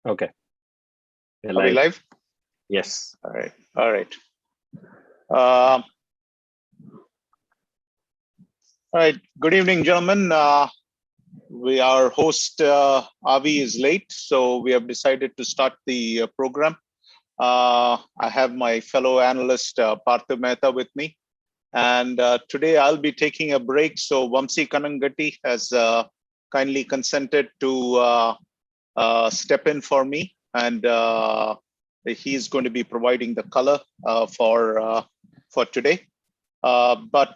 Okay. Are we live? Yes. All right. All right. All right. Good evening, gentlemen. Our host Avi is late, so we have decided to start the program. I have my fellow analyst Parthiv Mehta with me, and today I'll be taking a break. So Vamsi Kanangati has kindly consented to step in for me, and he's going to be providing the color for today. But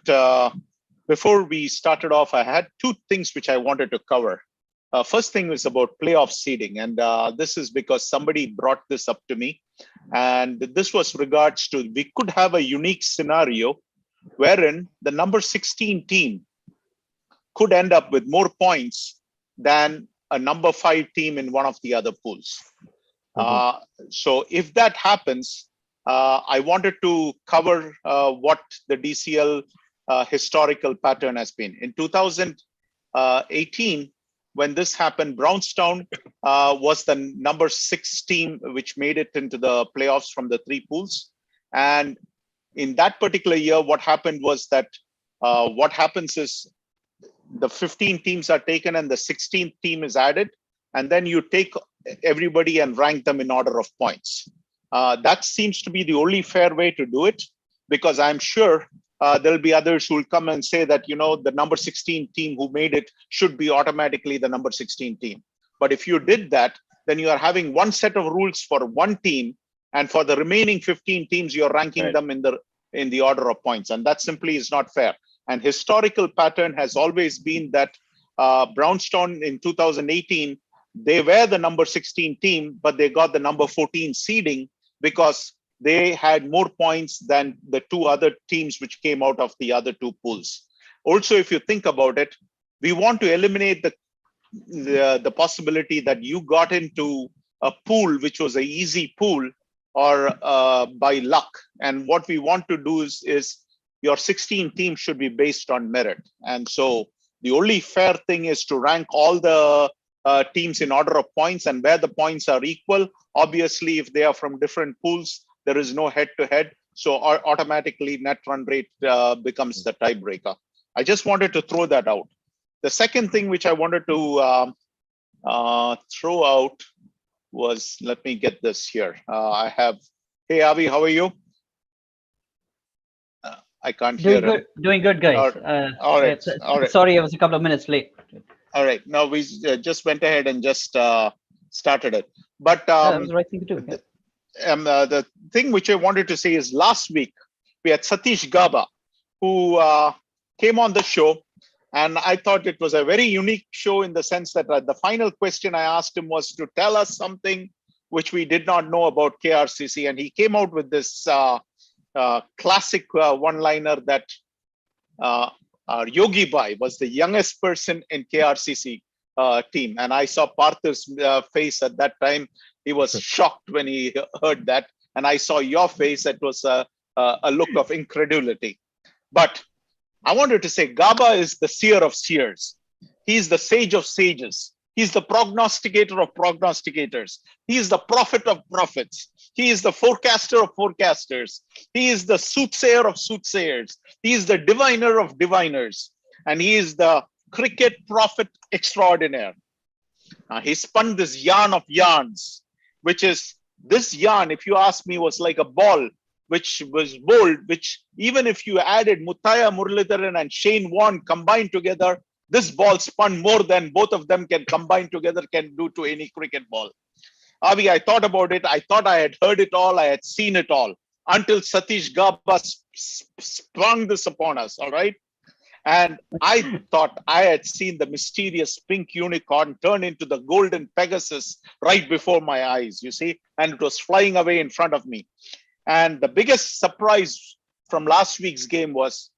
before we started off, I had two things which I wanted to cover. First thing was about playoff seeding, and this is because somebody brought this up to me, and this was regards to we could have a unique scenario wherein the number 16 team could end up with more points than a number 5 team in one of the other pools. So if that happens, I wanted to cover what the DCL historical pattern has been. In 2018, when this happened, Brownstown was the number 6 team which made it into the playoffs from the 3 pools. And in that particular year, what happened was that what happens is the 15 teams are taken and the 16th team is added, and then you take everybody and rank them in order of points. That seems to be the only fair way to do it, because I'm sure there'll be others who will come and say that, you know, the number 16 team who made it should be automatically the number 16 team. But if you did that, then you are having one set of rules for one team, and for the remaining 15 teams, you're ranking them in the order of points, and that simply is not fair. And historical pattern has always been that Brownstown in 2018, they were the number 16 team, but they got the number 14 seeding because they had more points than the 2 other teams which came out of the other 2 pools. Also, if you think about it, we want to eliminate the possibility that you got into a pool which was an easy pool or by luck. And what we want to do is your 16 teams should be based on merit. And so the only fair thing is to rank all the teams in order of points, and where the points are equal. Obviously, if they are from different pools, there is no head-to-head. So automatically net run rate becomes the tiebreaker. I just wanted to throw that out. The second thing which I wanted to throw out was, let me get this here. I have, hey, Avi, how are you? I can't hear it. Doing good, guys. All right. Sorry, I was a couple of minutes late. All right. No, we just went ahead and just started it. But that was the right thing to do. The thing which I wanted to say is, last week we had Satish Gaba, who came on the show, and I thought it was a very unique show in the sense that the final question I asked him was to tell us something which we did not know about KRCC, and he came out with this classic one-liner that Yogi Bhai was the youngest person in KRCC team. And I saw Parthiv's face at that time. He was shocked when he heard that. And I saw your face. It was a look of incredulity. But I wanted to say Gaba is the seer of seers. He's the sage of sages. He's the prognosticator of prognosticators. He is the prophet of prophets. He is the forecaster of forecasters. He is the soothsayer of soothsayers. He is the diviner of diviners. And he is the cricket prophet extraordinaire. He spun this yarn of yarns, which is, this yarn, if you ask me, was like a ball, which was bold, which even if you added Muthaiya Muralidharan and Shane Warne combined together, this ball spun more than both of them can combine together can do to any cricket ball. Avi, I thought about it. I thought I had heard it all. I had seen it all until Satish Gaba sprung this upon us. All right. And I thought I had seen the mysterious pink unicorn turn into the golden Pegasus right before my eyes, you see, and it was flying away in front of me. And the biggest surprise from last week's game was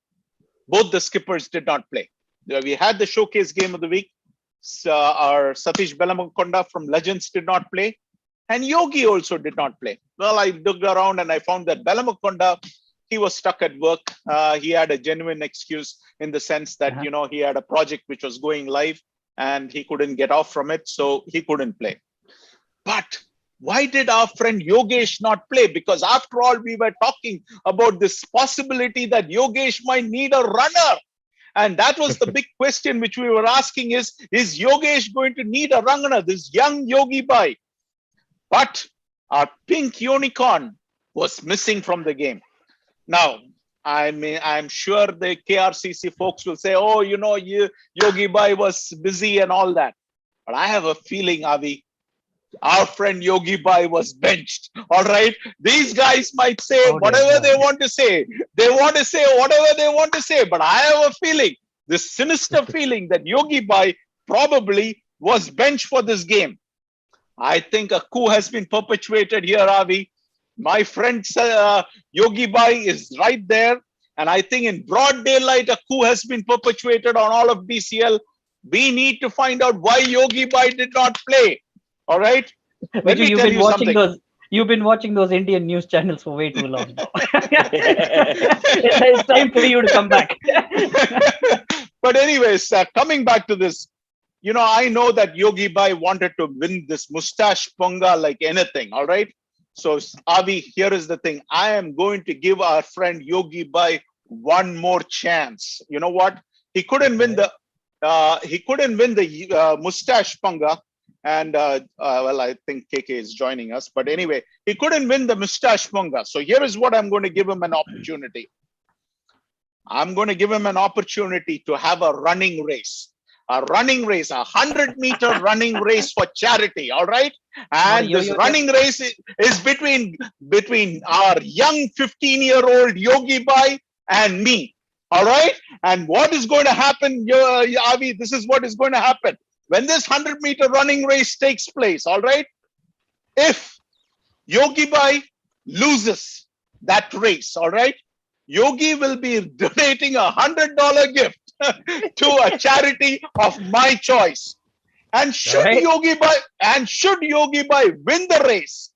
both the skippers did not play. We had the showcase game of the week. Our Satish Belamakonda from Legends did not play. And Yogi also did not play. Well, I looked around and I found that Belamakonda, he was stuck at work. He had a genuine excuse in the sense that, you know, he had a project which was going live and he couldn't get off from it. So he couldn't play. But why did our friend Yogesh not play? Because after all, we were talking about this possibility that Yogesh might need a runner. And that was the big question which we were asking is Yogesh going to need a runner, this young Yogi Bai? But our pink unicorn was missing from the game. Now, I'm sure the KRCC folks will say, oh, Yogi Bai was busy and all that. But I have a feeling, Avi, our friend Yogi Bai was benched. All right. These guys might say whatever they want to say. They want to say whatever they want to say. But I have a feeling, this sinister feeling that Yogi Bai probably was benched for this game. I think a coup has been perpetuated here, Avi. My friend Yogi Bai is right there. And I think in broad daylight, a coup has been perpetuated on all of DCL. We need to find out why Yogi Bai did not play. All right. Let me tell you something. You've been watching those Indian news channels for way too long now. It's time for you to come back. But anyways, coming back to this, I know that Yogi Bai wanted to win this mustache ponga like anything. All right. So, Avi, here is the thing. I am going to give our friend Yogi Bai one more chance. You know what? He couldn't win the mustache ponga. And well, I think KK is joining us. But anyway, he couldn't win the mustache ponga. So here is what I'm going to give him an opportunity. I'm going to give him an opportunity to have a running race. A 100-meter running race for charity. All right. And this running race is between our young 15-year-old Yogi Bai and me. All right. And what is going to happen, Avi? This is what is going to happen. When this 100-meter running race takes place, all right, if Yogi Bai loses that race, all right, Yogi will be donating $100 gift to a charity of my choice. And should Yogi Bai win the race,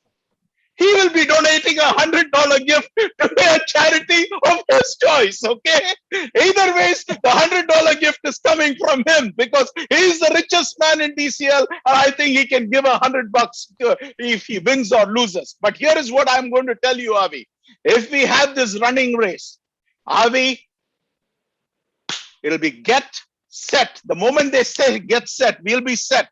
he will be donating $100 gift to a charity of his choice. Okay. Either ways, the $100 gift is coming from him because he's the richest man in DCL, and I think he can give $100 if he wins or loses. But here is what I'm going to tell you, Avi. If we have this running race, Avi, it'll be get set. The moment they say get set, we'll be set.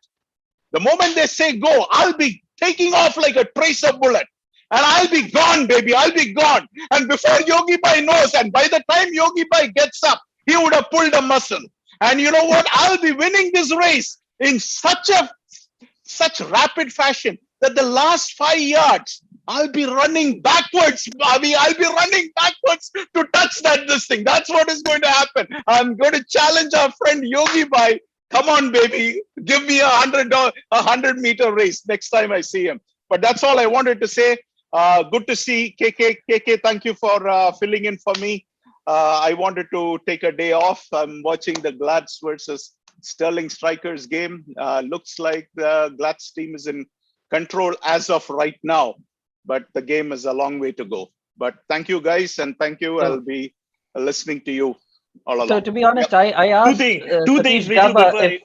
The moment they say go, I'll be taking off like a tracer bullet. And I'll be gone, baby. I'll be gone. And before Yogi Bai knows, and by the time Yogi Bai gets up, he would have pulled a muscle. And you know what? I'll be winning this race in such rapid fashion that the last 5 yards, I'll be running backwards, Bobby. I'll be running backwards to touch this thing. That's what is going to happen. I'm going to challenge our friend Yogi Bai. Come on, baby. Give me a 100-meter race next time I see him. But that's all I wanted to say. Good to see KK. KK, thank you for filling in for me. I wanted to take a day off. I'm watching the Glads versus Sterling Strikers game. Looks like the Glads team is in control as of right now, but the game is a long way to go. But thank you, guys, and thank you. I'll be listening to you all along. So to be honest, I asked Satish Gaba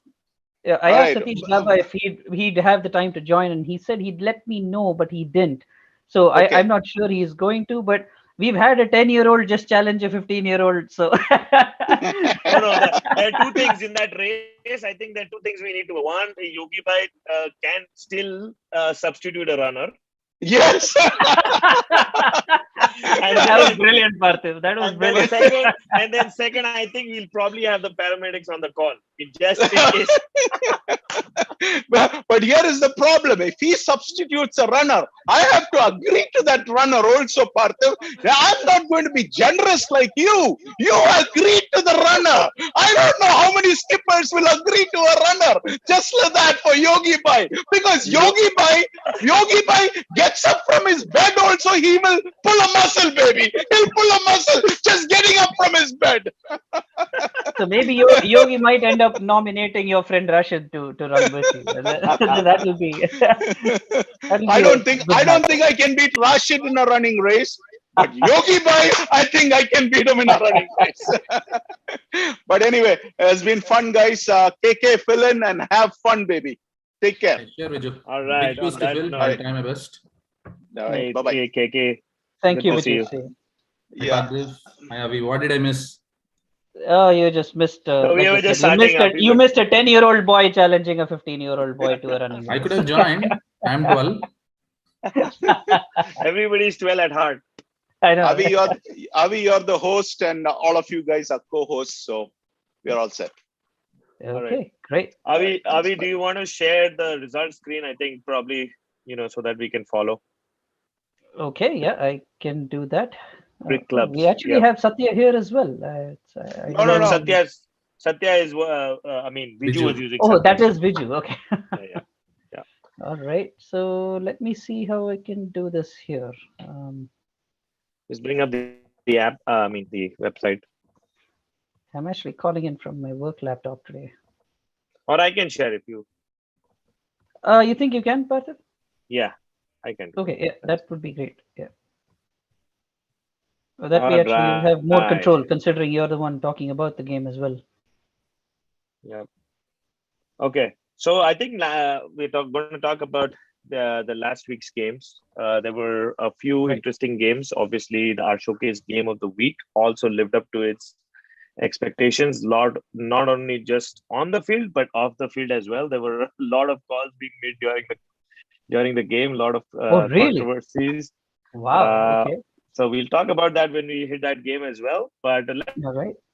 Satish Gaba if he'd have the time to join, and he said he'd let me know, but he didn't. So I'm not sure he's going to, but we've had a 10-year-old just challenge a 15-year-old. So no, there are two things in that race. I think there are two things we need to. One, Yogi Bai can still substitute a runner. Yes. And that was brilliant, Parthiv. That was brilliant. Second, I think we'll probably have the paramedics on the call. Just in case. But here is the problem. If he substitutes a runner, I have to agree to that runner also, Parthiv. I'm not going to be generous like you. You agreed to the runner. I don't know how many skippers will agree to a runner just like that for Yogi Bai. Because Yogi Bai gets up from his bed also, he will pull a muscle, baby. He'll pull a muscle just getting up from his bed. So maybe Yogi might end up nominating your friend Rashid to run with you. That will be. I don't think I can beat Rashid in a running race, but Yogi Bai, I think I can beat him in a running race. But anyway, it's been fun, guys. KK, fill in and have fun, baby. Take care. Sure, Viju. All right. Big shoes to fill. I'll try my best. All right. Bye-bye. KK. Thank you, Good to see Vijay. Hi, Parthiv. Hi, Avi. What did I miss? Oh, you just missed. So we like were I just said, starting you missed a 10-year-old boy challenging a 15-year-old boy to a running I race. could have joined. I'm 12. Everybody's 12 at heart. I know. Avi, you're the host, and all of you guys are co-hosts, so we're all set. Okay, right. great. Avi, do you want to share the result screen? I think probably, so that we can follow. Okay, yeah, I can do that. Quick clubs. We actually have Satya here as well. No. Satya is, Viju was using Oh, Satya. that is Viju. Okay. Yeah. All right. So let me see how I can do this here. Just bring up the app, the website. I'm actually calling in from my work laptop today. Or I can share if you. You think you can, Parthiv? Yeah, I can. Okay, yeah, that would be great. Yeah. Well, that we actually have more control, considering you're the one talking about the game as well. Yeah. Okay. So I think we're going to talk about the last week's games. There were a few interesting games. Obviously, our showcase game of the week also lived up to its expectations. Not only just on the field, but off the field as well. There were a lot of calls being made during the game. A lot of controversies. Wow. Okay. So we'll talk about that when we hit that game as well. But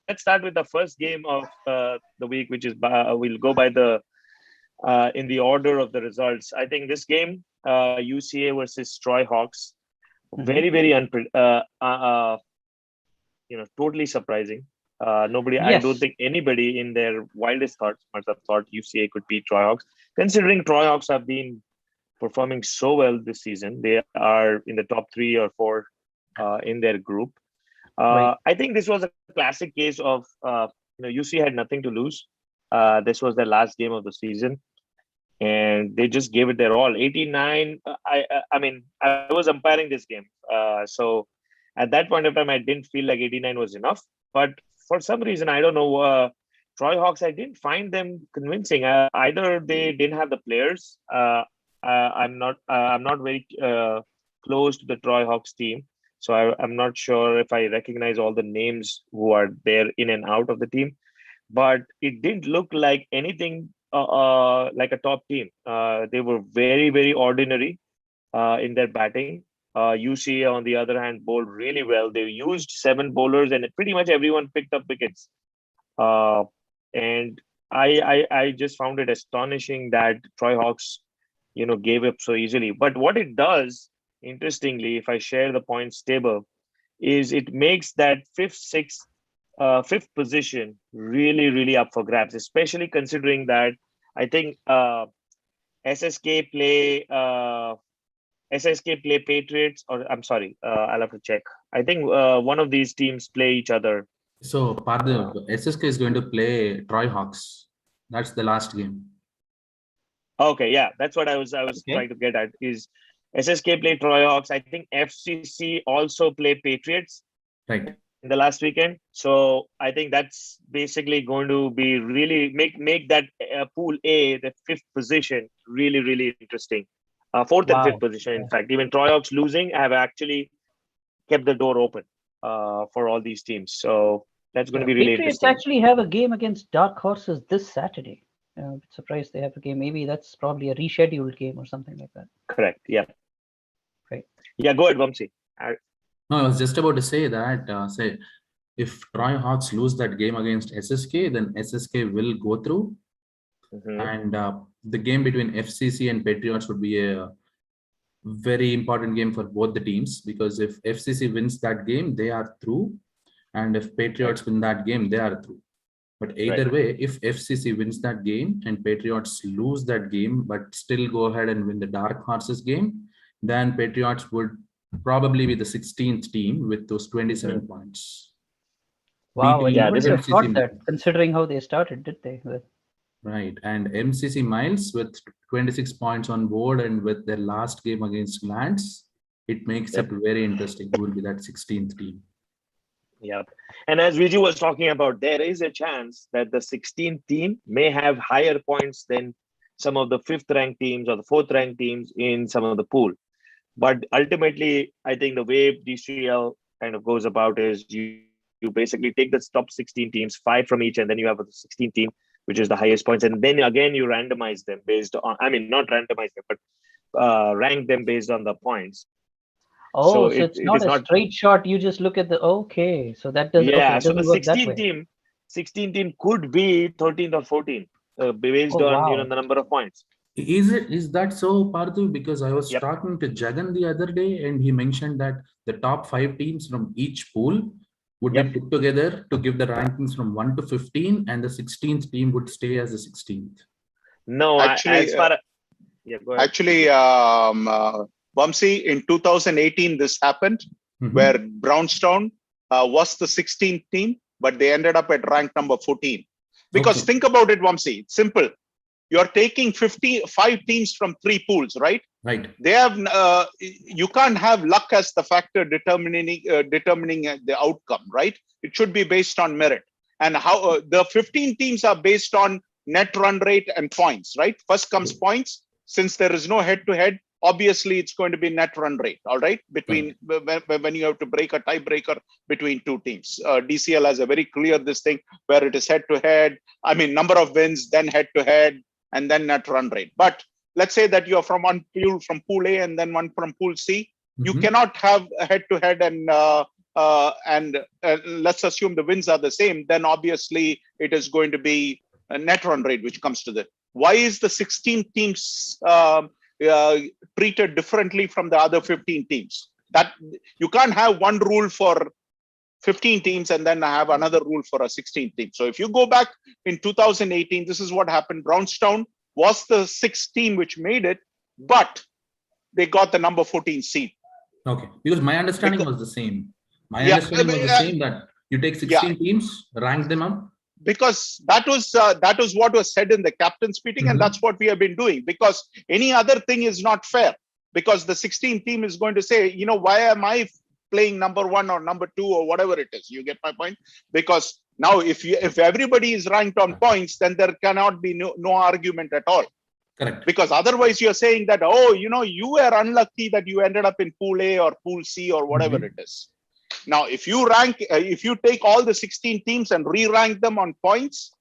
let's start with the first game of the week, which is we'll go by the in the order of the results. I think this game, UCA versus Troy Hawks, very totally surprising. Nobody, I don't think anybody in their wildest thoughts must have thought UCA could beat Troy Hawks, considering Troy Hawks have been performing so well this season. They are in the top 3 or 4 in their group. I think this was a classic case of UCA had nothing to lose. This was their last game of the season, and they just gave it their all. 89. I was umpiring this game, so at that point of time, I didn't feel like 89 was enough. But for some reason, I don't know. Troy Hawks, I didn't find them convincing. Either they didn't have the players. I'm not very close to the Troy Hawks team, so I'm not sure if I recognize all the names who are there in and out of the team. But it didn't look like anything like a top team. They were very, very ordinary in their batting. UCA, on the other hand, bowled really well. They used 7 bowlers, and pretty much everyone picked up wickets. And I just found it astonishing that Troy Hawks, gave up so easily. But what it does, interestingly, if I share the points table, is it makes that fifth position really, really up for grabs, especially considering that I think SSK play Patriots, or I'm sorry, I'll have to check. I think one of these teams play each other. So Parthiv, SSK is going to play Troy Hawks. That's the last game. Okay, yeah, that's what I was trying to get at. Is SSK play Troy Hawks? I think FCC also play Patriots. Right. In the last weekend. So I think that's basically going to be really make that pool A, the 5th position, really, really interesting. 4th and 5th position, in fact. Even Troy Hawks losing have actually kept the door open for all these teams. So that's going to be really Patriots interesting. actually have a game against Dark Horses this Saturday. I'm surprised they have a game. Maybe that's probably a rescheduled game or something like that. Correct. Yeah. Right. Yeah, go ahead, Vamsi. No, I was just about to say that, if Troy Hawks lose that game against SSK, then SSK will go through. And the game between FCC and Patriots would be a very important game for both the teams, because if FCC wins that game, they are through. And if Patriots win that game, they are through. But either way, if FCC wins that game and Patriots lose that game, but still go ahead and win the Dark Horses game, then Patriots would probably be the 16th team with those 27 points. Wow, and you wouldn't have thought that, considering how they started, did they? Right, and MCC Miles with 26 points on board, and with their last game against Lance, it makes it very interesting who will be that 16th team. Yeah, and as Viju was talking about, there is a chance that the 16th team may have higher points than some of the 5th ranked teams or the 4th ranked teams in some of the pool. But ultimately, I think the way DCL kind of goes about is you basically take the top 16 teams, 5 from each, and then you have a 16 team, which is the highest points. And then again, you randomize them based on, I mean, not randomize them, but rank them based on the points. Oh, so it's not a straight shot. You just look at the, okay. So that doesn't, yeah, okay, it so the doesn't work that way. 16 team could be 13th or 14th based on, wow. the number of points. Is that so, Parthiv? Because I was talking to Jagan the other day, and he mentioned that the top 5 teams from each pool would be put together to give the rankings from 1 to 15, and the 16th team would stay as the 16th. No, actually, go ahead. Actually, Vamsi, in 2018, this happened where Brownstown was the 16th team, but they ended up at rank number 14. Because think about it, Vamsi, it's simple. You're taking 5 teams from 3 pools, right? Right. They have you can't have luck as the factor determining the outcome, right? It should be based on merit. And how the 15 teams are based on net run rate and points, right? First comes points. Since there is no head-to-head, obviously it's going to be net run rate, all right? Between when you have to break a tiebreaker between 2 teams. DCL has a very clear this thing where it is head-to-head. I mean, number of wins, then head-to-head, and then net run rate. But let's say that you're from one pool from pool A and then one from pool C. You cannot have a head-to-head and let's assume the wins are the same. Then obviously it is going to be a net run rate, which comes to the. Why is the 16 teams treated differently from the other 15 teams? That you can't have one rule for 15 teams and then have another rule for a 16 team. So if you go back in 2018, this is what happened. Brownstown was the 6th team which made it, but they got the number 14 seed. Okay, because my understanding was the same. My understanding was the same, that you take 16 teams, rank them up. Because that was what was said in the captain's meeting, and that's what we have been doing. Because any other thing is not fair. Because the 16th team is going to say, why am I playing number 1 or number 2 or whatever it is? You get my point? Because now if everybody is ranked on points, then there cannot be no argument at all. Correct. Because otherwise you're saying that, oh, you were unlucky that you ended up in pool A or pool C or whatever it is. Now, if you take all the 16 teams and re-rank them on points,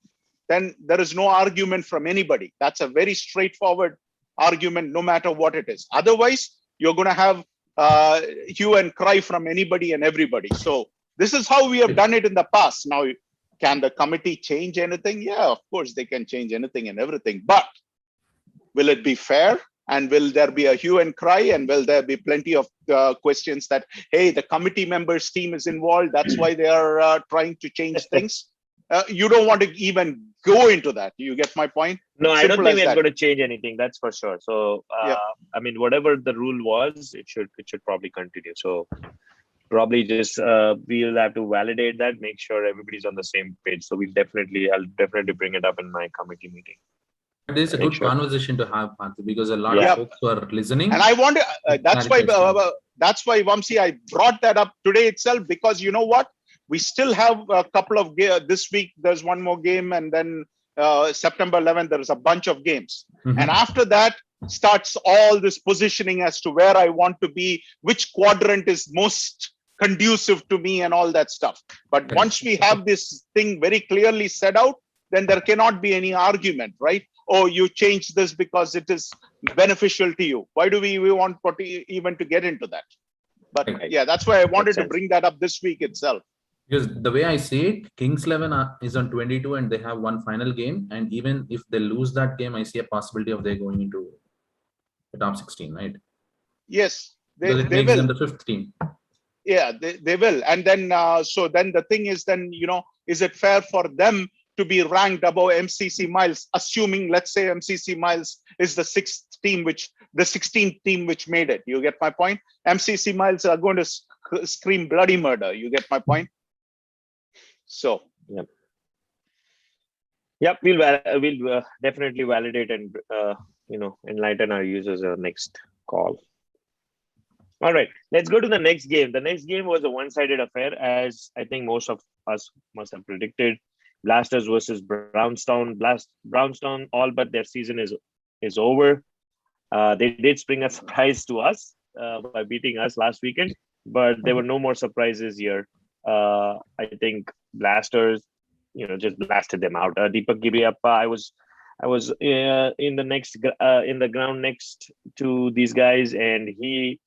then there is no argument from anybody. That's a very straightforward argument, no matter what it is. Otherwise, you're going to have hue and cry from anybody and everybody. So this is how we have done it in the past. Now, can the committee change anything? Yeah, of course, they can change anything and everything. But will it be fair? And will there be a hue and cry? And will there be plenty of questions that, hey, the committee members team is involved. That's why they are trying to change things. You don't want to even go into that. You get my point? No, I don't think they're going to change anything. That's for sure. So, I mean, whatever the rule was, it should probably continue. So probably just we'll have to validate that, make sure everybody's on the same page. So I'll definitely bring it up in my committee meeting. There's a good conversation to have, Parthiv, because a lot of folks are listening. And I want to, that's why, Vamsi, I brought that up today itself, because you know what? We still have a couple of this week. There's one more game, and then September 11th, there's a bunch of games. And after that starts all this positioning as to where I want to be, which quadrant is most conducive to me and all that stuff. But once we have this thing very clearly set out, then there cannot be any argument, right? Oh, you change this because it is beneficial to you. Why do we want even to get into that? But yeah, that's why I wanted to bring that up this week itself. Because the way I see it, Kings 11 is on 22 and they have one final game. And even if they lose that game, I see a possibility of they going into the top 16, right? Yes, they will. Makes them the 5th team. Yeah, they will. And then, so then the thing is then, is it fair for them to be ranked above MCC Miles, assuming, let's say, MCC Miles is the 6th team, the 16th team which made it. You get my point? MCC Miles are going to scream bloody murder. You get my point? So. Yep, we'll definitely validate and enlighten our users next call. All right, let's go to the next game. The next game was a one-sided affair, as I think most of us must have predicted. Blasters versus Brownstown. Brownstown, all but their season is is over. They did spring a surprise to us by beating us last weekend, but there were no more surprises here. I think Blasters, just blasted them out. Deepak Gibriappa, I was in the ground next to these guys, and he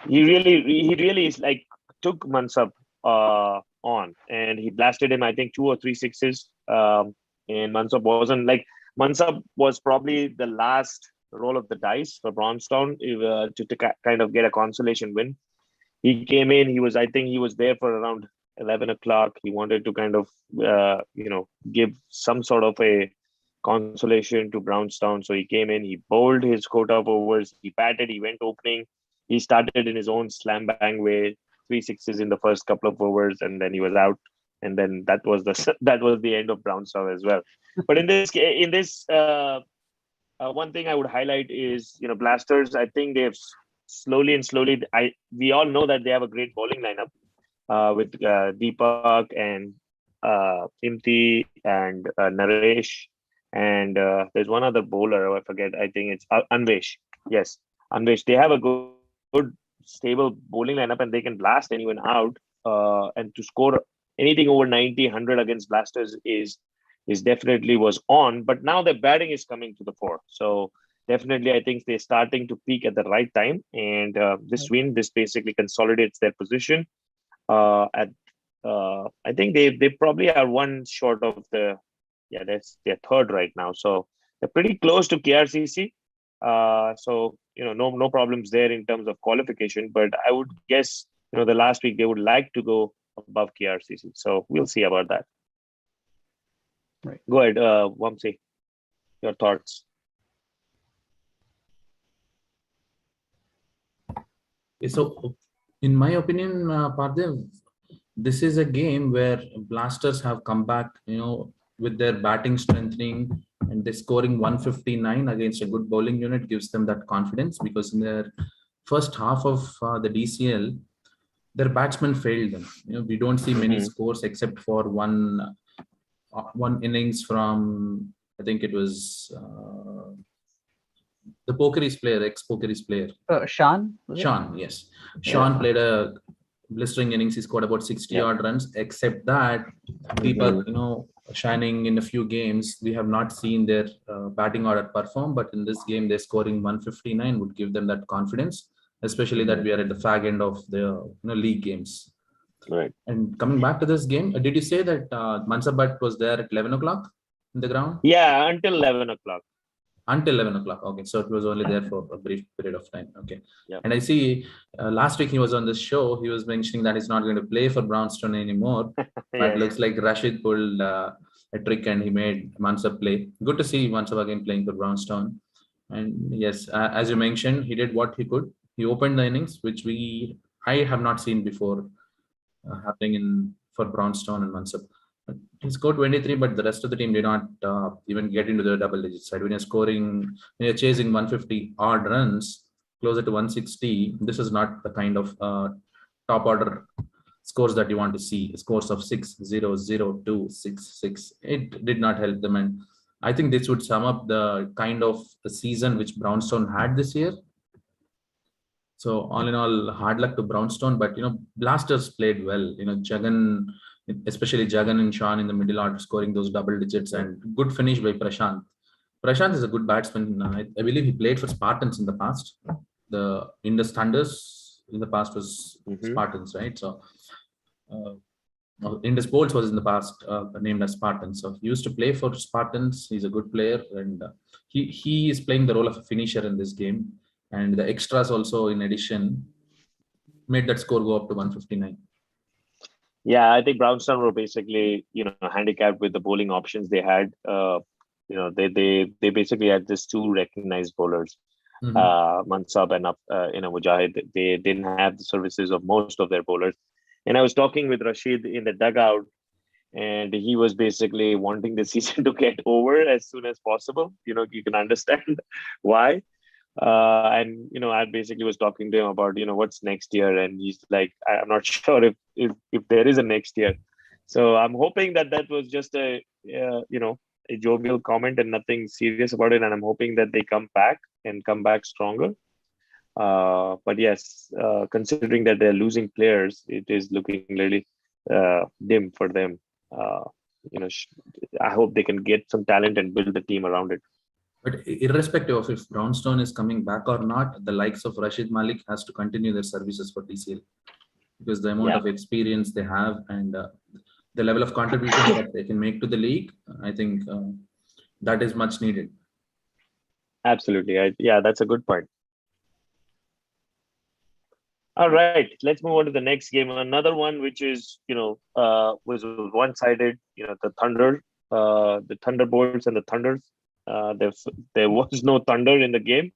really is like took Mansab on, and he blasted him. I think 2 or 3 sixes. And Mansab was probably the last roll of the dice for Brownstown to kind of get a consolation win. He came in. I think he was there for around 11 o'clock. He wanted to kind of give some sort of a consolation to Brownstown. So he came in. He bowled his quota of overs. He batted. He went opening. He started in his own slam bang way, 3 sixes in the first couple of overs, and then he was out. And then that was the end of Brownstown as well. But in this one thing I would highlight is Blasters. I think they've slowly. We all know that they have a great bowling lineup with Deepak and Imti and Naresh, and there's one other bowler. I forget. I think it's Anvesh. Yes, Anvesh. They have a good stable bowling lineup, and they can blast anyone out. And to score anything over 90, 100 against Blasters is definitely was on. But now the batting is coming to the fore. So definitely, I think they're starting to peak at the right time. And this basically consolidates their position. I think they probably are one short of that's their third right now. So they're pretty close to KRCC. So no problems there in terms of qualification. But I would guess the last week they would like to go above KRCC. So we'll see about that. Right. Go ahead, Vamsi. Your thoughts. So, in my opinion, Parthiv, this is a game where Blasters have come back, with their batting strengthening, and they're scoring 159 against a good bowling unit gives them that confidence, because in their first half of the DCL, their batsmen failed them. We don't see many scores except for one innings from, I think it was the Pokeries player, ex-Pokeries player. Sean? Sean, yes. Sean played a blistering innings. He scored about 60 odd runs. Except that, Deepak, shining in a few games, we have not seen their batting order perform. But in this game, they're scoring 159 would give them that confidence, especially that we are at the fag end of the league games. Right. And coming back to this game, did you say that Mansabat was there at 11 o'clock in the ground? Yeah, until 11 o'clock. Until 11 o'clock. Okay, so it was only there for a brief period of time. Okay. Yeah. And I see last week he was on this show. He was mentioning that he's not going to play for Brownstone anymore. But it looks like Rashid pulled a trick and he made Mansab play. Good to see Mansab again playing for Brownstone. And yes, as you mentioned, he did what he could. He opened the innings, which I have not seen before happening for Brownstone and Mansab. He scored 23, but the rest of the team did not even get into the double digit side. When you're chasing 150 odd runs, closer to 160, this is not the kind of top order scores that you want to see. Scores of 6-0, 0-2, 6-6. It did not help them. And I think this would sum up the kind of the season which Brownstone had this year. So all in all, hard luck to Brownstone, but Blasters played well. Jagan, especially Jagan and Sean in the middle order, scoring those double digits, and good finish by Prashant. Prashant is a good batsman. I believe he played for Spartans in the past. The Indus Thunders in the past was Spartans, right? So Indus Bowls was in the past named as Spartans. So he used to play for Spartans. He's a good player, and he is playing the role of a finisher in this game. And the extras also, in addition, made that score go up to 159. Yeah, I think Brownstone were basically, handicapped with the bowling options they had. They basically had just two recognized bowlers, Mansab and Mujahid. They didn't have the services of most of their bowlers. And I was talking with Rashid in the dugout, and he was basically wanting the season to get over as soon as possible. You can understand why. And I basically was talking to him about what's next year, and he's like, I'm not sure if there is a next year. So I'm hoping that was just a a jovial comment and nothing serious about it. And I'm hoping that they come back and come back stronger. But yes, considering that they're losing players, it is looking really dim for them. I hope they can get some talent and build the team around it. But irrespective of if Brownstone is coming back or not, the likes of Rashid Malik has to continue their services for DCL, because the amount of experience they have and the level of contribution that they can make to the league, I think that is much needed. Absolutely. Yeah, that's a good point. All right, let's move on to the next game. Another one which is, was one-sided. The Thunder, the Thunderbolts and the Thunders. There was no thunder in the game.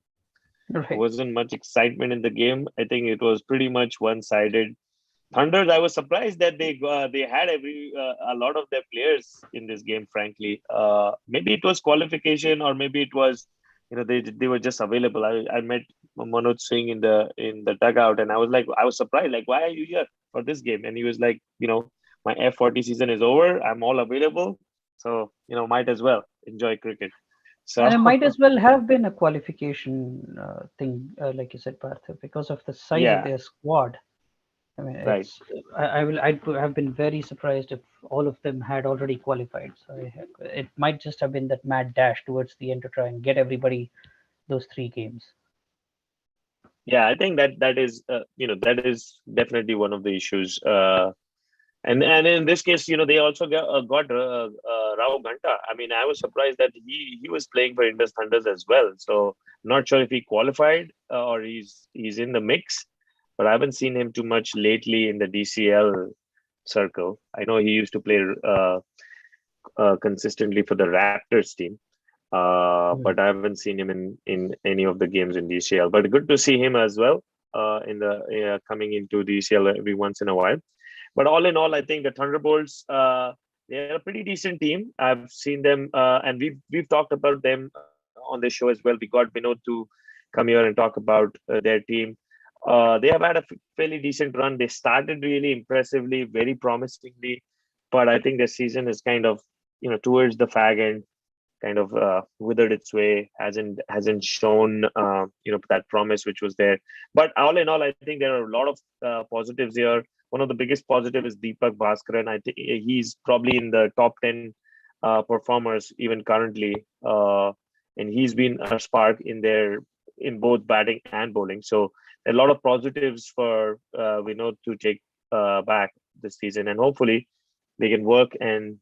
Right. There wasn't much excitement in the game. I think it was pretty much one-sided. Thunders, I was surprised that they had a lot of their players in this game. Frankly, maybe it was qualification, or maybe it was, they were just available. I met Manoj Singh in the dugout, and I was surprised, like, why are you here for this game? And he was like, my F40 season is over. I'm all available, so might as well enjoy cricket. So, and it might as well have been a qualification thing, like you said, Parthiv, because of the size of their squad. I mean, right. I'd have been very surprised if all of them had already qualified. So it might just have been that mad dash towards the end to try and get everybody those 3 games. Yeah, I think that is that is definitely one of the issues. And in this case, they also got Rao Ghanta. I mean, I was surprised that he was playing for Indus Thunders as well. So not sure if he qualified or he's in the mix, but I haven't seen him too much lately in the DCL circle. I know he used to play consistently for the Raptors team, but I haven't seen him in any of the games in DCL. But good to see him as well coming into DCL every once in a while. But all in all, I think the Thunderbolts, they're a pretty decent team. I've seen them, and we've talked about them on this show as well. We got Vinod to come here and talk about their team. They have had a fairly decent run. They started really impressively, very promisingly, but I think the season is kind of, towards the fag end, kind of withered its way, hasn't shown that promise which was there. But all in all, I think there are a lot of positives here. One of the biggest positive is Deepak Bhaskaran. I think he's probably in the top 10 performers even currently, and he's been a spark in both batting and bowling. So a lot of positives for Vinod to take back this season, and hopefully they can work and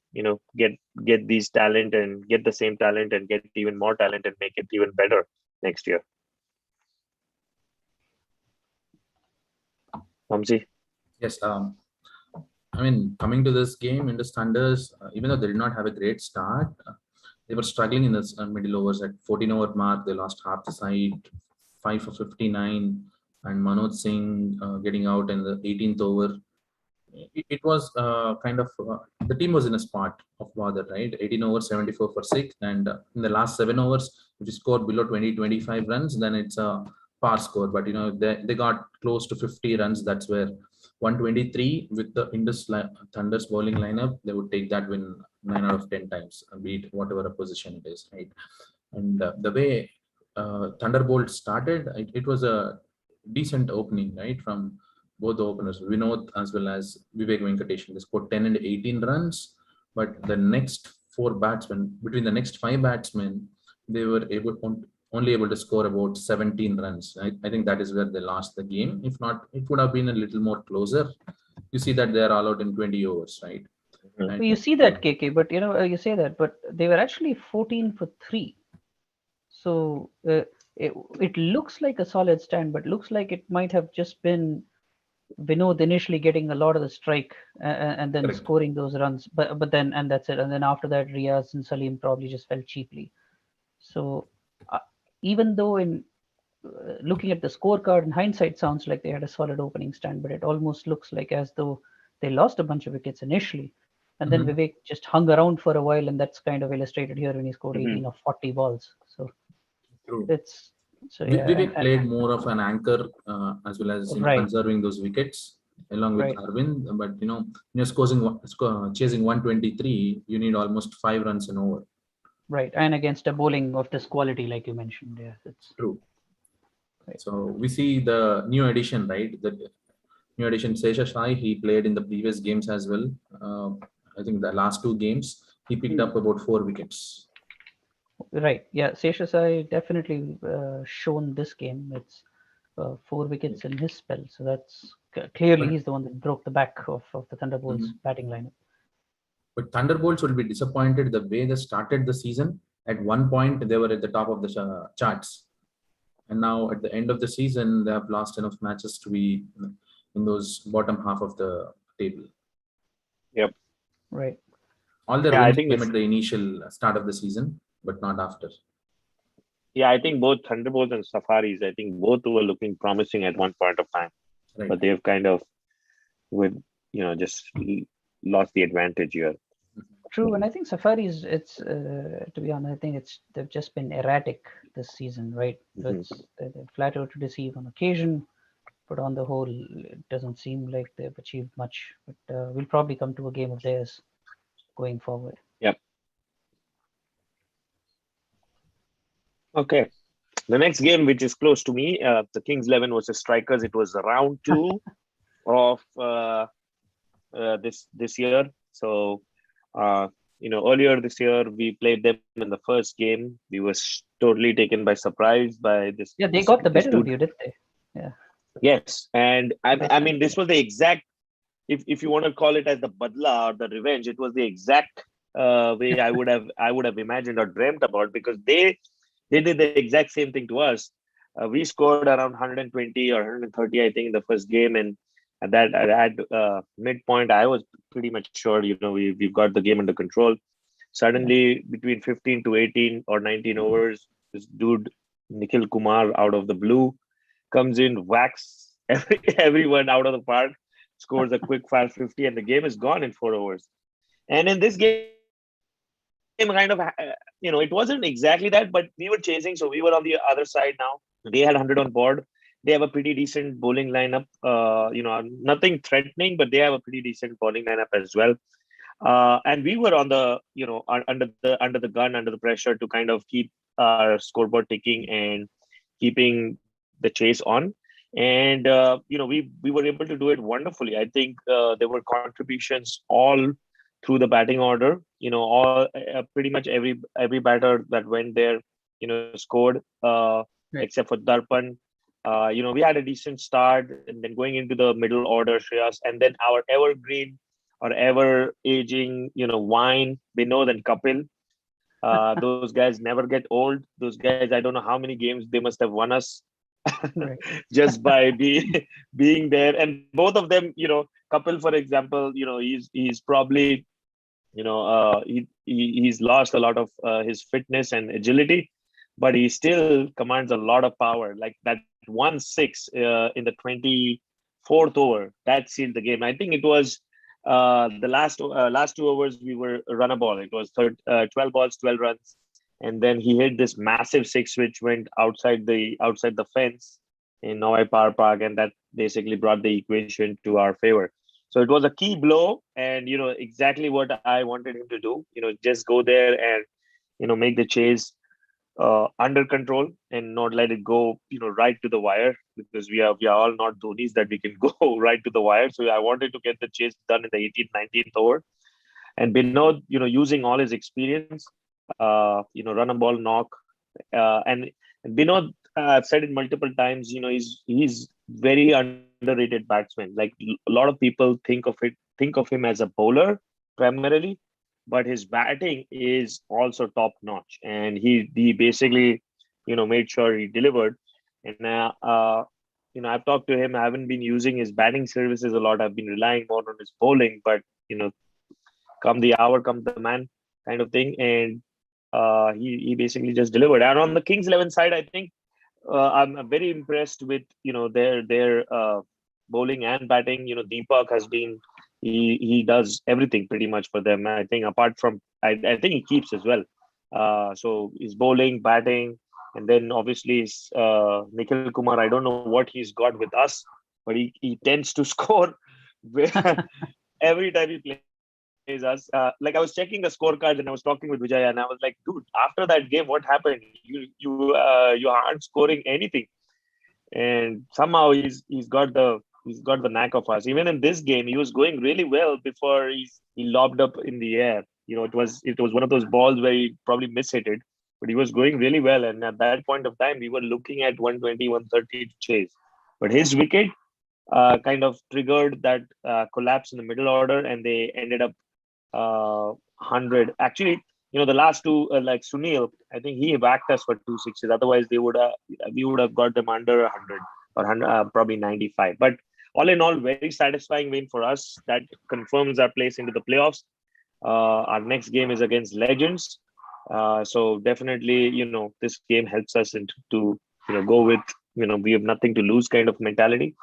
get these talent and get the same talent and get even more talent and make it even better next year. Vamsi? Yes, I mean, coming to this game, Indus Thunders, even though they did not have a great start, they were struggling in the middle overs. At 14-over mark, they lost half the side, 5 for 59, and Manoj Singh getting out in the 18th over. It was kind of the team was in a spot of bother, right? 18 overs, 74 for 6, and in the last 7 overs, if you score below 20-25 runs, then it's a par score. But they got close to 50 runs. That's where 123 with the Indus Thunders bowling lineup, they would take that win 9 out of 10 times, beat whatever opposition it is, right? And the way Thunderbolt started, it was a decent opening, right, from both the openers, Vinod as well as Vivek Venkatesh. They scored 10 and 18 runs, but the next 4 batsmen, between the next 5 batsmen, they were only able to score about 17 runs. I think that is where they lost the game. If not, it would have been a little more closer. You see that they are all out in 20 overs, right? Well, you see that, KK, but you say that, but they were actually 14 for 3. So it looks like a solid stand, but looks like it might have just been Vinod initially getting a lot of the strike and then Correct. scoring those runs, but then, and that's it. And then after that, Riaz and Salim probably just fell cheaply. So even though in looking at the scorecard in hindsight, sounds like they had a solid opening stand, but it almost looks like as though they lost a bunch of wickets initially. And then Vivek just hung around for a while, and that's kind of illustrated here when he scored 18 of 40 balls. So true. Vivek played more of an anchor as well as conserving those wickets along with Arvind. But chasing 123, you need almost 5 runs an over Right, and against a bowling of this quality, like you mentioned, yeah, it's true. right. So we see the new addition, right? The new addition, Sesha Sai, he played in the previous games as well. I think the last 2 games, he picked up about 4 wickets. Right, yeah, Seshasai definitely shown this game. It's 4 wickets in his spell, so that's clearly But, he's the one that broke the back of the Thunderbolts Mhm. batting lineup. But Thunderbolts will be disappointed the way they started the season. At one point, they were at the top of the charts. And now at the end of the season, they have lost enough matches to be in those bottom half of the table. Yep. Right. All their Yeah, I wins think came at the initial start of the season, but not after. yeah, I think both Thunderbolts and Safaris, I think both were looking promising at one point of time, Right. but they've kind of with just lost the advantage here. True, and I think Safaris, it's to be honest, I think they've just been erratic this season, right? So Mhm. they're flat out to deceive on occasion, but on the whole, it doesn't seem like they've achieved much. But we'll probably come to a game of theirs going forward. Yep. Okay. The next game, which is close to me, the Kings 11 versus Strikers. It was round 2 of this year. So, earlier this year we played them in the first game. We were totally taken by surprise by this. Yeah, they This, got the this better of dude. you, did they? Yeah. Yes, and That's I mean, this was the exact. If you want to call it as the badla or the revenge, it was the exact way I would have imagined or dreamt about, because they did the exact same thing to us. We scored around 120 or 130, I think, in the first game, and at midpoint, I was pretty much sure, we've got the game under control. Suddenly, between 15 to 18 or 19 overs, this dude Nikhil Kumar out of the blue comes in, whacks everyone out of the park, scores a quick fire 50, and the game is gone in 4 overs. And in this game, kind of, it wasn't exactly that, but we were chasing. So we were on the other side now. They had 100 on board. They have a pretty decent bowling lineup. Nothing threatening, but they have a pretty decent bowling lineup as well. And we were on the, under the gun, under the pressure to kind of keep our scoreboard ticking and keeping the chase on. And we were able to do it wonderfully. I think there were contributions all through the batting order. All pretty much every batter that went there, scored, Right. except for Darpan. We had a decent start, and then going into the middle order, Shreyas, and then our evergreen or ever aging, Wine, Binod, and Kapil. Those guys never get old. Those guys, I don't know how many games they must have won us Right. just by being there. And both of them, Kapil, for example, he's probably, he's lost a lot of his fitness and agility, but he still commands a lot of power. Like that 1-6 in the 24th over, that sealed the game. I think it was the last 2 overs we were run a ball. It was 12 balls, 12 runs, and then he hit this massive six, which went outside the fence in Noai Power Park, and that basically brought the equation to our favor. So it was a key blow, and exactly what I wanted him to do. Just go there and make the chase under control and not let it go, right to the wire, because we are all not Dhonis that we can go right to the wire. So I wanted to get the chase done in the 18th, 19th over, and Binod, using all his experience, run a ball, knock, and Binod, I've said it multiple times, he's very underrated batsman. Like a lot of people think of him as a bowler primarily, but his batting is also top notch, and he basically, made sure he delivered. And I've talked to him. I haven't been using his batting services a lot. I've been relying more on his bowling, but come the hour, come the man, kind of thing. And he basically just delivered. And on the Kings 11 side, I think I'm very impressed with their bowling and batting. Deepak has been, he does everything pretty much for them. I think apart from, I think he keeps as well. So he's bowling, batting, and then obviously Nikhil Kumar. I don't know what he's got with us, but he tends to score every time he plays. us. Like I was checking the scorecards and I was talking with Vijay and I was like, dude, after that game, what happened? You aren't scoring anything, and somehow he's got the knack of us. Even in this game, he was going really well before he lobbed up in the air. It was one of those balls where he probably mishit it, but he was going really well. And at that point of time, we were looking at 120, 130 to chase. But his wicket kind of triggered that collapse in the middle order, and they ended up 100. Actually, the last two, like Sunil, I think he whacked us for 260s. Otherwise, we would have got them under 100 or 100, probably 95. But all in all, very satisfying win for us. That confirms our place into the playoffs. Our next game is against Legends. So definitely, this game helps us to go with, we have nothing to lose kind of mentality,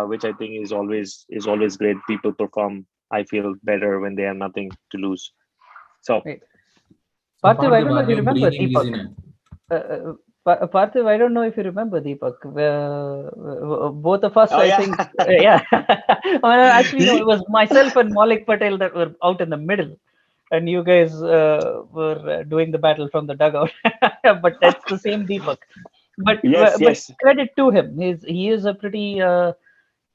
which I think is always great. People perform, I feel, better when they have nothing to lose. So, Parthiv, I don't know if you remember Deepak. Parthiv, I don't know if you remember Deepak. Both of us, I think, yeah. Actually, no, it was myself and Maulik Patel that were out in the middle, and you guys were doing the battle from the dugout. But that's the same Deepak. But credit to him. He is a pretty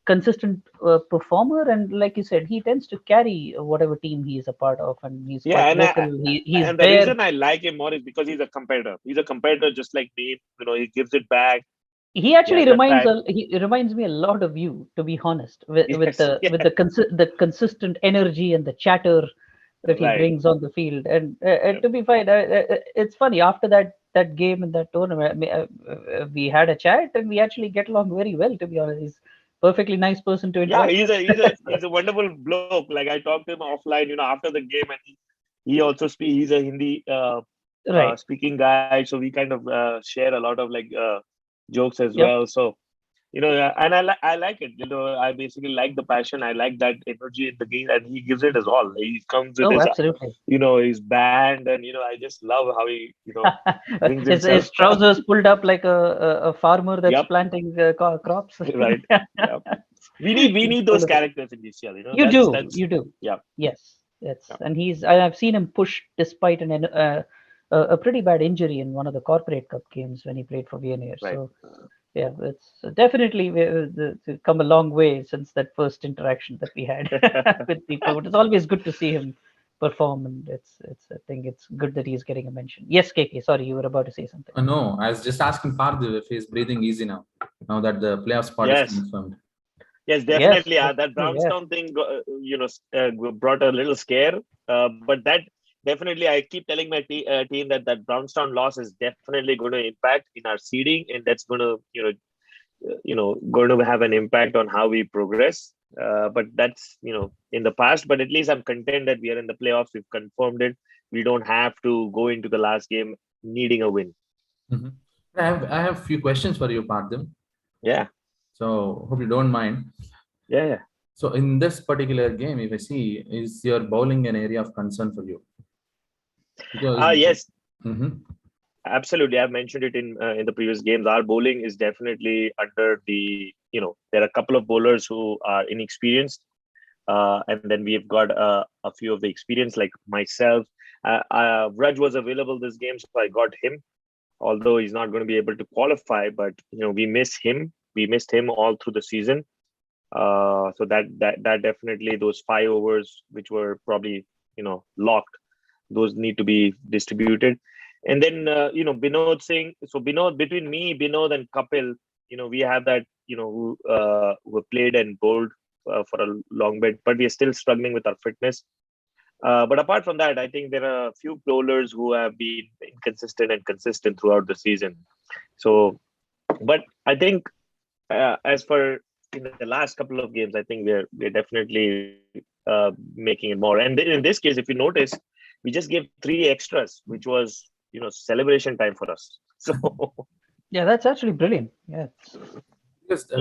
consistent performer, and like you said, he tends to carry whatever team he is a part of, and he's quite vocal. He's and the there. reason I like him more is because he's a competitor. He's a competitor just like me. He gives it back. He actually reminds me a lot of you, to be honest, with the consistent energy and the chatter that he brings on the field. And to be fair, it's funny, after that game in that tournament, we had a chat and we actually get along very well, to be honest. He's perfectly nice person to interact. Yeah, he's a wonderful bloke. Like I talked to him offline, after the game, and he also he's a Hindi speaking guy, so we kind of share a lot of jokes as well. So and I like it. I basically like the passion. I like that energy in the game, and he gives it as all. He comes with his band, and I just love how he brings his trousers pulled up like a farmer that's planting crops. Right. Yep. We need those characters in DCL. You do. Yeah. Yes. And I've seen him push despite a pretty bad injury in one of the corporate cup games when he played for Vienna. Right. So yeah, it's definitely come a long way since that first interaction that we had with people. But it's always good to see him perform, and I think it's good that he's getting a mention. Yes, KK, sorry, you were about to say something. No, I was just asking Parthiv if he's breathing easy now that the playoff spot is confirmed. Yes, definitely. That Brownstown thing, brought a little scare, but that definitely, I keep telling my team that Brownstown loss is definitely going to impact in our seeding, and that's going to, going to have an impact on how we progress. But that's, in the past. But at least I'm content that we are in the playoffs. We've confirmed it. We don't have to go into the last game needing a win. Mm-hmm. I have a few questions for you, Parthiv. Yeah. So hope you don't mind. Yeah. So in this particular game, if I see, is your bowling an area of concern for you? Yes. Mm-hmm. Absolutely. I've mentioned it in the previous games. Our bowling is definitely under the, there are a couple of bowlers who are inexperienced. And then we've got a few of the experience, like myself. Raj was available this game, so I got him. Although he's not going to be able to qualify, but we miss him. We missed him all through the season. So that definitely, those 5 overs which were probably locked, those need to be distributed. And then Binod Singh. So Binod, between me, Binod, and Kapil, we have that who played and bowled for a long bit, but we are still struggling with our fitness. But apart from that, I think there are a few bowlers who have been inconsistent and consistent throughout the season. So, but I think as for in the last couple of games, I think we're definitely making it more. And in this case, if you notice, we just gave 3 extras, which was celebration time for us. So yeah, that's actually brilliant. Yeah. Because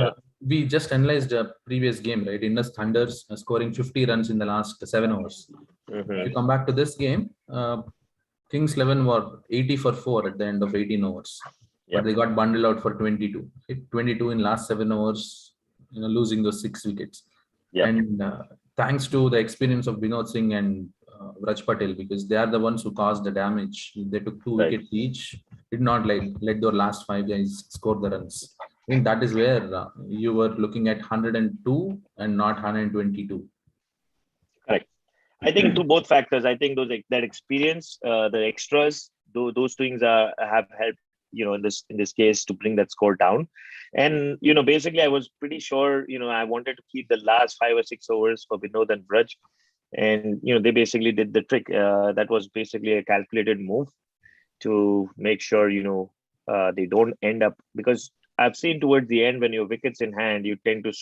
we just analyzed a previous game, right? Indus Thunders scoring 50 runs in the last 7 overs. Mm-hmm. If you come back to this game, Kings 11 were 80 for 4 at the end of 18 overs. But they got bundled out for 22. 22 in last 7 overs, losing those 6 wickets. Yep. And thanks to the experience of Vinod Singh and Raj Patel, because they are the ones who caused the damage. They took 2 wickets each, did not let their last 5 guys score the runs. I think that is where you were looking at 102 and not 122. Correct. I think to both factors. I think that experience, the extras, those things have helped, in this case, to bring that score down. And basically, I was pretty sure, I wanted to keep the last 5 or 6 overs for Vinod and Braj, and they basically did the trick. That was basically a calculated move to make sure they don't end up, because I've seen towards the end, when your wickets in hand, you tend to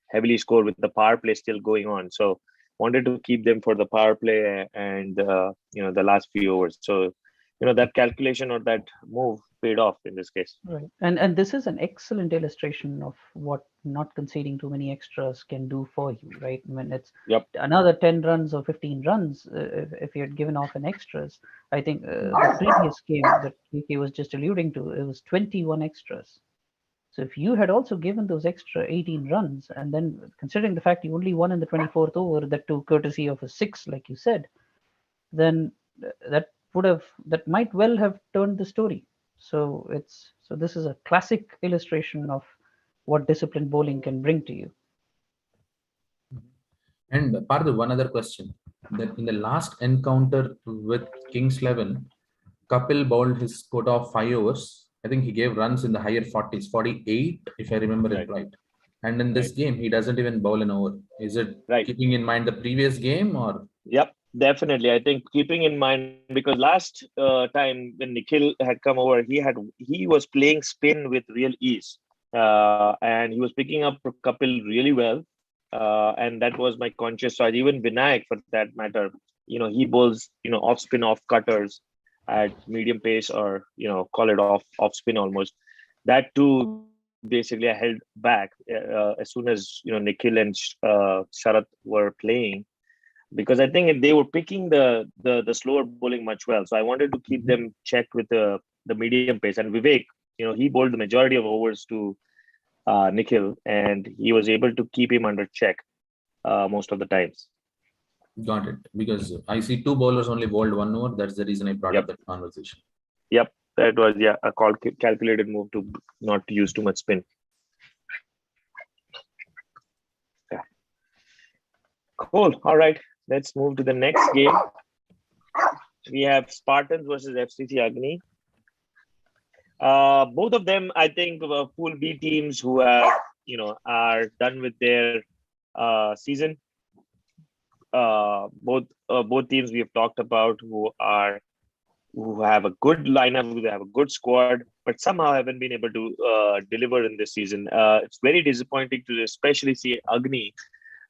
heavily score with the power play still going on. So wanted to keep them for the power play and the last few overs. So that calculation or that move paid off in this case. Right, and this is an excellent illustration of what not conceding too many extras can do for you, right? When it's another 10 runs or 15 runs, if you're given off in extras, I think the previous game that KK was just alluding to, it was 21 extras. So if you had also given those extra 18 runs, and then considering the fact you only won in the 24th over, that too courtesy of a 6, like you said, then that might well have turned the story. So this is a classic illustration of what disciplined bowling can bring to you. And Parthiv, one other question. That in the last encounter with Kings 11, Kapil bowled his quota of 5 overs. I think he gave runs in the higher 40s, 48, if I remember it right. And in this game, he doesn't even bowl an over. Is it keeping in mind the previous game, or? Yep, definitely. I think keeping in mind, because last time when Nikhil had come over, he was playing spin with real ease, and he was picking up Kapil really well, and that was my conscious choice. Even Vinayak, for that matter, he bowls off spin, off cutters at medium pace, or call it off spin almost. That too, basically, I held back as soon as Nikhil and Sharat were playing, because I think they were picking the slower bowling much well. So I wanted to keep them checked with the medium pace. And Vivek, he bowled the majority of overs to Nikhil, and he was able to keep him under check most of the times. Got it. Because I see 2 bowlers only bowled 1 over. That's the reason I brought up that conversation. Yep, that was a calculated move to not use too much spin. Yeah. Cool. All right. Let's move to the next game. We have Spartans versus FCC Agni. Both of them, I think, Pool B teams who are done with their season. Both teams we have talked about who have a good lineup, who have a good squad, but somehow haven't been able to deliver in this season. It's very disappointing to especially see Agni,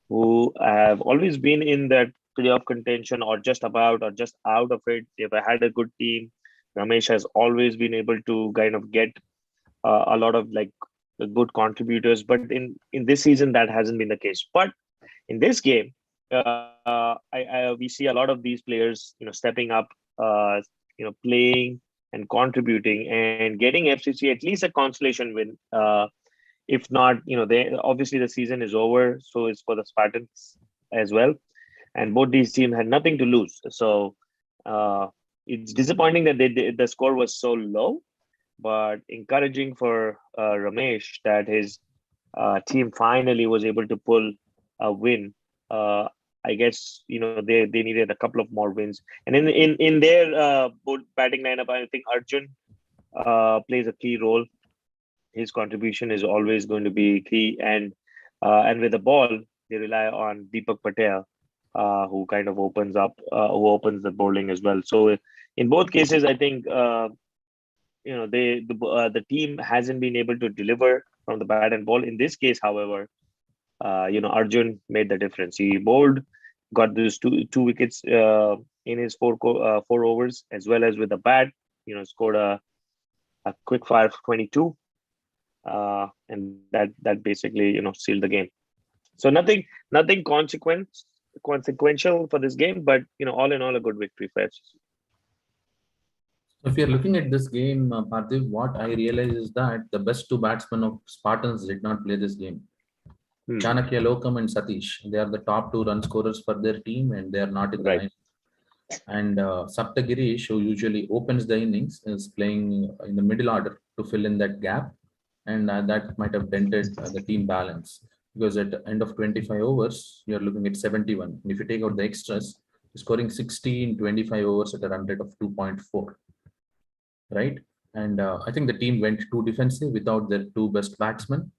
who have always been in that playoff contention or just about or just out of it. They've had a good team. Ramesh has always been able to kind of get a lot of good contributors, but in this season that hasn't been the case. But in this game, we see a lot of these players, stepping up, playing and contributing and getting FCC at least a consolation win. If not, they obviously the season is over, so it's for the Spartans as well, and both these teams had nothing to lose. So it's disappointing that the score was so low, but encouraging for Ramesh that his team finally was able to pull a win. I guess they needed a couple of more wins, and in their both batting lineup, I think Arjun plays a key role. His contribution is always going to be key, and with the ball, they rely on Deepak Patel, who kind of opens the bowling as well. So in both cases, I think the team hasn't been able to deliver from the bat and ball. In this case, however, Arjun made the difference. He bowled, got those two wickets in his four overs, as well as with the bat, scored a quick fire of 22. And that basically sealed the game. So nothing consequential for this game, but all in all a good victory for FCC. If you're looking at this game, Parthiv, what I realize is that the best 2 batsmen of Spartans did not play this game. Chanakya Lokam and Satish, they are the top 2 run scorers for their team, and they are not in the line. And Saptagirish, who usually opens the innings, is playing in the middle order to fill in that gap, and that might have dented the team balance, because at the end of 25 overs, you're looking at 71. And if you take out the extras, you're scoring 60 in 25 overs at a run rate of 2.4, right? And I think the team went too defensive without their 2 best batsmen.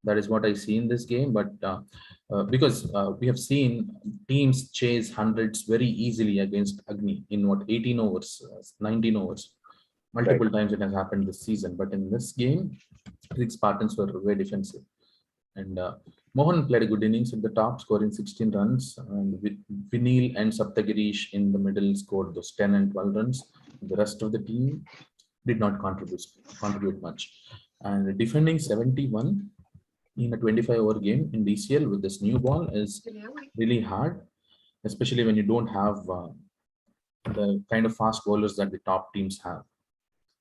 That is what I see in this game. But because we have seen teams chase hundreds very easily against Agni in 18 overs, 19 overs. Multiple times it has happened this season. But in this game, I think Spartans were very defensive. And Mohan played a good innings at the top, scoring 16 runs. And Vinil and Saptagirish in the middle scored those 10 and 12 runs. The rest of the team did not contribute much. And defending 71 in a 25-over game in DCL with this new ball is really hard, especially when you don't have the kind of fast bowlers that the top teams have.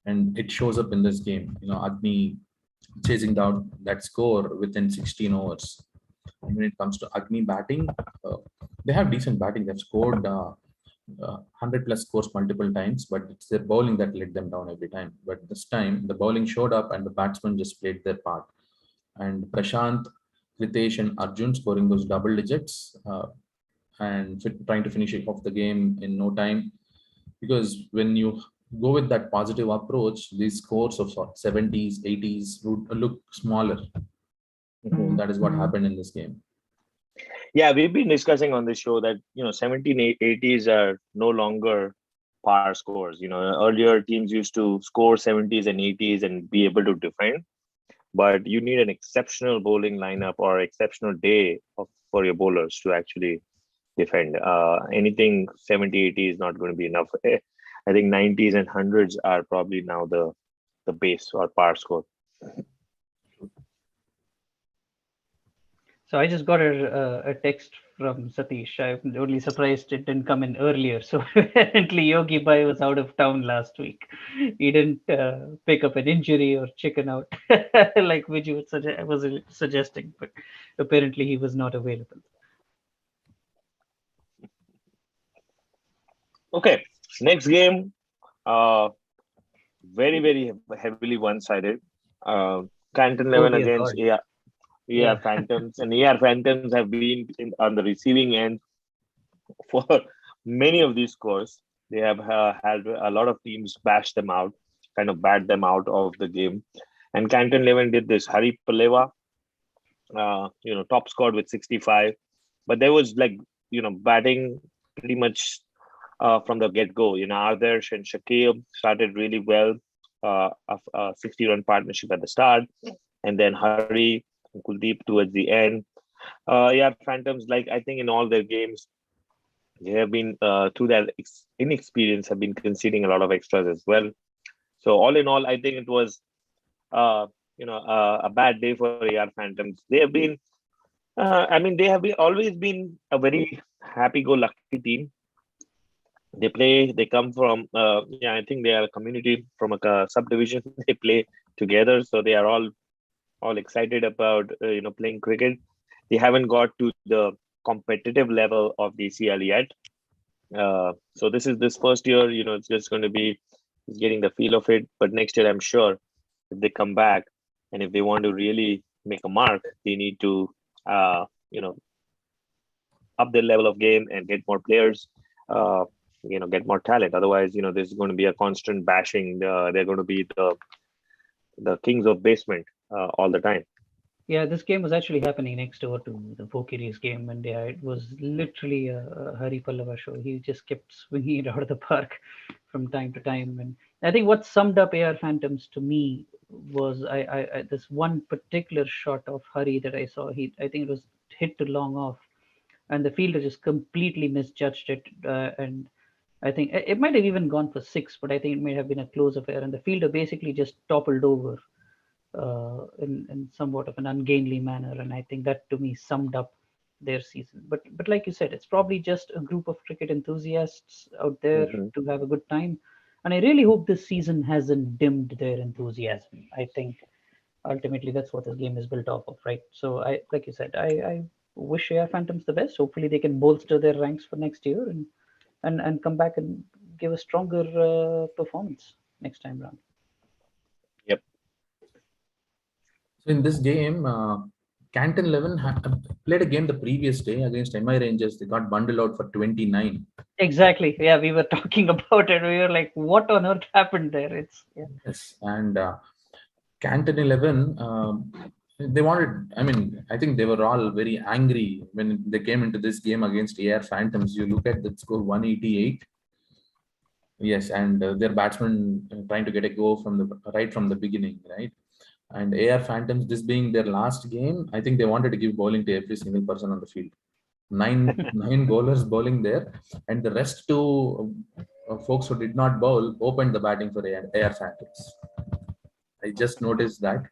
And it shows up in this game. Agni chasing down that score within 16 overs. And when it comes to Agni batting, they have decent batting. They've scored 100 plus scores multiple times, but it's their bowling that let them down every time. But this time, the bowling showed up and the batsmen just played their part. And Prashant, Ritesh, and Arjun scoring those double digits and trying to finish off the game in no time. Because when you go with that positive approach, these scores of 70s, 80s would look smaller. That is what happened in this game. Yeah, we've been discussing on this show that 70s, 80s are no longer par scores. Earlier teams used to score 70s and 80s and be able to defend. But you need an exceptional bowling lineup or exceptional day for your bowlers to actually defend. Anything 70, 80 is not going to be enough. I think 90s and 100s are probably now the base or par score. So I just got a text from Satish. I'm only surprised it didn't come in earlier. So apparently Yogi Bhai was out of town last week. He didn't pick up an injury or chicken out like Viju was suggesting, but apparently he was not available. Okay, next game, very, very heavily one-sided. Canton 11 against AR Phantoms, and AR Phantoms have been on the receiving end for many of these scores. They have had a lot of teams bash them out, kind of bat them out of the game. And Canton 11 did this. Hari Paleva, top scored with 65, but there was batting pretty much from the get-go. Adarsh and Shakib started really well, a 60-run partnership at the start, and then Hari and Kuldeep towards the end. Phantoms, I think in all their games, they have been through that inexperience, have been conceding a lot of extras as well. So all in all, I think it was a bad day for AR Phantoms. They have been, they have always been a very happy-go-lucky team. They come from, I think they are a community from a subdivision. They play together, so they are all excited about playing cricket. They haven't got to the competitive level of DCL yet. So this first year, it's just going to be getting the feel of it. But next year, I'm sure if they come back and if they want to really make a mark, they need to up their level of game and get more players. Get more talent. Otherwise, there's going to be a constant bashing. They're going to be the kings of basement all the time. Yeah, this game was actually happening next door to the Pokiris game, and it was literally a Hari Pallava show. He just kept swinging it out of the park from time to time. And I think what summed up AR Phantoms to me was I this one particular shot of Hari that I saw. I think it was hit to long off, and the fielder just completely misjudged it, and I think it might have even gone for 6, but I think it may have been a close affair, and the fielder basically just toppled over in somewhat of an ungainly manner, and I think that to me summed up their season. But like you said, it's probably just a group of cricket enthusiasts out there to have a good time, and I really hope this season hasn't dimmed their enthusiasm. I think ultimately that's what this game is built off of, right? So like you said, I wish AR Phantoms the best. Hopefully they can bolster their ranks for next year and come back and give a stronger performance next time round. Yep. So in this game, Canton 11 played a game the previous day against MI Rangers. They got bundled out for 29. Exactly. Yeah, we were talking about it. We were like, what on earth happened there? Yes, and Canton 11, they wanted, I think they were all very angry when they came into this game against AR Phantoms. You look at the score 188. Yes, and their batsmen trying to get a go right from the beginning, right? And AR Phantoms, this being their last game, I think they wanted to give bowling to every single person on the field. Nine bowlers bowling there, and the rest two folks who did not bowl opened the batting for AR Phantoms. I just noticed that.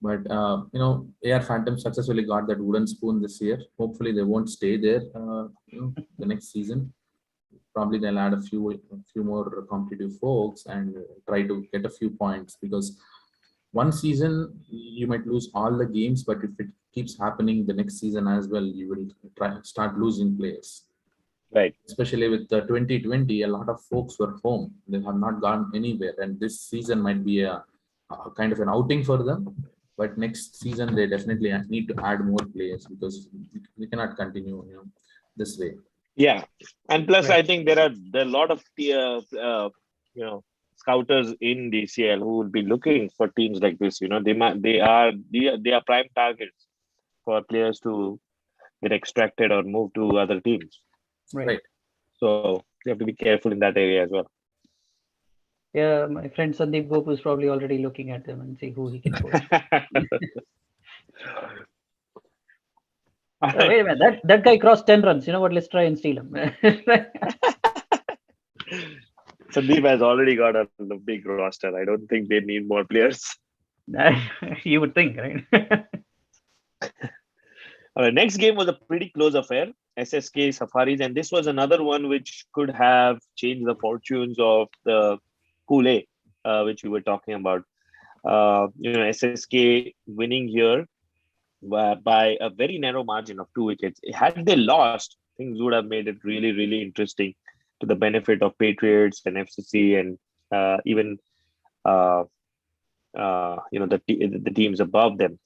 But AR Phantom successfully got that wooden spoon this year. Hopefully they won't stay there the next season. Probably they'll add a few more competitive folks and try to get a few points, because one season you might lose all the games, but if it keeps happening the next season as well, you will start losing players. Right. Especially with the 2020, a lot of folks were home. They have not gone anywhere, and this season might be a kind of an outing for them. But next season they definitely need to add more players, because we cannot continue this way. Yeah, and plus I think there are a lot of scouters in DCL who will be looking for teams like this. They are prime targets for players to get extracted or move to other teams. Right. So you have to be careful in that area as well. Yeah, my friend Sandeep Gopu is probably already looking at them and see who he can poach. Oh, wait a minute, that guy crossed 10 runs. You know what? Let's try and steal him. Sandeep has already got a big roster. I don't think they need more players. You would think, right? All right, next game was a pretty close affair, SSK Safaris, and this was another one which could have changed the fortunes of the Pool A, which we were talking about. SSK winning here by a very narrow margin of 2 wickets. Had they lost, things would have made it really, really interesting to the benefit of Patriots and FCC and even the teams above them.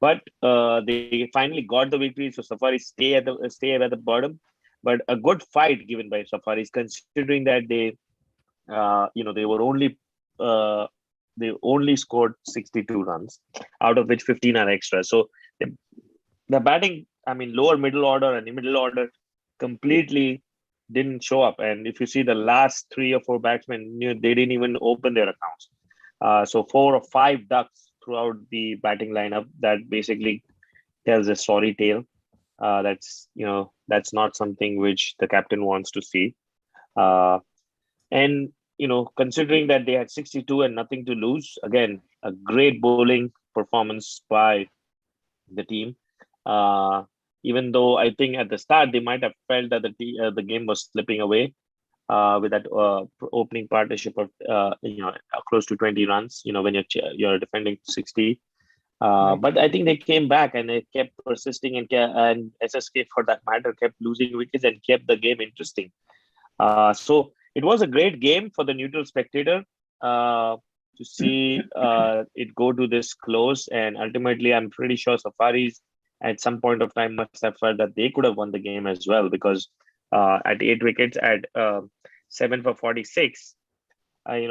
But they finally got the victory, so Safaris stay at the bottom. But a good fight given by Safaris, considering that they only scored 62 runs, out of which 15 are extra. So the batting, lower middle order and the middle order completely didn't show up. And if you see the last 3 or 4 batsmen, they didn't even open their accounts. So 4 or 5 ducks throughout the batting lineup. That basically tells a sorry tale. That's not something which the captain wants to see. And considering that they had 62 and nothing to lose, again, a great bowling performance by the team. Even though I think at the start they might have felt that the game was slipping away with that opening partnership of close to 20 runs. When you're defending 60. But I think they came back and they kept persisting, and SSK for that matter kept losing wickets and kept the game interesting. So it was a great game for the neutral spectator to see it go to this close. And ultimately, I'm pretty sure Safaris at some point of time must have felt that they could have won the game as well, because at 8 wickets at 7 for 46, I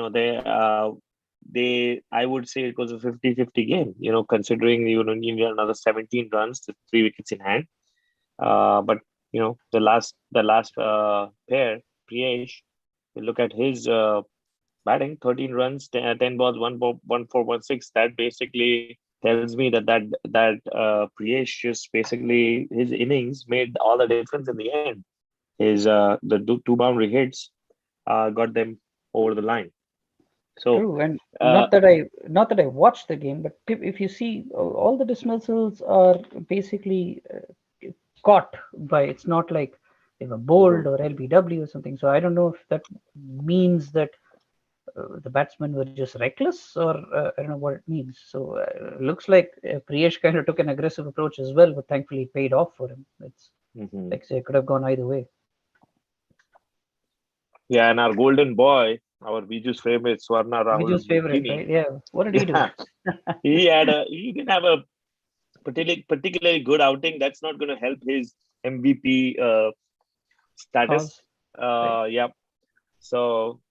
would say it was a 50-50 game, considering you need another 17 runs to 3 wickets in hand. But the last pair, Priyesh, you look at his batting, 13 runs, 10 balls, 1 4 1 6. That basically tells me that Priyesh just basically, his innings made all the difference in the end. His the 2 boundary hits got them over the line. So true, and not that I watched the game, but if you see, all the dismissals are basically caught by. It's not like they were bowled or LBW or something. So I don't know if that means that the batsmen were just reckless, or I don't know what it means. So looks like Priyesh kind of took an aggressive approach as well, but thankfully it paid off for him. It's like say it could have gone either way. Yeah, and our golden boy, our Viju's favorite, Swarna Rahul. Viju's favorite, right? Yeah. What did he do? He didn't have a particularly good outing. That's not going to help his MVP status. Yeah. So,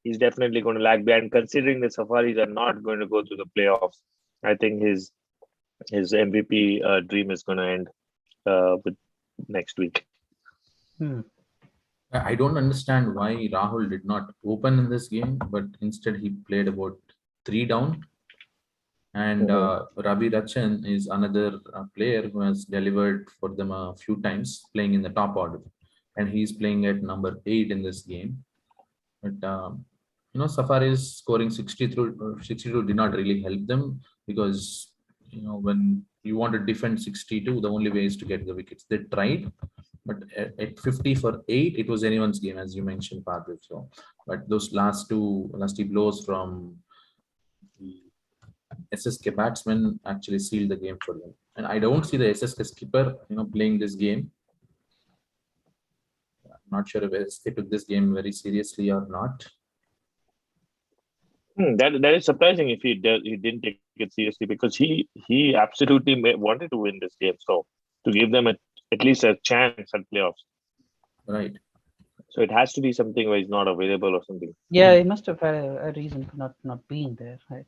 he's definitely going to lag behind. Considering the Safaris are not going to go to the playoffs, I think his MVP dream is going to end with next week. I don't understand why Rahul did not open in this game, but instead he played about 3 down. And Ravi Rachan is another player who has delivered for them a few times, playing in the top order, and he's playing at number 8 in this game. But Safaris scoring 62 did not really help them, because when you want to defend 62, the only way is to get the wickets. They tried, but at 50 for 8, it was anyone's game, as you mentioned, Parthiv. So, but those last two blows from the SSK batsmen actually sealed the game for them. And I don't see the SSK skipper, playing this game. I'm not sure if SSK took this game very seriously or not. That is surprising if he didn't take it seriously, because he absolutely wanted to win this game. So to give them at least a chance at playoffs. Right. So it has to be something where he's not available or something. Yeah, he must have had a reason for not being there, right?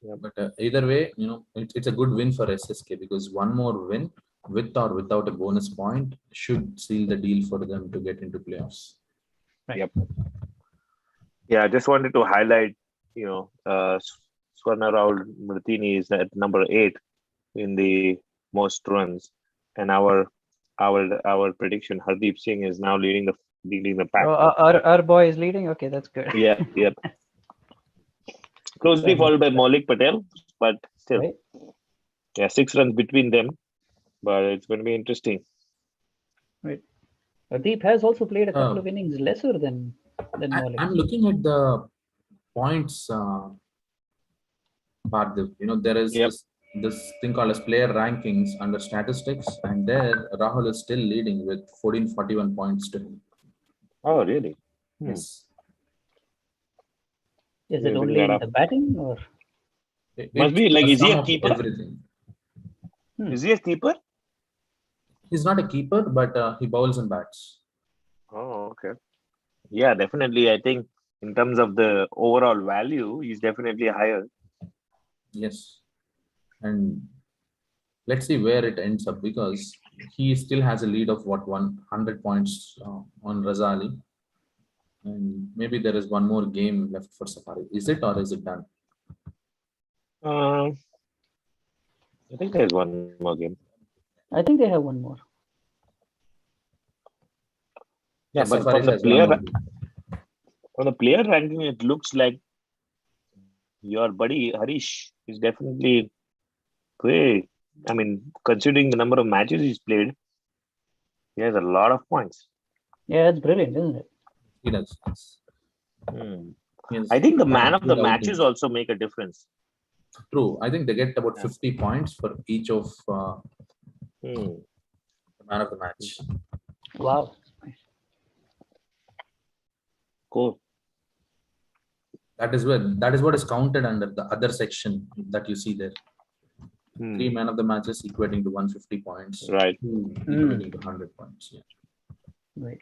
Yeah, but either way, it's a good win for SSK, because one more win, with or without a bonus point, should seal the deal for them to get into playoffs. Right. Yep. Yeah, I just wanted to highlight, Swarna Rahul Martini is at number 8 in the most runs, and our prediction, Hardeep Singh is now leading the pack. Oh, our boy is leading. Okay, that's good. Yeah, yep. Closely followed by Maulik Patel, but still, right. Yeah, 6 runs between them, but it's going to be interesting. Right. Hardeep has also played a couple of innings lesser than Maulik. I'm looking at the points, Parthiv. There is this thing called as player rankings under statistics, and there Rahul is still leading with 1441 points to him. Oh, really? Yes. Is it only in the batting, or? Must be like, is he a keeper? Everything. Is he a keeper? He's not a keeper, but he bowls and bats. Oh, okay. Yeah, definitely. I think in terms of the overall value, he's definitely higher. Yes. And let's see where it ends up, because he still has a lead of 100 points on Razali. And maybe there is one more game left for Safari. Is it, or is it done? I think there's one more game. I think they have one more. Yeah, but from the player ranking, it looks like your buddy Harish is definitely great. I mean, considering the number of matches he's played, he has a lot of points. Yeah, it's brilliant, isn't it? He does. I think the man of the matches also make a difference. True. I think they get about 50 points for each of the man of the match. Wow. Cool. That is what is counted under the other section that you see there. 3 man of the matches equating to 150 points. Right. 2 equating to 100 points. Yeah. Right.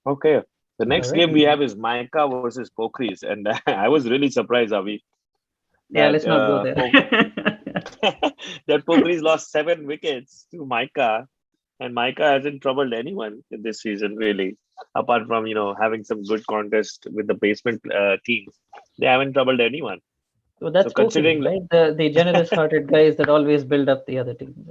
Okay. The next game we have is Maika versus Pokhris, and I was really surprised, Avi. Yeah, let's not go there. That Pokhris lost 7 wickets to Maika, and Maika hasn't troubled anyone in this season, really. Apart from having some good contest with the basement teams, they haven't troubled anyone. So that's considering, right? The generous-hearted guys that always build up the other teams.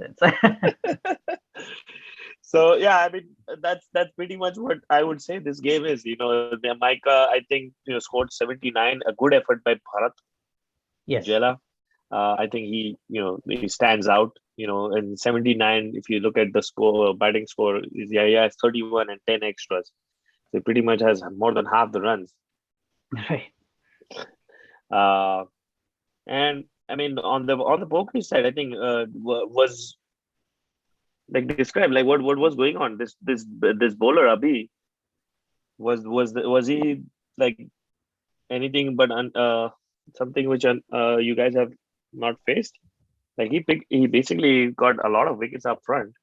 So yeah, I mean that's pretty much what I would say this game is. The Maika, I think scored 79, a good effort by Bharat. Yes. Jela. I think he stands out. In 79, if you look at the score, batting score, he has 31 and 10 extras. So He pretty much has more than half the runs. Right. And I mean, on the Pokri side, I think was like describe like what was going on. This bowler Abhi was he like anything but something which you guys have not faced? Like he basically got a lot of wickets up front.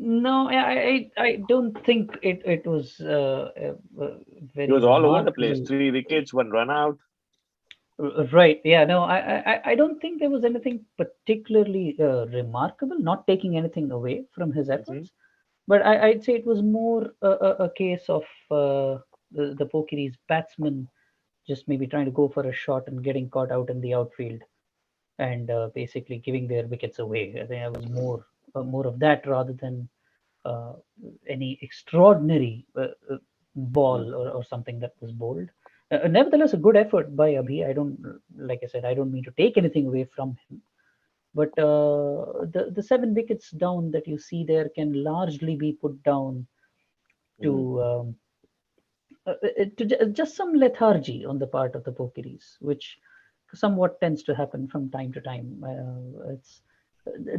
No, I don't think it was very. He was all over the place. remarkable. 3 wickets, 1 run out. Right. Yeah. No, I don't think there was anything particularly remarkable. Not taking anything away from his efforts, but I'd say it was more a case of the Pokeri's batsmen just maybe trying to go for a shot and getting caught out in the outfield, and basically giving their wickets away. I think it was more of that rather than uh, any extraordinary ball or something that was bowled. Nevertheless, a good effort by Abhi. Like I said, I don't mean to take anything away from him, but the 7 wickets down that you see there can largely be put down to just some lethargy on the part of the Pokiris, which somewhat tends to happen from time to time. It's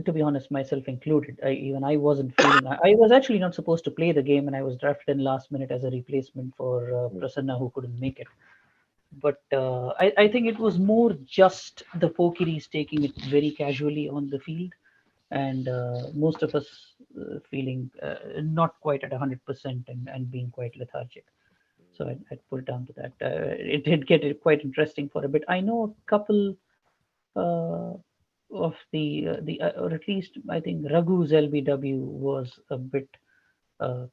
to be honest, myself included. Even I wasn't feeling. I was actually not supposed to play the game, and I was drafted in last minute as a replacement for Prasanna, who couldn't make it. But I think it was more just the Pokiris taking it very casually on the field, and most of us feeling not quite at 100% and being quite lethargic. So I'd put it down to that. It did get quite interesting for a bit. I know a couple of or at least I think Raghu's LBW was a bit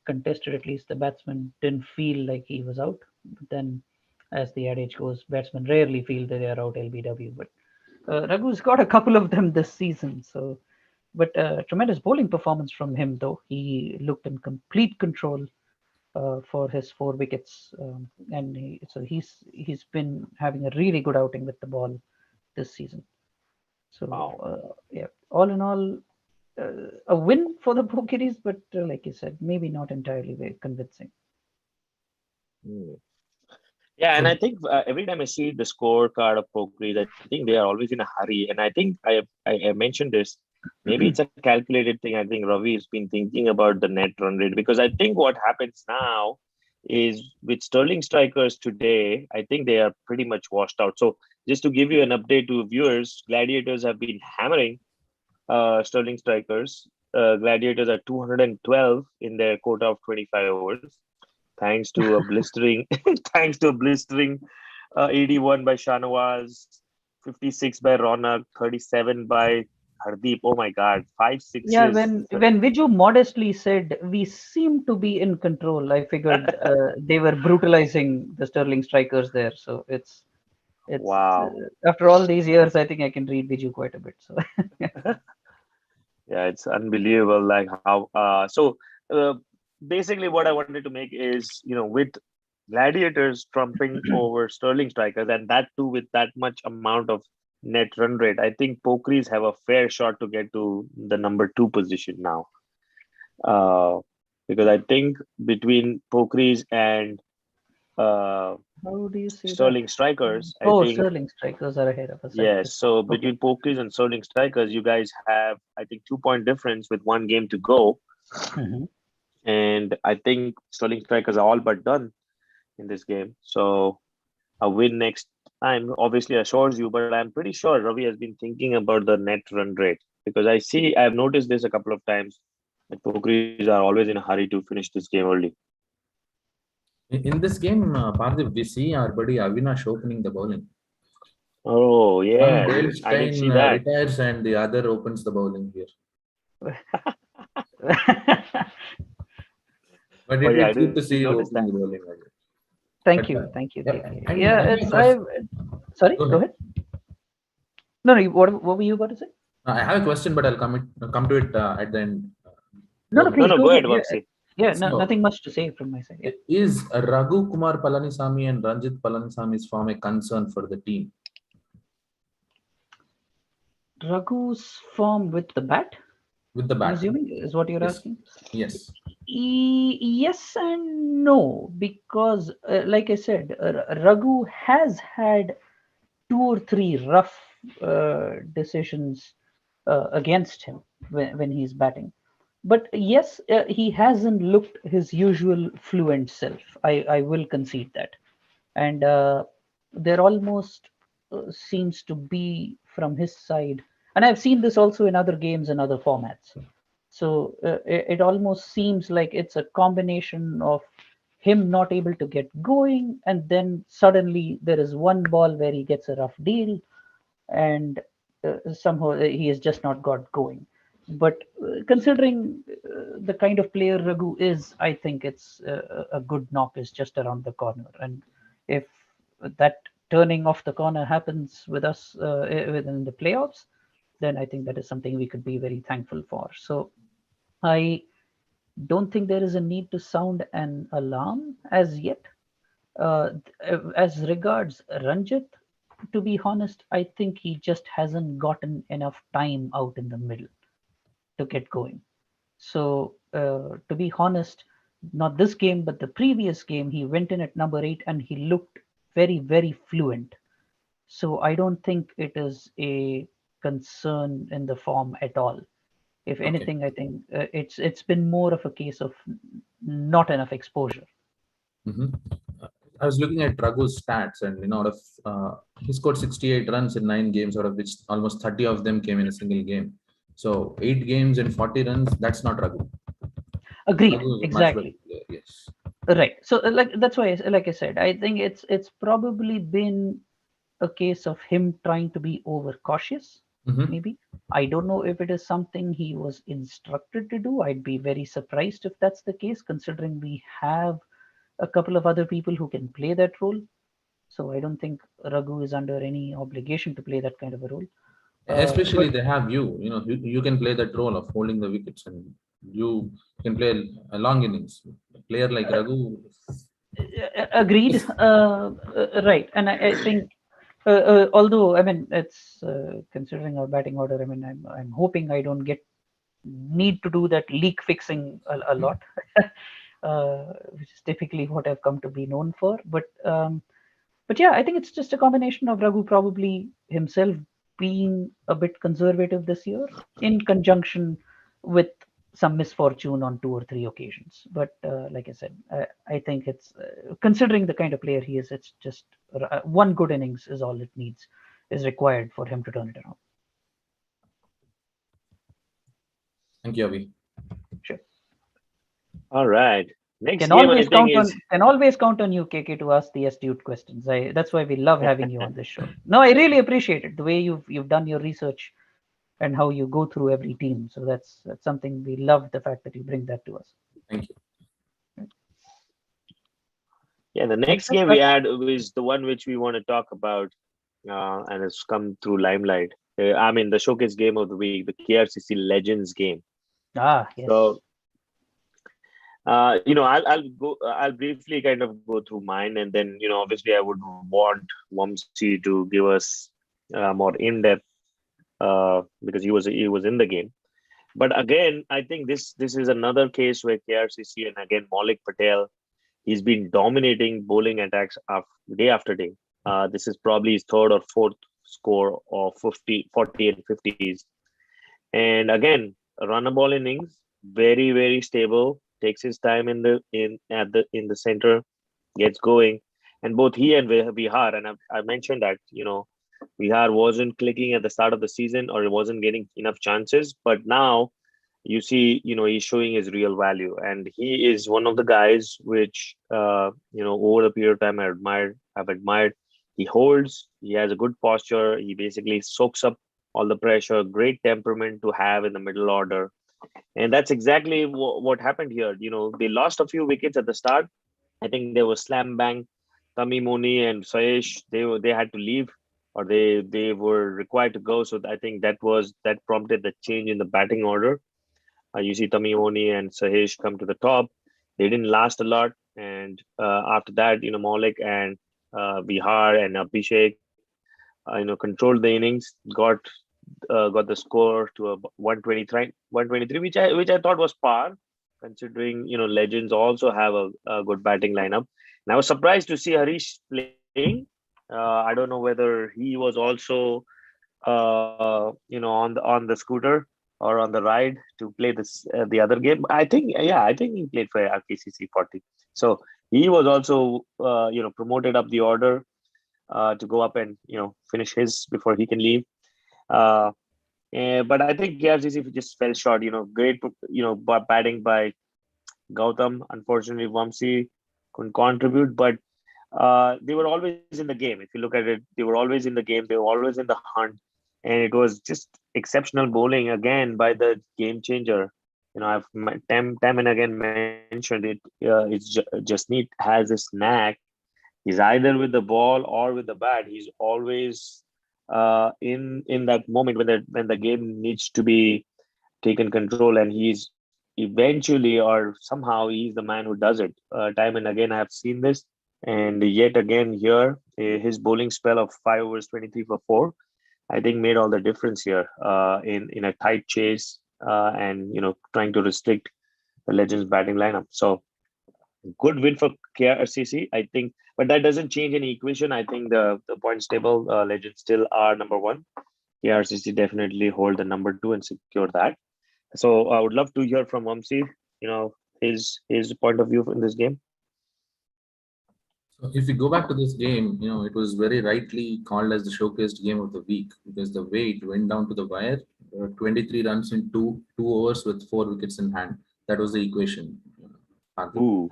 contested. At least the batsman didn't feel like he was out. But then, as the adage goes, batsmen rarely feel that they are out LBW. But Raghu's got a couple of them this season. So, but tremendous bowling performance from him, though. He looked in complete control for his 4 wickets, and he's been having a really good outing with the ball this season. So yeah, all in all, a win for the Pokiris, but like you said, maybe not entirely very convincing. Yeah, and I think every time I see the scorecard of Pokiris, I think they are always in a hurry. And I think I mentioned this. Maybe it's a calculated thing. I think Ravi has been thinking about the net run rate, because I think what happens now is with Sterling strikers today, I think they are pretty much washed out. So just to give you an update to viewers, Gladiators have been hammering Sterling strikers. Gladiators are 212 in their quota of 25 overs, thanks to a blistering, 81 by Shanawaz, 56 by Ronak, 37 by Hardeep. Oh my God, 5 6s. Yeah, when Viju modestly said we seem to be in control, I figured they were brutalizing the Sterling strikers there. So it's wow. After all these years, I think I can read Viju quite a bit. So yeah, it's unbelievable. Like how basically what I wanted to make is, with Gladiators trumping over Sterling strikers, and that too with that much amount of net run rate, I think Pokiris have a fair shot to get to the number 2 position now. Because I think between Pokiris and how do you say Sterling that? strikers, I think Sterling strikers are ahead of us. yes. So between Pokiris and Sterling strikers, you guys have, I think, 2-point difference with 1 game to go. And I think Sterling strikers are all but done in this game. So a win next time obviously assures you, but I'm pretty sure Ravi has been thinking about the net run rate, because I've noticed this a couple of times that Pokiris are always in a hurry to finish this game early. In this game, Parthiv, we see our buddy Avinash opening the bowling. Oh yeah, I didn't see that. Retires and the other opens the bowling here. But it's good to see you opening the bowling. Thank you. Yeah, sorry. Go ahead. No, what were you about to say? I have a question, but I'll come to it at the end. No, please go ahead, Vamsi. Yeah, nothing much to say from my side. Yeah. Is Raghu Kumar Palanisamy and Ranjit Palanisamy's form a concern for the team? Raghu's form with the bat? with the bat. I'm assuming is what you're asking. Yes. Yes and no, because like I said, Raghu has had 2 or 3 rough decisions against him when he's batting. But yes, he hasn't looked his usual fluent self. I will concede that. And there almost seems to be from his side, and I've seen this also in other games and other formats. So it almost seems like it's a combination of him not able to get going, and then suddenly there is one ball where he gets a rough deal, and somehow he has just not got going. But considering the kind of player Raghu is, I think it's a good knock is just around the corner. And if that turning off the corner happens with us within the playoffs, then I think that is something we could be very thankful for. So I don't think there is a need to sound an alarm as yet. As regards Ranjit, to be honest, I think he just hasn't gotten enough time out in the middle to get going. So, to be honest, not this game, but the previous game, he went in at number 8 and he looked very, very fluent. So, I don't think it is a concern in the form at all. If anything, I think it's been more of a case of not enough exposure. Mm-hmm. I was looking at Raghu's stats, and out of he scored 68 runs in 9 games, out of which almost 30 of them came in a single game. So 8 games and 40 runs, that's not Raghu. Agreed. Raghu exactly. Player, yes. Right. So like that's why, like I said, I think it's probably been a case of him trying to be overcautious. Maybe. I don't know if it is something he was instructed to do. I'd be very surprised if that's the case, considering we have a couple of other people who can play that role. So I don't think Raghu is under any obligation to play that kind of a role. Especially they have you can play that role of holding the wickets, and you can play a long innings. A player like Raghu. Agreed. Right. And I think although I mean it's considering our batting order, I mean I'm hoping I don't need to do that leak fixing a lot, which is typically what I've come to be known for. But yeah, I think it's just a combination of Raghu probably himself being a bit conservative this year, in conjunction with some misfortune on 2 or 3 occasions. But like I said, I think it's considering the kind of player he is, it's just one good innings is all it is required for him to turn it around. Thank you, Avi. Sure. All right. Next can always count on you, KK, to ask the astute questions. That's why we love having you on this show. No, I really appreciate it, the way you've done your research and how you go through every team. So that's something we love, the fact that you bring that to us. Thank you. Yeah, the next game we had was the one which we want to talk about, and it's come through limelight. I mean, the showcase game of the week, the KRCC Legends game. Ah, yes. So, I'll briefly kind of go through mine, and then obviously I would want Vamsi to give us more in depth because he was in the game. But again, I think this is another case where KRCC, and again Maulik Patel, he's been dominating bowling attacks day after day. This is probably his 3rd or 4th score of 40 and 50s. And again, run a ball innings, very, very stable, takes his time in the center, gets going. And both he and Vihar, and I mentioned that, Vihar wasn't clicking at the start of the season, or he wasn't getting enough chances. But now you see, he's showing his real value, and he is one of the guys which, over the period of time I've admired. He holds, he has a good posture, he basically soaks up all the pressure, great temperament to have in the middle order. And that's exactly what happened here. They lost a few wickets at the start. I think there was slam bang. Tamimoni and Satish, they had to leave, or they were required to go. So I think that prompted the change in the batting order. You see Tamimoni and Satish come to the top. They didn't last a lot, and after that, Maulik and Vihar and Abhishek, controlled the innings, got got the score to a 123, which I thought was par, considering legends also have a good batting lineup. And I was surprised to see Harish playing. I don't know whether he was also on the scooter or on the ride to play the other game. I think he played for RKCC 40. So he was also promoted up the order to go up and finish his before he can leave. But I think KRCC just fell short. Great batting by Gautam. Unfortunately, Vamsi couldn't contribute, but they were always in the game. If you look at it, they were always in the game. They were always in the hunt, and it was just exceptional bowling again by the game changer. I've time and again mentioned it. Jasmeet has this knack. He's either with the ball or with the bat. He's always in that moment when the game needs to be taken control, and he's eventually or somehow he's the man who does it. Time and again, I have seen this, and yet again here, his bowling spell of 5 overs, 23 for 4, I think made all the difference here in a tight chase and trying to restrict the Legends batting lineup. So good win for KRCC, I think, but that doesn't change any equation. I think the points table Legends still are number 1. KRCC definitely hold the number 2 and secure that. So I would love to hear from Vamsi, his point of view in this game. So if we go back to this game, it was very rightly called as the showcased game of the week because the way it went down to the wire, 23 runs in two overs with 4 wickets in hand. That was the equation. Ooh.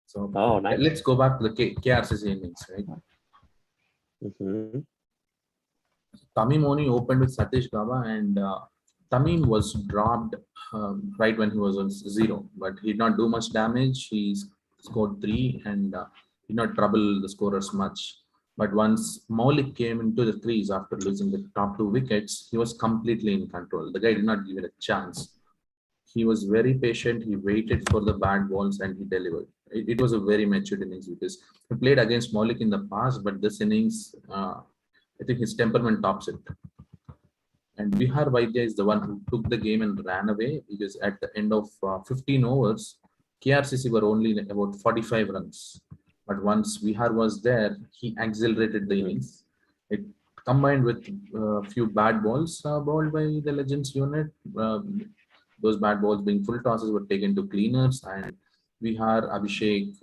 So nice. Let's go back to the KRCC innings, right? Mm-hmm. Tamim only opened with Satish, Gaba, and Tamim was dropped right when he was on 0, but he did not do much damage. He scored 3 and did not trouble the scorers much. But once Maulik came into the crease after losing the top 2 wickets, he was completely in control. The guy did not give it a chance. He was very patient. He waited for the bad balls and he delivered. It was a very matured innings because he played against Maulik in the past, but this innings, I think his temperament tops it. And Bihar Vaidya is the one who took the game and ran away because at the end of 15 overs, KRCC were only about 45 runs. But once Bihar was there, he accelerated the innings. It combined with a few bad balls bowled by the Legends unit. Those bad balls being full tosses were taken to cleaners, and Bihar, Abhishek,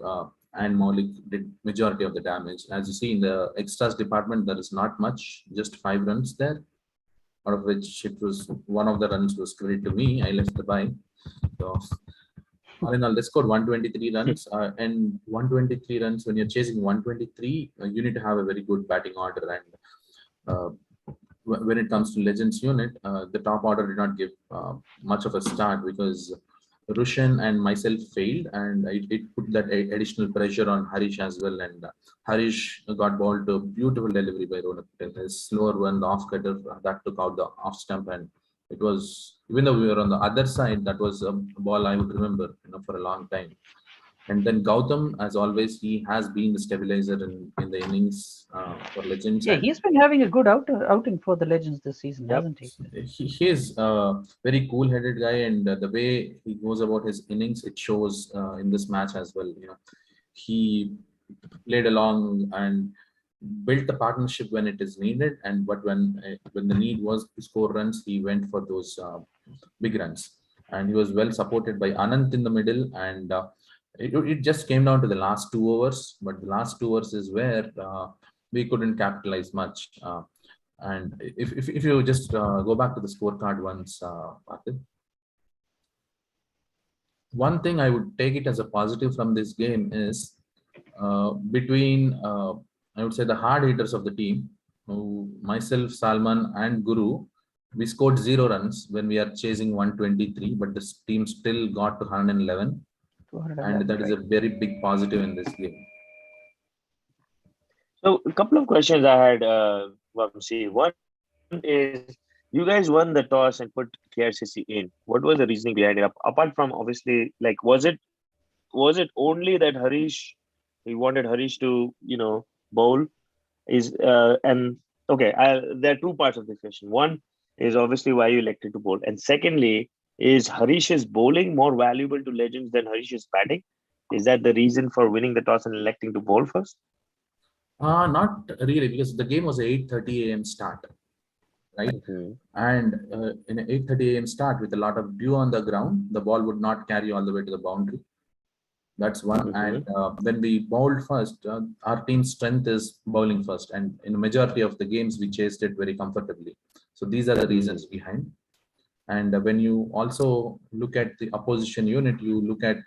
and Maulik did majority of the damage. As you see in the extras department, there is not much, just 5 runs there, out of which it was one of the runs was credit to me. I left the by. So all in all, they scored 123 runs, and 123 runs. When you're chasing 123, you need to have a very good batting order. And when it comes to Legends unit, the top order did not give much of a start because Rushan and myself failed, and it put that additional pressure on Harish as well. And Harish got balled to a beautiful delivery by Ronak Patel. His slower one, the off cutter, that took out the off stump, and it was, even though we were on the other side, that was a ball I would remember, for a long time. And then Gautam, as always, he has been the stabilizer in the innings for Legends. Yeah, he's been having a good outing for the Legends this season, hasn't he? He is a very cool-headed guy, and the way he goes about his innings, it shows in this match as well. He played along and built the partnership when it is needed, and but when the need was to score runs, he went for those big runs, and he was well supported by Anant in the middle. And it just came down to the last 2 overs, but the last 2 overs is where we couldn't capitalize much. And if you just go back to the scorecard once, Parthiv, one thing I would take it as a positive from this game is between I would say the hard hitters of the team, myself, Salman, and Guru, we scored 0 runs when we are chasing 123, but the team still got to 111. And that is a very big positive in this game. So a couple of questions I had, Vamsi. One is, you guys won the toss and put KRCC in. What was the reasoning behind it? Apart from obviously, like, was it only that he wanted Harish to bowl? And Okay, there are two parts of this question. One is obviously why you elected to bowl, and secondly, is Harish's bowling more valuable to Legends than Harish's batting? Is that the reason for winning the toss and electing to bowl first? Not really, because the game was 8:30 a.m. start, right? And in an 8:30 a.m. start with a lot of dew on the ground, the ball would not carry all the way to the boundary. That's one. And when we bowled first, our team's strength is bowling first. And in a majority of the games, we chased it very comfortably. So these are the reasons behind. And when you also look at the opposition unit, you look at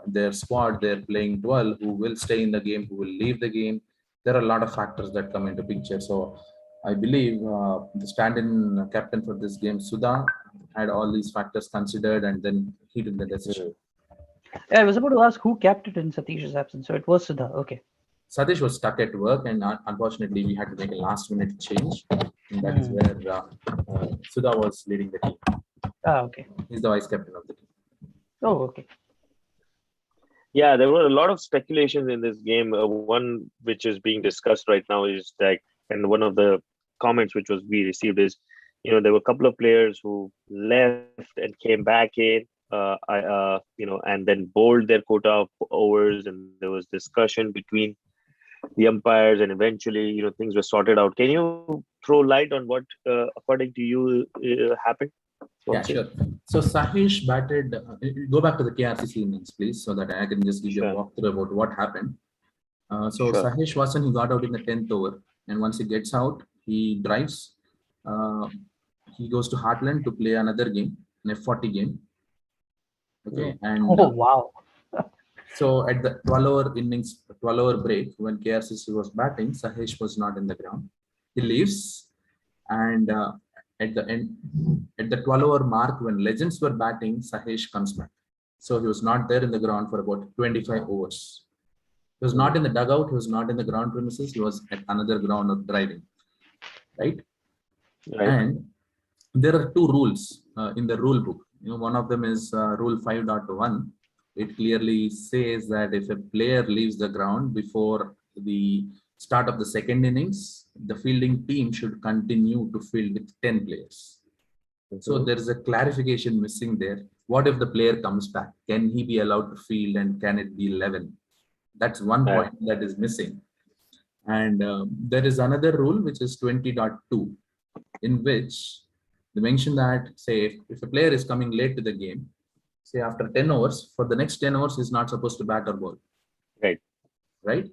their squad, they're playing 12, who will stay in the game, who will leave the game. There are a lot of factors that come into picture. So I believe the stand-in captain for this game, Sudha, had all these factors considered, and then he took the decision. Yeah, I was about to ask who kept it in Satish's absence. So it was Sudha. Okay. Satish was stuck at work, and unfortunately, we had to make a last-minute change. And that is where Sudha was leading the team. Okay. He's the vice captain of the team. Oh, okay. Yeah, there were a lot of speculations in this game. One which is being discussed right now is like, and one of the comments which we received is, there were a couple of players who left and came back in, and then bowled their quota of overs, and there was discussion between the umpires, and eventually, things were sorted out. Can you throw light on what, according to you, happened? Yeah, sure. So Satish batted. Go back to the KRCC innings, please, so that I can just give you a walkthrough about what happened. Satish Wasan, he got out in the 10th over, and once he gets out, he drives. He goes to Heartland to play another game, an F40 game. Okay, and wow. So at the 12-hour break, when KRCC was batting, Satish was not in the ground. He leaves, and at the 12-hour mark, when Legends were batting, Satish comes back. So he was not there in the ground for about 25 overs. He was not in the dugout. He was not in the ground premises. He was at another ground of driving, right? And there are two rules in the rule book. One of them is Rule 5.1. It clearly says that if a player leaves the ground before the start of the second innings, the fielding team should continue to field with 10 players. So there is a clarification missing there. What if the player comes back? Can he be allowed to field, and can it be 11? That's one point that is missing. And there is another rule, which is 20.2, in which they mention that, say, if a player is coming late to the game, say after 10 overs, for the next 10 overs, he's not supposed to bat or bowl. Right?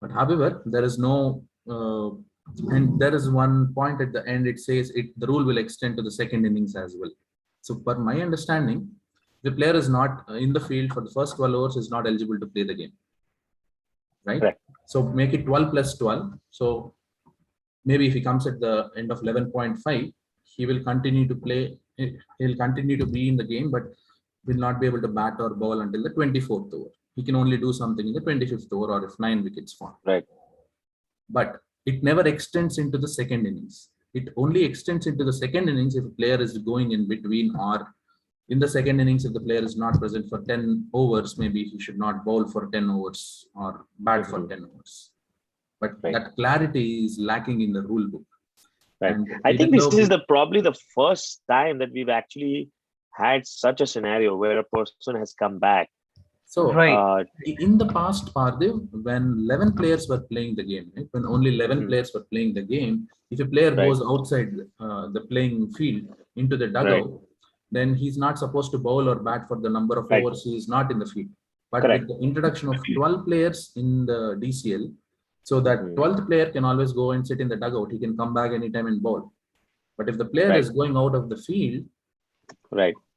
But however, there is no, and there is one point at the end, it says the rule will extend to the second innings as well. So per my understanding, the player is not in the field for the first 12 overs, is not eligible to play the game. Right? So make it 12 plus 12. So maybe if he comes at the end of 11.5, he will continue to play. He'll continue to be in the game, but will not be able to bat or bowl until the 24th over. He can only do something in the 25th over, or if 9 wickets fall. But it never extends into the second innings. It only extends into the second innings if a player is going in between, or in the second innings, if the player is not present for 10 overs, maybe he should not bowl for 10 overs or bat for 10 overs. But that clarity is lacking in the rule book. I think this is probably the first time that we've actually had such a scenario where a person has come back. So in the past, Parthiv, when 11 players were playing the game, right? When only 11 players were playing the game, if a player goes outside the playing field into the dugout, then he's not supposed to bowl or bat for the number of overs he is not in the field. But with the introduction of 12 players in the DCL, so that 12th player can always go and sit in the dugout. He can come back anytime and bowl. But if the player is going out of the field,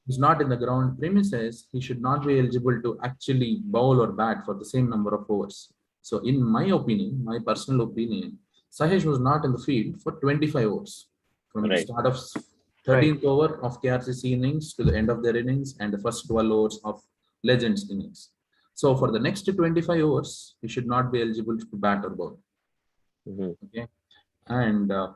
he's not in the ground premises, he should not be eligible to actually bowl or bat for the same number of overs. So in my opinion, my personal opinion, Satish was not in the field for 25 overs. From the start of 13th over of KRCC innings to the end of their innings, and the first 12 overs of Legends innings. So for the next 25 overs, he should not be eligible to bat or bowl. Okay. And that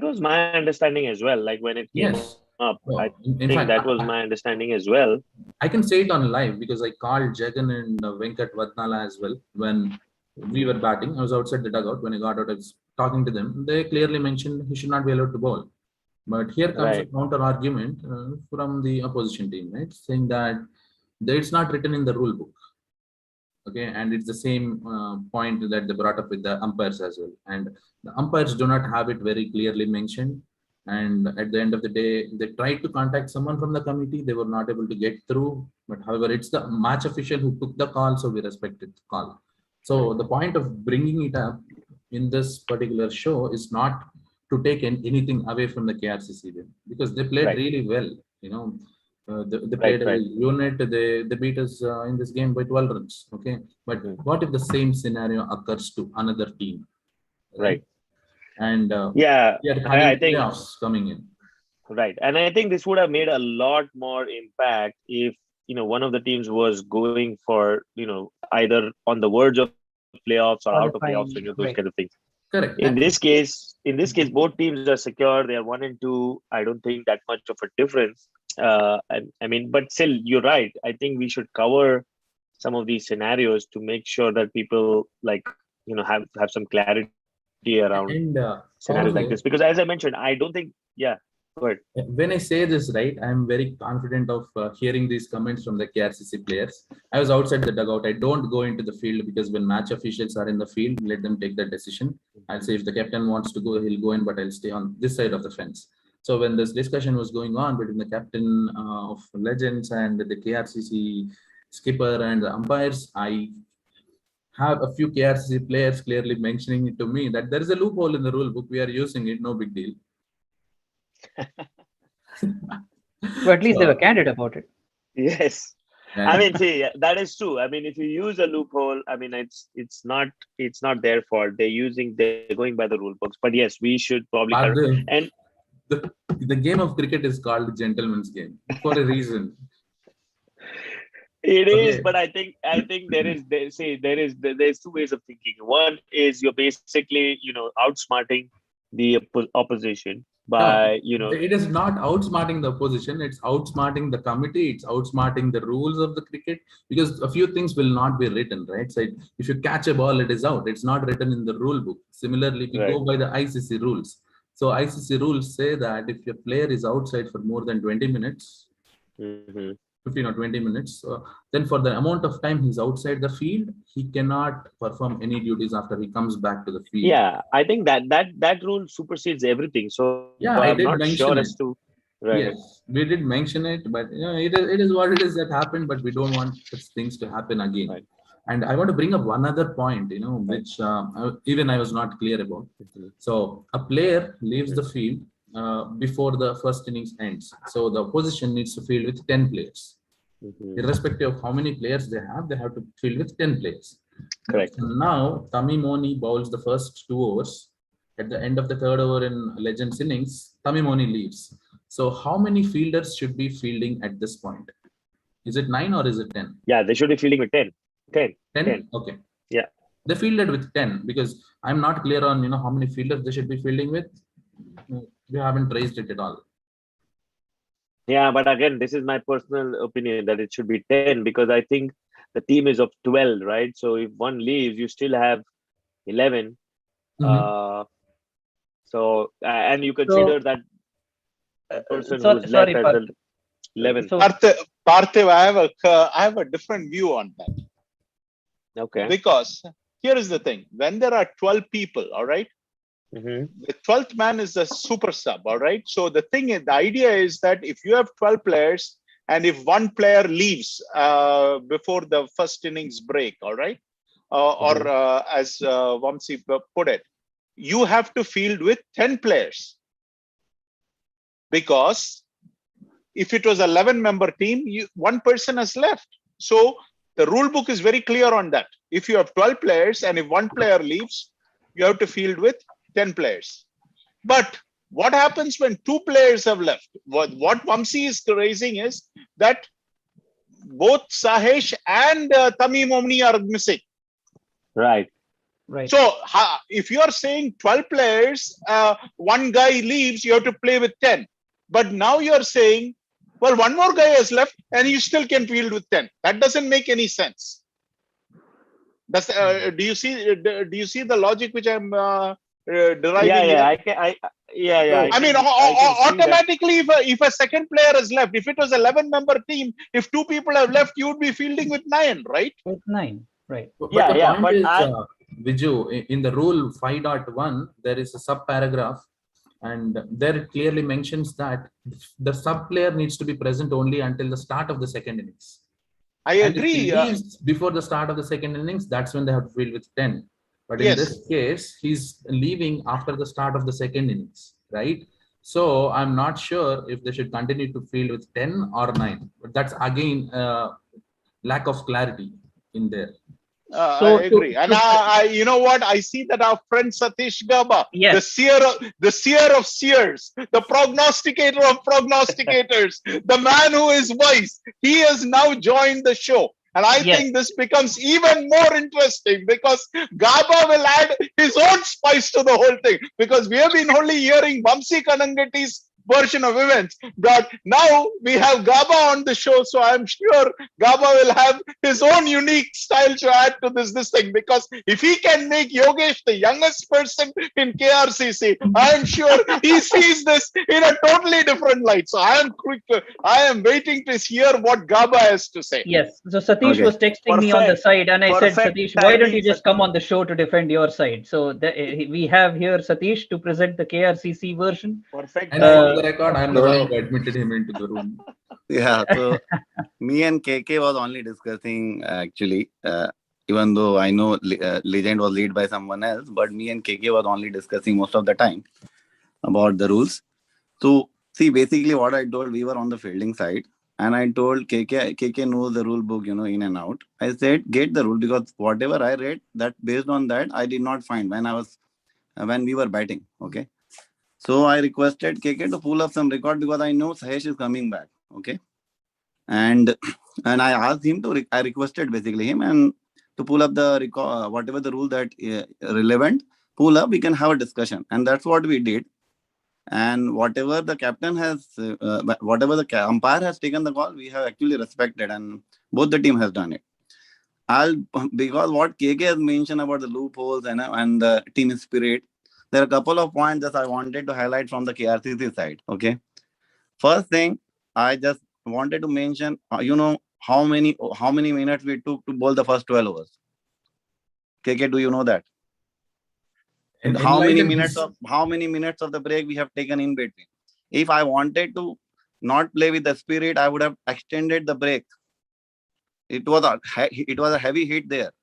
was my understanding as well. Like when it came up, I think that was my understanding as well. I can say it on live because I called Jagan and Venkat Vatnala as well when we were batting. I was outside the dugout. When I got out, I was talking to them. They clearly mentioned he should not be allowed to bowl. But here comes a counter argument from the opposition team, right? Saying that it's not written in the rule book. Okay, and it's the same point that they brought up with the umpires as well. And the umpires do not have it very clearly mentioned. And at the end of the day, they tried to contact someone from the committee. They were not able to get through. But however, it's the match official who took the call, so we respected the call. So the point of bringing it up in this particular show is not to take anything away from the KRCC because they played really well. You know, they played a unit. They beat us in this game by 12 runs. Okay, but what if the same scenario occurs to another team? Right. And yeah, I think playoffs coming in. Right, and I think this would have made a lot more impact if one of the teams was going for either on the verge of playoffs or out of playoffs, those kind of things. Correct. In this case, both teams are secure. They are 1 and 2. I don't think that much of a difference. I mean, but still, you're right. I think we should cover some of these scenarios to make sure that people have some clarity around scenarios like this. Because as I mentioned, I don't think. Yeah. Good. When I say this, right, I'm very confident of hearing these comments from the KRCC players. I was outside the dugout. I don't go into the field because when match officials are in the field, let them take that decision. I'll say if the captain wants to go, he'll go in, but I'll stay on this side of the fence. So when this discussion was going on between the captain of Legends and the KRCC skipper and the umpires, I have a few KRCC players clearly mentioning it to me that there is a loophole in the rule book. We are using it. No big deal. But at least they were candid about it. Yes. I mean, see, that is true. I mean, if you use a loophole, I mean, it's not their fault. They're going by the rule books. But yes, we should probably and the game of cricket is called gentleman's game for a reason. It is, but I think there's 2 ways of thinking. One is you're basically outsmarting the opposition by it is not outsmarting the opposition, it's outsmarting the committee, it's outsmarting the rules of the cricket, because a few things will not be written, right? So if you catch a ball, it is out. It's not written in the rule book. Similarly, if you go by the ICC rules, so ICC rules say that if your player is outside for more than 20 minutes, 15 or 20 minutes, then for the amount of time he's outside the field, he cannot perform any duties after he comes back to the field. Yeah, I think that rule supersedes everything. So yeah, I'm not sure as to. Right. Yes, we did mention it, but it is what it is that happened. But we don't want such things to happen again. Right. And I want to bring up one other point, which even I was not clear about. So a player leaves the field before the first innings ends. So the opposition needs to field with 10 players. Irrespective of how many players they have to field with 10 players. Correct. And now Tamimoni bowls the first 2 overs. At the end of the 3rd over in Legends innings, Tamimoni leaves. So how many fielders should be fielding at this point? Is it 9 or is it 10? Yeah, they should be fielding with 10. 10. 10? Okay. Yeah. They fielded with 10 because I'm not clear on how many fielders they should be fielding with. We haven't raised it at all. Yeah, but again, this is my personal opinion that it should be 10 because I think the team is of 12, right? So if one leaves, you still have 11. So and you consider that person who's left as 11. So, Parthiv, I have a different view on that. Okay. Because here is the thing: when there are 12 people, all right. The 12th man is the super sub, all right. So the idea is that if you have 12 players and if one player leaves before the first innings break, all right, or as Vamsi put it, you have to field with 10 players. Because if it was an 11-member team, one person has left. So the rule book is very clear on that. If you have 12 players and if one player leaves, you have to field with 10 players. But what happens when 2 players have left? What Vamsi is raising is that both Sahesh and Tamim Omni are missing. Right. So if you are saying 12 players, one guy leaves, you have to play with 10. But now you're saying, well, one more guy has left and you still can field with 10. That doesn't make any sense. That's do you see the logic which I'm deriving Yeah, here? I mean, I can see automatically, if a second player has left, if it was 11-member team, if 2 people have left, you would be fielding with 9, right? With 9, right? But the point is, Viju, in the rule 5.1, there is a sub paragraph, and there it clearly mentions that the sub player needs to be present only until the start of the second innings. I agree. If he leaves before the start of the second innings, that's when they have to field with 10. But in Yes. this case, he's leaving after the start of the second innings, right? So I'm not sure if they should continue to field with 10 or 9. But that's again lack of clarity in there. I agree. And you know what? I see that our friend Satish Gaba, the seer of seers, the prognosticator of prognosticators, the man who is wise, he has now joined the show. And I think this becomes even more interesting because Gaba will add his own spice to the whole thing, because we have been only hearing Vamsi Kanangati's version of events, but now we have Gaba on the show, so I'm sure Gaba will have his own unique style to add to this thing, because if he can make Yogesh the youngest person in KRCC, I'm sure he sees this in a totally different light. So I am waiting to hear what Gaba has to say. Yes, so Satish was texting me on the side, and I said, Satish, why don't you just come on the show to defend your side? So we have here Satish to present the KRCC version. Perfect. And for the record, I'm the one who admitted him into the room. Yeah, so me and KK was only discussing actually, even though I know Legend was led by someone else, but me and KK was only discussing most of the time about the rules. So see, basically what I told, we were on the fielding side, and I told KK knows the rule book, in and out. I said, get the rule, because whatever I read, that based on that, I did not find when we were batting. Okay. So I requested KK to pull up some record, because I know Sahesh is coming back. Okay. And I asked him I requested basically him and to pull up the record, whatever the rule that relevant, pull up, we can have a discussion. And that's what we did. And whatever the captain has, whatever the umpire has taken the call, we have actually respected, and both the team has done it. Because what KK has mentioned about the loopholes and the team spirit, there are a couple of points that I wanted to highlight from the KRCC side. Okay. First thing, I just wanted to mention, how many minutes we took to bowl the first 12 overs. KK, do you know that? And how many minutes of the break we have taken in between? If I wanted to not play with the spirit, I would have extended the break. It was a heavy hit there.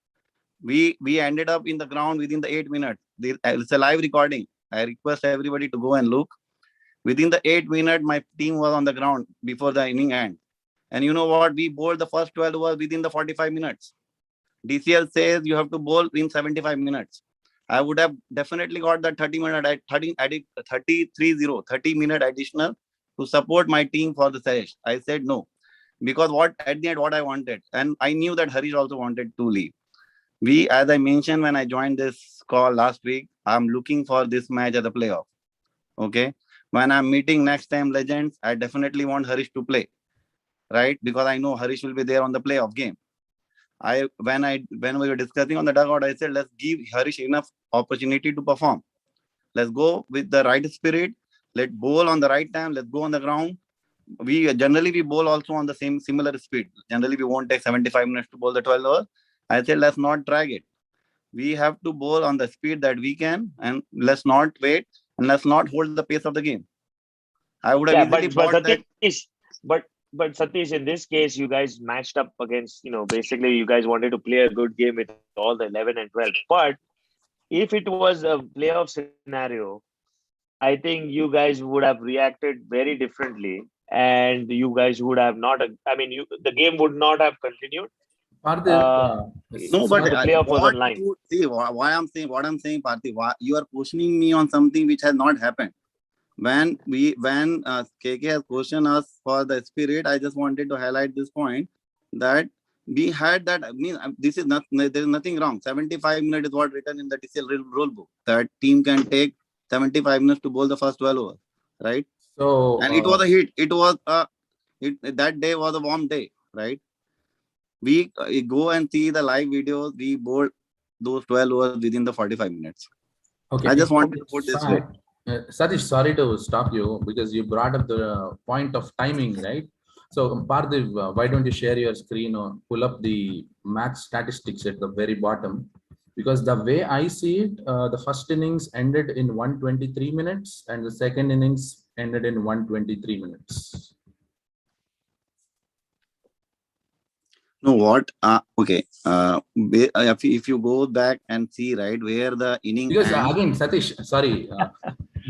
We ended up in the ground within the 8 minutes. It's a live recording. I request everybody to go and look. Within the 8 minutes, my team was on the ground before the inning end. And you know what? We bowled the first 12 overs within the 45 minutes. DCL says you have to bowl in 75 minutes. I would have definitely got that 30 minute additional to support my team for the Satish. I said no, because at the end what I wanted, and I knew that Harish also wanted to leave. As I mentioned when I joined this call last week, I'm looking for this match as a playoff. Okay, when I'm meeting next time Legends, I definitely want Harish to play, right? Because I know Harish will be there on the playoff game. When we were discussing on the dugout, I said, let's give Harish enough opportunity to perform. Let's go with the right spirit. Let's bowl on the right time. Let's go on the ground. We bowl also on the similar speed. Generally, we won't take 75 minutes to bowl the 12 overs. I said, let's not drag it. We have to bowl on the speed that we can, and let's not wait, and let's not hold the pace of the game. I would have easily bought that. But Satish, in this case, you guys matched up against, basically you guys wanted to play a good game with all the 11 and 12. But if it was a playoff scenario, I think you guys would have reacted very differently, and you guys would have not. The game would not have continued. No, but the playoff was on line. See, what I'm saying, Parthiv, you are questioning me on something which has not happened. When KK has questioned us for the spirit, I just wanted to highlight this point that we had that. This is not, there is nothing wrong. 75 minutes is what written in the DCL rule book, that team can take 75 minutes to bowl the first 12 overs, right? So, and it was a hit. That day was a warm day, right? We go and see the live videos. We bowled those 12 overs within the 45 minutes. Okay. I just wanted to put this way. Satish, sorry to stop you because you brought up the point of timing, right? So Parthiv, why don't you share your screen or pull up the match statistics at the very bottom? Because the way I see it, the first innings ended in 123 minutes and the second innings ended in 123 minutes. No, what? Okay. If you go back and see, right, where the inning because again, Satish, sorry,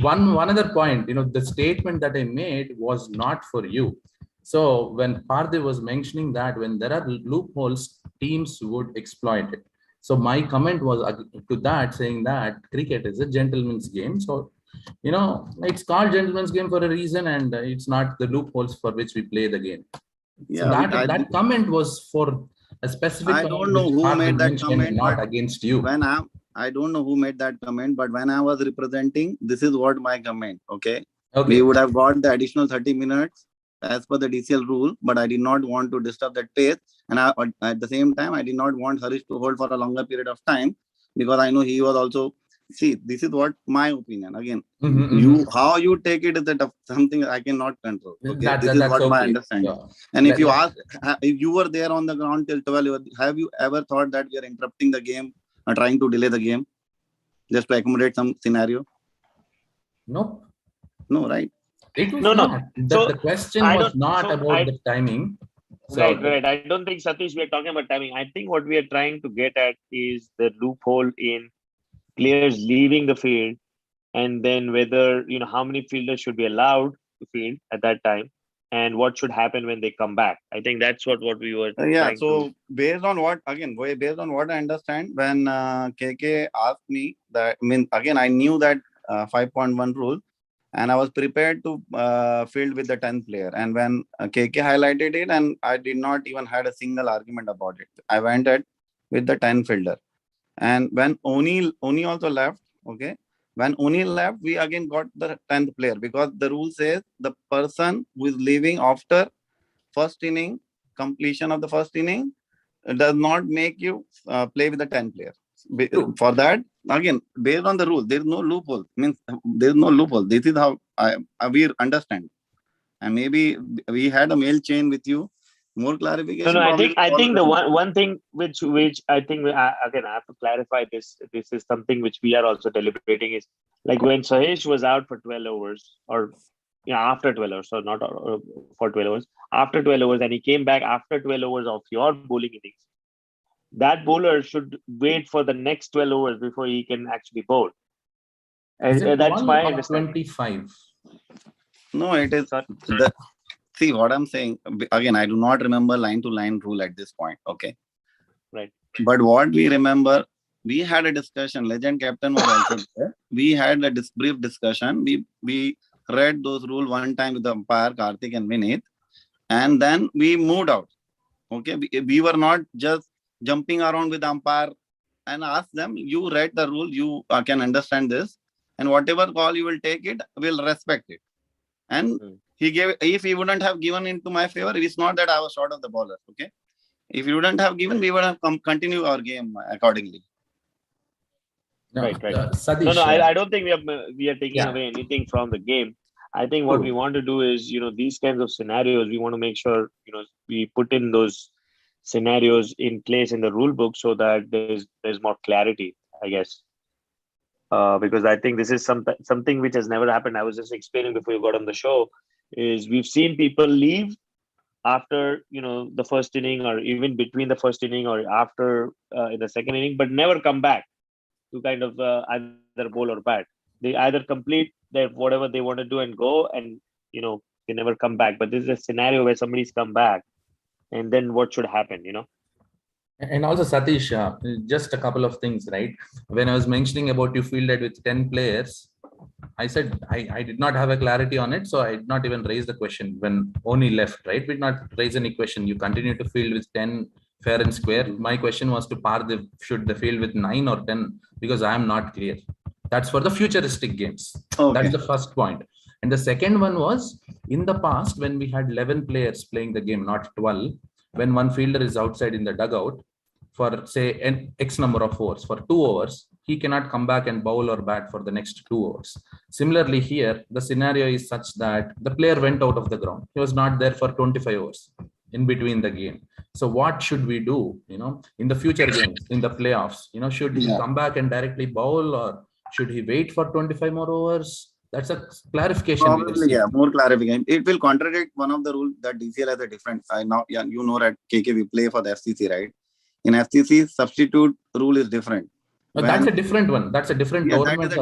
one other point, the statement that I made was not for you. So when Parthiv was mentioning that when there are loopholes, teams would exploit it. So my comment was to that, saying that cricket is a gentleman's game. So, it's called gentleman's game for a reason, and it's not the loopholes for which we play the game. Yeah, so that comment was for a specific. I don't know who made that comment, not against you. I don't know who made that comment, but when I was representing, this is what my comment. Okay. Okay. We would have got the additional 30 minutes as per the DCL rule, but I did not want to disturb that pace. And at the same time, I did not want Harish to hold for a longer period of time because I know he was also. See, this is what my opinion. Again, how you take it is something I cannot control. Okay, this is what okay. My understanding. Yeah. And if you ask, if you were there on the ground till 12, have you ever thought that we are interrupting the game or trying to delay the game just to accommodate some scenario? Nope. No, right? It was not. The question was not about the timing. Right. I don't think, Satish, we are talking about timing. I think what we are trying to get at is the loophole in players leaving the field, and then whether, how many fielders should be allowed to field at that time, and what should happen when they come back. I think that's what we were trying so to... based on what I understand, when KK asked me that, again, I knew that 5.1 rule, and I was prepared to field with the 10th player. And when KK highlighted it, and I did not even had a single argument about it. I went at with the 10th fielder. And when Oni also left, okay, when Oni left, we again got the 10th player because the rule says the person who is leaving after first inning, completion of the first inning, does not make you play with the 10th player. For that, again, based on the rule, there is no loophole. There is no loophole. This is how we understand. And maybe we had a mail chain with you. More clarification. No, I think the one thing which I think again I have to clarify this. This is something which we are also deliberating is like when Satish was out for 12 overs or after 12 overs, so not for 12 overs, after 12 overs, and he came back after 12 overs of your bowling innings. That bowler should wait for the next 12 overs before he can actually bowl. And that's my understanding. 25. No, it is see what I'm saying. Again, I do not remember line-to-line rule at this point. Okay. Right. But what we remember, we had a discussion. Legend captain was also there. We had a brief discussion. We read those rules one time with the umpire, Karthik and Vinith. And then we moved out. Okay. We were not just jumping around with the umpire and ask them, you read the rule, you can understand this. And whatever call you will take it, we'll respect it. And he gave, if he wouldn't have given into my favor, it's not that I was short of the bowler. Okay. If you wouldn't have given, we would have continue our game accordingly. Right. Satish, I don't think we are taking away anything from the game. I think what we want to do is, these kinds of scenarios, we want to make sure, we put in those scenarios in place in the rule book so that there's more clarity, I guess. Because I think this is something which has never happened. I was just explaining before you got on the show, is we've seen people leave after, the first inning or even between the first inning or after in the second inning, but never come back to kind of either bowl or bat. They either complete whatever they want to do and go, and, they never come back. But this is a scenario where somebody's come back, and then what should happen, And also, Satish, just a couple of things, right? When I was mentioning about you fielded with 10 players, I said I did not have a clarity on it, so I did not even raise the question when Oni left, right? We did not raise any question. You continue to field with 10 fair and square. My question was to Parthiv, should the field with 9 or 10? Because I am not clear. That's for the futuristic games. Okay. That's the first point. And the second one was, in the past, when we had 11 players playing the game, not 12, when one fielder is outside in the dugout for say an X number of overs, for 2 overs, he cannot come back and bowl or bat for the next 2 overs. Similarly, here, the scenario is such that the player went out of the ground. He was not there for 25 overs in between the game. So what should we do, in the future games, in the playoffs, should he come back and directly bowl, or should he wait for 25 more overs? That's a clarification. Probably, yeah, more clarification. It will contradict one of the rules that DCL has a different. At KK we play for the FCC, right? In FCC, substitute rule is different. That's a different one. That's a different tournament.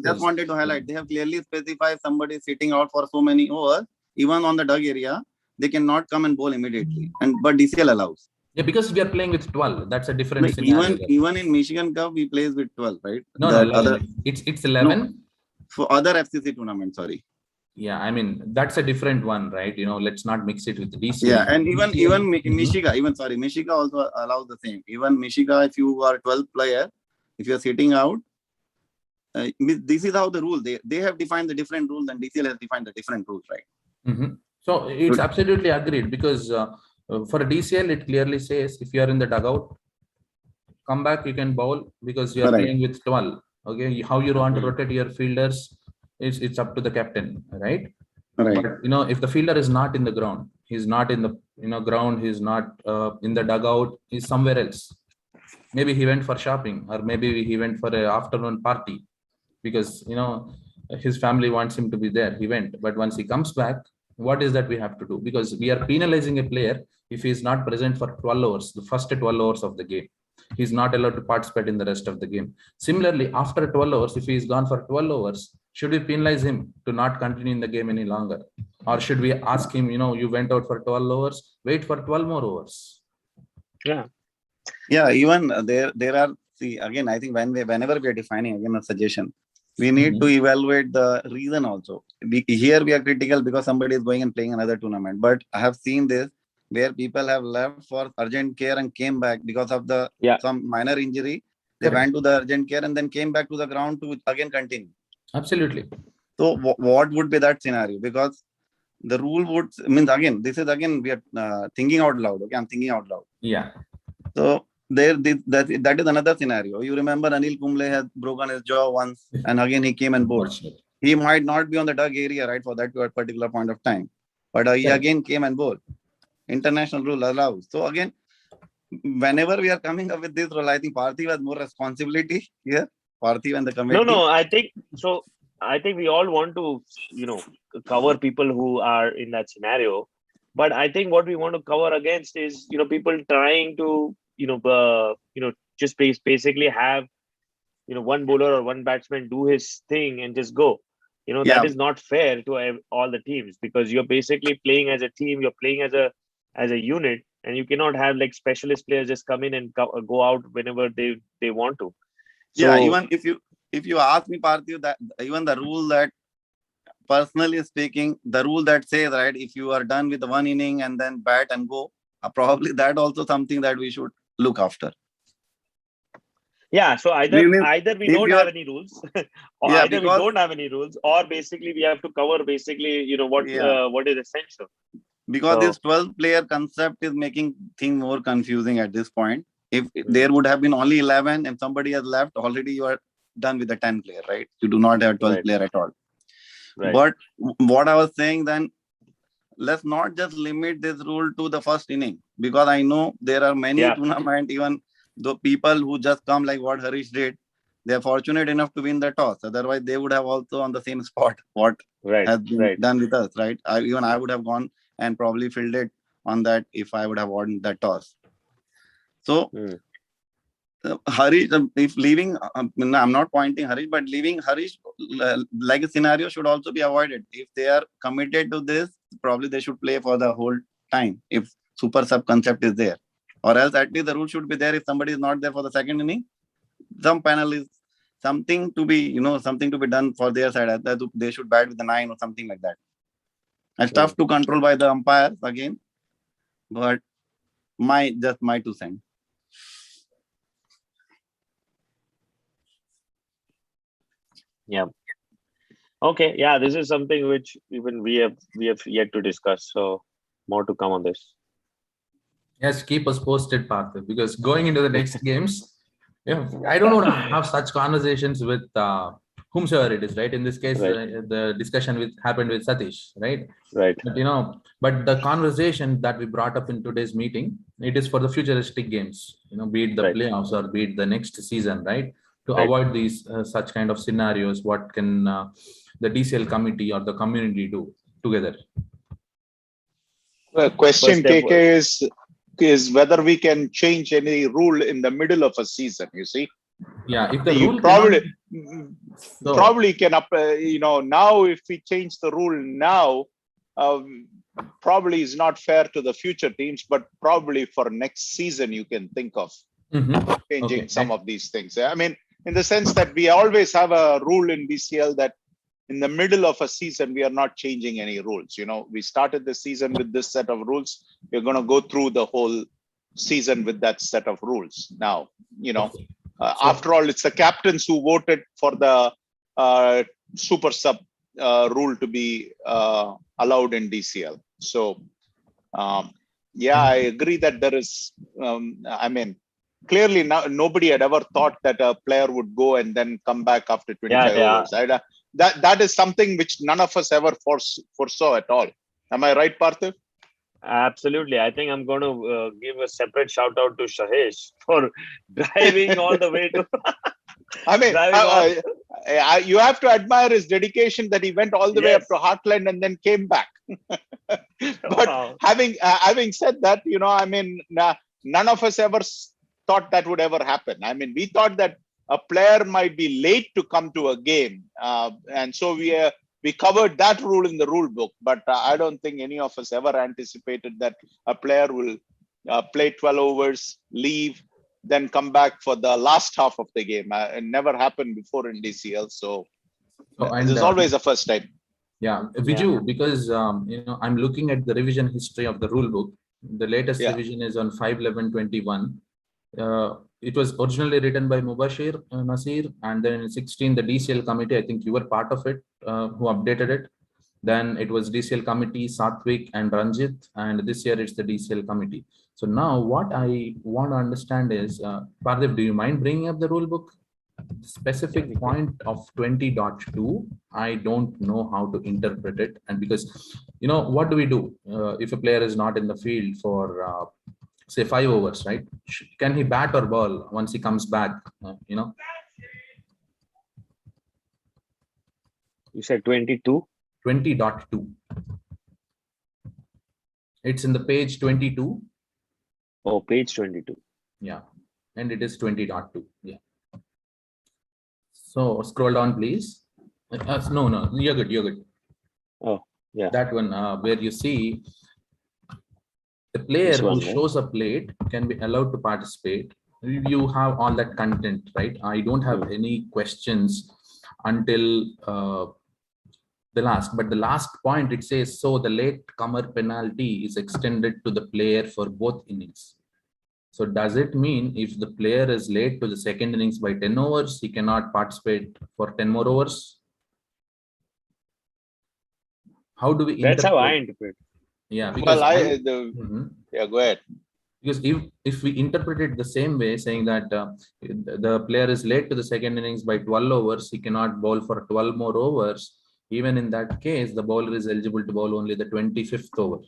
Just wanted to highlight. They have clearly specified somebody sitting out for so many overs, even on the dug area, they cannot come and bowl immediately. But DCL allows. Yeah, because we are playing with 12. That's a different scenario. Even in Michigan Cup, we play with 12, right? No, it's 11. No, for other FCC tournaments, sorry. Yeah, I mean, that's a different one, right? Let's not mix it with DCL. Yeah, and even Michigan also allows the same. Even Michigan, if you are 12th player, if you're sitting out, this is how the rule. They have defined the different rules, and DCL has defined the different rules, right? So it's absolutely agreed, because for DCL, it clearly says if you are in the dugout, come back, you can bowl because you are playing with 12. Okay, how you want to rotate your fielders, it's up to the captain, right? But, if the fielder is not in the ground, he's not in the ground, he's not in the dugout, he's somewhere else. Maybe he went for shopping, or maybe he went for an afternoon party because his family wants him to be there. He went, but once he comes back, what is that we have to do? Because we are penalizing a player if he is not present for 12 hours, the first 12 hours of the game. He's not allowed to participate in the rest of the game. Similarly, after 12 hours, if he is gone for 12 hours, should we penalize him to not continue in the game any longer? Or should we ask him, you went out for 12 hours, wait for 12 more hours? Yeah, even there are, again, I think whenever we are defining, again, a suggestion, we need to evaluate the reason also. Here we are critical because somebody is going and playing another tournament. But I have seen this where people have left for urgent care and came back because of some minor injury. They went to the urgent care and then came back to the ground to again continue. Absolutely. So what would be that scenario? Because the rule would means again we are thinking out loud. Okay, I'm thinking out loud. Yeah. So that is another scenario. You remember Anil Kumble has broken his jaw once, and again he came and bowled. He might not be on the dug area, right, for that particular point of time, but he again came and bowled. International rule allows. So again, whenever we are coming up with this rule, I think Parthiv has more responsibility here. Parthiv and the committee. No, I think so. I think we all want to, cover people who are in that scenario. But I think what we want to cover against is, people trying to, just basically have, one bowler or one batsman do his thing and just go. That is not fair to all the teams, because you're basically playing as a team. You're playing as a unit, and you cannot have like specialist players just come in and go out whenever they want to. So, even if you ask me, Parthiv, that even the rule that, personally speaking, the rule that says, right, if you are done with one inning and then bat and go, probably that also something that we should look after. Yeah, so either we don't have any rules, or we don't have any rules, or basically we have to cover what is essential. Because this 12-player concept is making things more confusing at this point. If there would have been only 11, and somebody has left, already you are done with the 10-player, right? You do not have 12-player at all. Right. But what I was saying then, let's not just limit this rule to the first inning, because I know there are many tournaments, even the people who just come like what Harish did, they are fortunate enough to win the toss. Otherwise, they would have also on the same spot what has been done with us, right? I would have gone and probably fielded on that if I would have won that toss. So, Harish, if leaving, I'm not pointing Harish, but leaving Harish like a scenario should also be avoided. If they are committed to this, probably they should play for the whole time if super sub concept is there. Or else at least the rule should be there if somebody is not there for the second inning. Some panel is something to be, something to be done for their side. They should bat with the 9 or something like that. It's tough to control by the umpires again, but my 2 cents. Yeah. Okay. Yeah, this is something which even we have yet to discuss. So more to come on this. Yes, keep us posted, Parthiv, because going into the next games, I don't want to have such conversations with whomsoever it is, right? In this case, the discussion happened with Satish, right? Right. But but the conversation that we brought up in today's meeting, it is for the futuristic games, be it the playoffs or be it the next season, right? To avoid these such kind of scenarios, what can the DCL committee or the community do together? Well, question, KK, is whether we can change any rule in the middle of a season. You see, if the you rule probably can up. Now if we change the rule now, probably is not fair to the future teams, but probably for next season you can think of changing some of these things. I mean, in the sense that we always have a rule in DCL that in the middle of a season, we are not changing any rules. We started the season with this set of rules. We're going to go through the whole season with that set of rules. Now, after all, it's the captains who voted for the super sub rule to be allowed in DCL. So, I agree that there is, clearly nobody had ever thought that a player would go and then come back after 25 overs. That is something which none of us ever foresaw at all. Am I right, Parthiv? Absolutely. I think I'm going to give a separate shout out to Shahesh for driving all the way to. You have to admire his dedication that he went all the way up to Heartland and then came back. But having said that, none of us ever thought that would ever happen. We thought that a player might be late to come to a game, and so we covered that rule in the rule book. But I don't think any of us ever anticipated that a player will play 12 overs, leave, then come back for the last half of the game. It never happened before in DCL, so this is always a first time. Viju, because I'm looking at the revision history of the rule book. The latest revision is on 5/11/21. It was originally written by Mubashir Nasir, and then in 16 the DCL committee, I think you were part of it, who updated it. Then it was DCL committee, Satvik and Ranjit, and this year it's the DCL committee. So now what I want to understand is, Parthiv, do you mind bringing up the rule book? The specific point of 20.2, I don't know how to interpret it. And because, what do we do if a player is not in the field for say 5 overs, right? Can he bat or ball once he comes back? You said 22? 20.2. It's in the page 22. Oh, page 22. Yeah. And it is 20.2. Yeah. So scroll down, please. No, you're good. Oh, yeah. That one where you see the player who shows a plate can be allowed to participate. You have all that content, right? I don't have any questions until the last. But the last point, it says, so the late comer penalty is extended to the player for both innings. So does it mean if the player is late to the second innings by 10 overs, he cannot participate for 10 more overs? How do we That's how I interpret. Yeah, because go ahead. Because if we interpret it the same way, saying that the player is late to the second innings by 12 overs, he cannot bowl for 12 more overs. Even in that case, the bowler is eligible to bowl only the 25th over.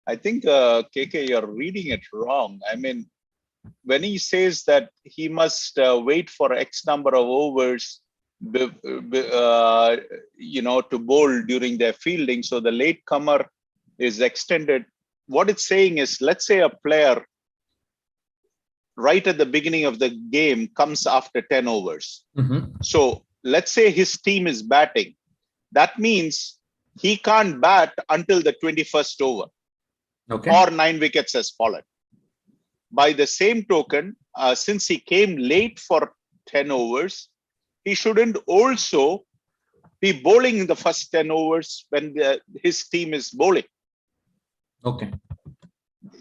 I think, KK, you're reading it wrong. When he says that he must wait for X number of overs, to bowl during their fielding, so the late comer is extended. What it's saying is, let's say a player right at the beginning of the game comes after 10 overs. So let's say his team is batting. That means he can't bat until the 21st over. Or 9 wickets has fallen. By the same token, since he came late for 10 overs, he shouldn't also be bowling in the first 10 overs when his team is bowling.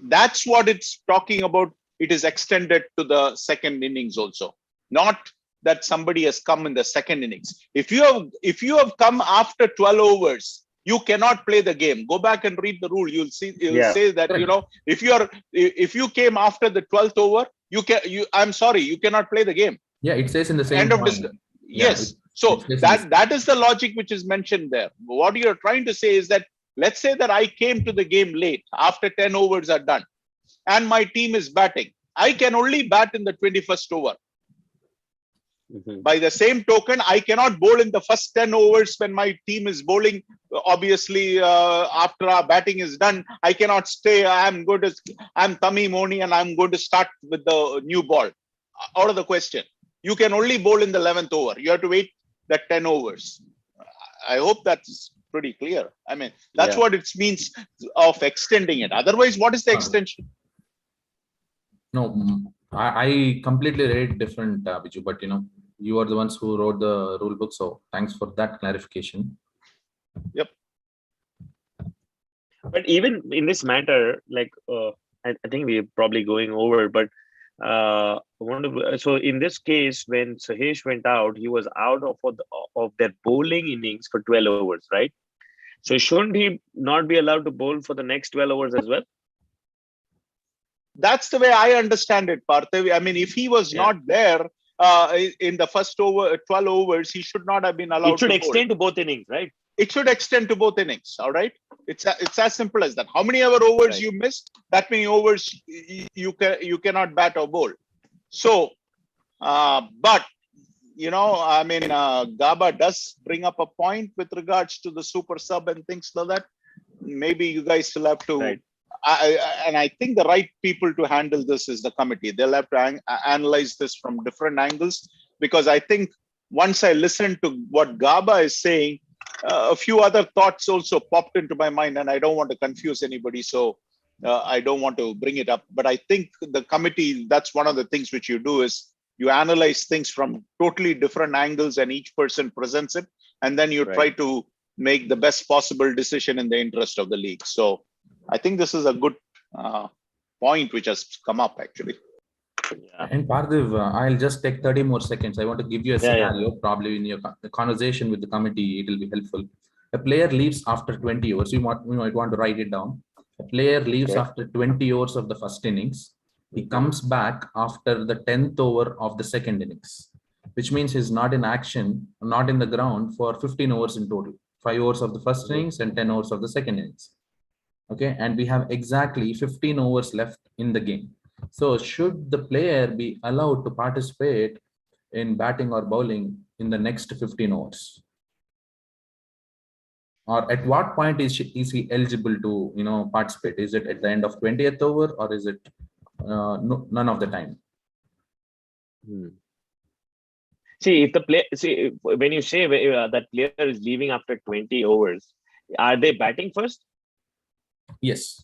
That's what it's talking about. It is extended to the second innings also. Not that somebody has come in the second innings. If you have come after 12 overs, you cannot play the game. Go back and read the rule. You'll see. You'll say that if you came after the 12th over, I'm sorry, you cannot play the game. Yeah, it says in the same end of point. Yes. So that is the logic which is mentioned there. What you're trying to say is that, let's say that I came to the game late after 10 overs are done and my team is batting. I can only bat in the 21st over. By the same token, I cannot bowl in the first 10 overs when my team is bowling. Obviously, after our batting is done, I cannot stay. I'm Tammy Moni and I'm going to start with the new ball. Out of the question. You can only bowl in the 11th over. You have to wait that 10 overs. I hope that's pretty clear. I mean, that's what it means of extending it. Otherwise, what is the extension? No, I completely read it different, Biju, but you are the ones who wrote the rule book. So thanks for that clarification. Yep. But even in this matter, like I think we're probably going over, but so in this case, when Satish went out, he was out of their bowling innings for 12 overs, right? So shouldn't he not be allowed to bowl for the next 12 overs as well? That's the way I understand it, Parthiv. I mean, if he was not there in the first 12 overs, he should not have been allowed. It should extend to both innings, right? It should extend to both innings. All right. It's as simple as that. How many ever overs you missed, that many overs you cannot bat or bowl. So, but I mean, Gaba does bring up a point with regards to the super sub and things like that. Maybe you guys will have to. Right. And I think the right people to handle this is the committee. They'll have to analyze this from different angles, because I think once I listen to what Gaba is saying, a few other thoughts also popped into my mind, and I don't want to confuse anybody, so I don't want to bring it up. But I think the committee, that's one of the things which you do is you analyze things from totally different angles, and each person presents it, and then you try to make the best possible decision in the interest of the league. So I think this is a good point which has come up actually. Yeah. And Parthiv, I'll just take 30 more seconds. I want to give you a scenario. Probably in your conversation with the committee, it will be helpful. A player leaves after 20 overs. You might want to write it down. A player leaves after 20 overs of the first innings. He comes back after the 10th over of the second innings, which means he's not in action, not in the ground for 15 overs in total. 5 overs of the first innings and 10 overs of the second innings. Okay, and we have exactly 15 overs left in the game. So should the player be allowed to participate in batting or bowling in the next 15 overs? Or at what point is he eligible to participate? Is it at the end of 20th over, or is it none of the time? See, if the player, when you say that player is leaving after 20 overs, are they batting first? Yes.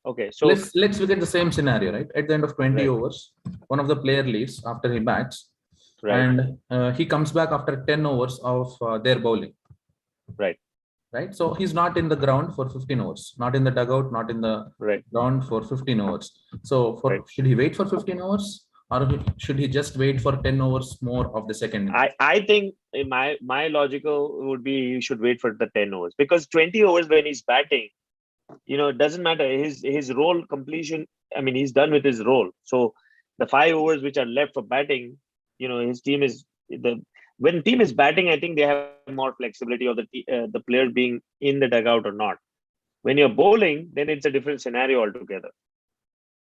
Okay, so let's look at the same scenario, right? At the end of 20 overs, one of the player leaves after he bats, and he comes back after 10 overs of their bowling. Right. So he's not in the ground for 15 overs, not in the dugout, not in the ground for 15 overs. So should he wait for 15 overs, or should he just wait for 10 overs more of the second innings? I think my logical would be you should wait for the 10 overs, because 20 overs when he's batting, it doesn't matter his role completion. I mean, he's done with his role. So the 5 overs which are left for batting, his team is when team is batting, I think they have more flexibility of the players being in the dugout or not. When you're bowling, then it's a different scenario altogether,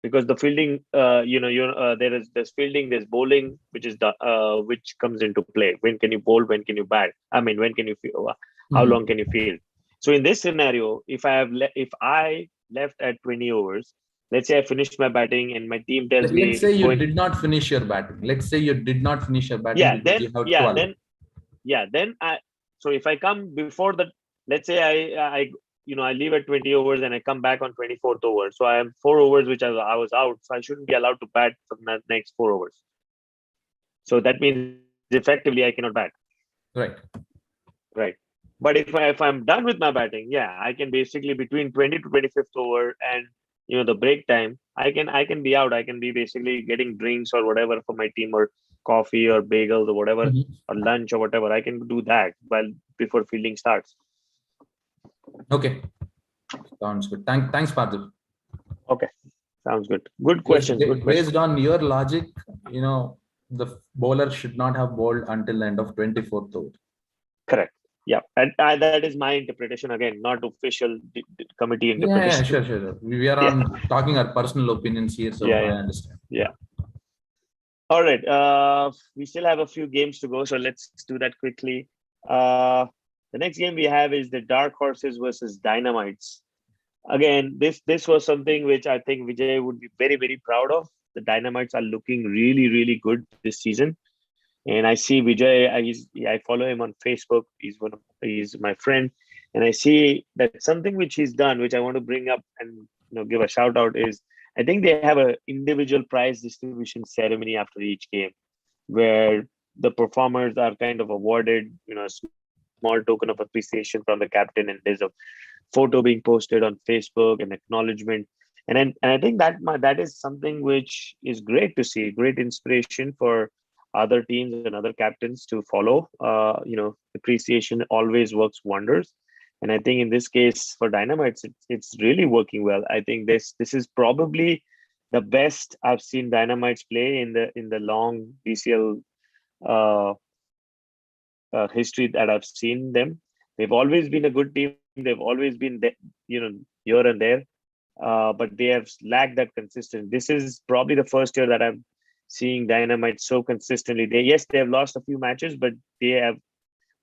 because the fielding, there's fielding, there's bowling, which comes into play. When can you bowl? When can you bat? I mean, when can you how long can you field? So in this scenario, if I left at 20 overs, let's say I finished my batting and my team tells me. Let's say you did not finish your batting. Let's say you did not finish your batting. So if I come before that, let's say I leave at 20 overs and I come back on 24th over. So I have 4 overs which I was out. So I shouldn't be allowed to bat for the next 4 overs. So that means effectively I cannot bat. Right. But if I'm done with my batting, I can basically between 20 to 25th over and the break time, I can be out. I can be basically getting drinks or whatever for my team, or coffee or bagels or whatever, or lunch or whatever. I can do that before fielding starts. Okay, sounds good. Thanks, Parthiv. Okay, sounds good. Good question. Based on your logic, the bowler should not have bowled until the end of 24th over. Correct. Yeah, and that is my interpretation again, not official committee interpretation. Yeah, sure. We are talking our personal opinions here, so I understand. Yeah. All right. We still have a few games to go, so let's do that quickly. The next game we have is the Dark Horses versus Dynamites. Again, this was something which I think Vijay would be very, very proud of. The Dynamites are looking really, really good this season. And I see Vijay, I follow him on Facebook. He's my friend. And I see that something which he's done, which I want to bring up and give a shout out, is I think they have an individual prize distribution ceremony after each game, where the performers are kind of awarded, a small token of appreciation from the captain, and there's a photo being posted on Facebook and acknowledgement. And I think that is something which is great to see, great inspiration for other teams and other captains to follow. Appreciation always works wonders. And I think in this case for Dynamites, it's really working well. I think this is probably the best I've seen Dynamites play in the long DCL history that I've seen them. They've always been a good team. They've always been here and there, but they have lacked that consistency. This is probably the first year that I'm seeing Dynamite so consistently. They have lost a few matches, but they have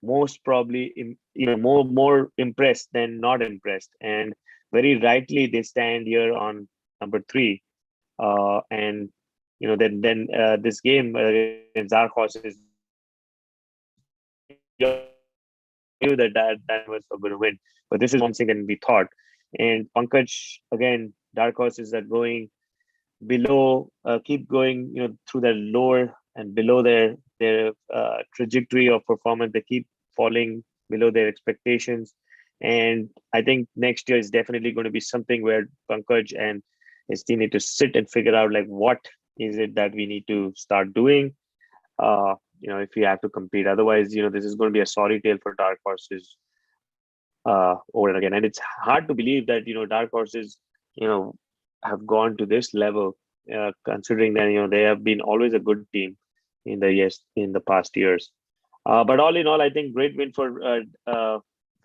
most probably more impressed than not impressed, and very rightly they stand here on number 3. And then this game against Dark Horses, knew that was going to win, but this is more promising than we thought. And Pankaj, again, Dark Horses are going below, keep going, through their lower and below their trajectory of performance. They keep falling below their expectations, and I think next year is definitely going to be something where Pankaj and his team need to sit and figure out like what is it that we need to start doing. If we have to compete, otherwise, this is going to be a sorry tale for Dark Horses over and again. And it's hard to believe that Dark Horses have gone to this level, considering that they have been always a good team in the past years. But all in all, I think great win for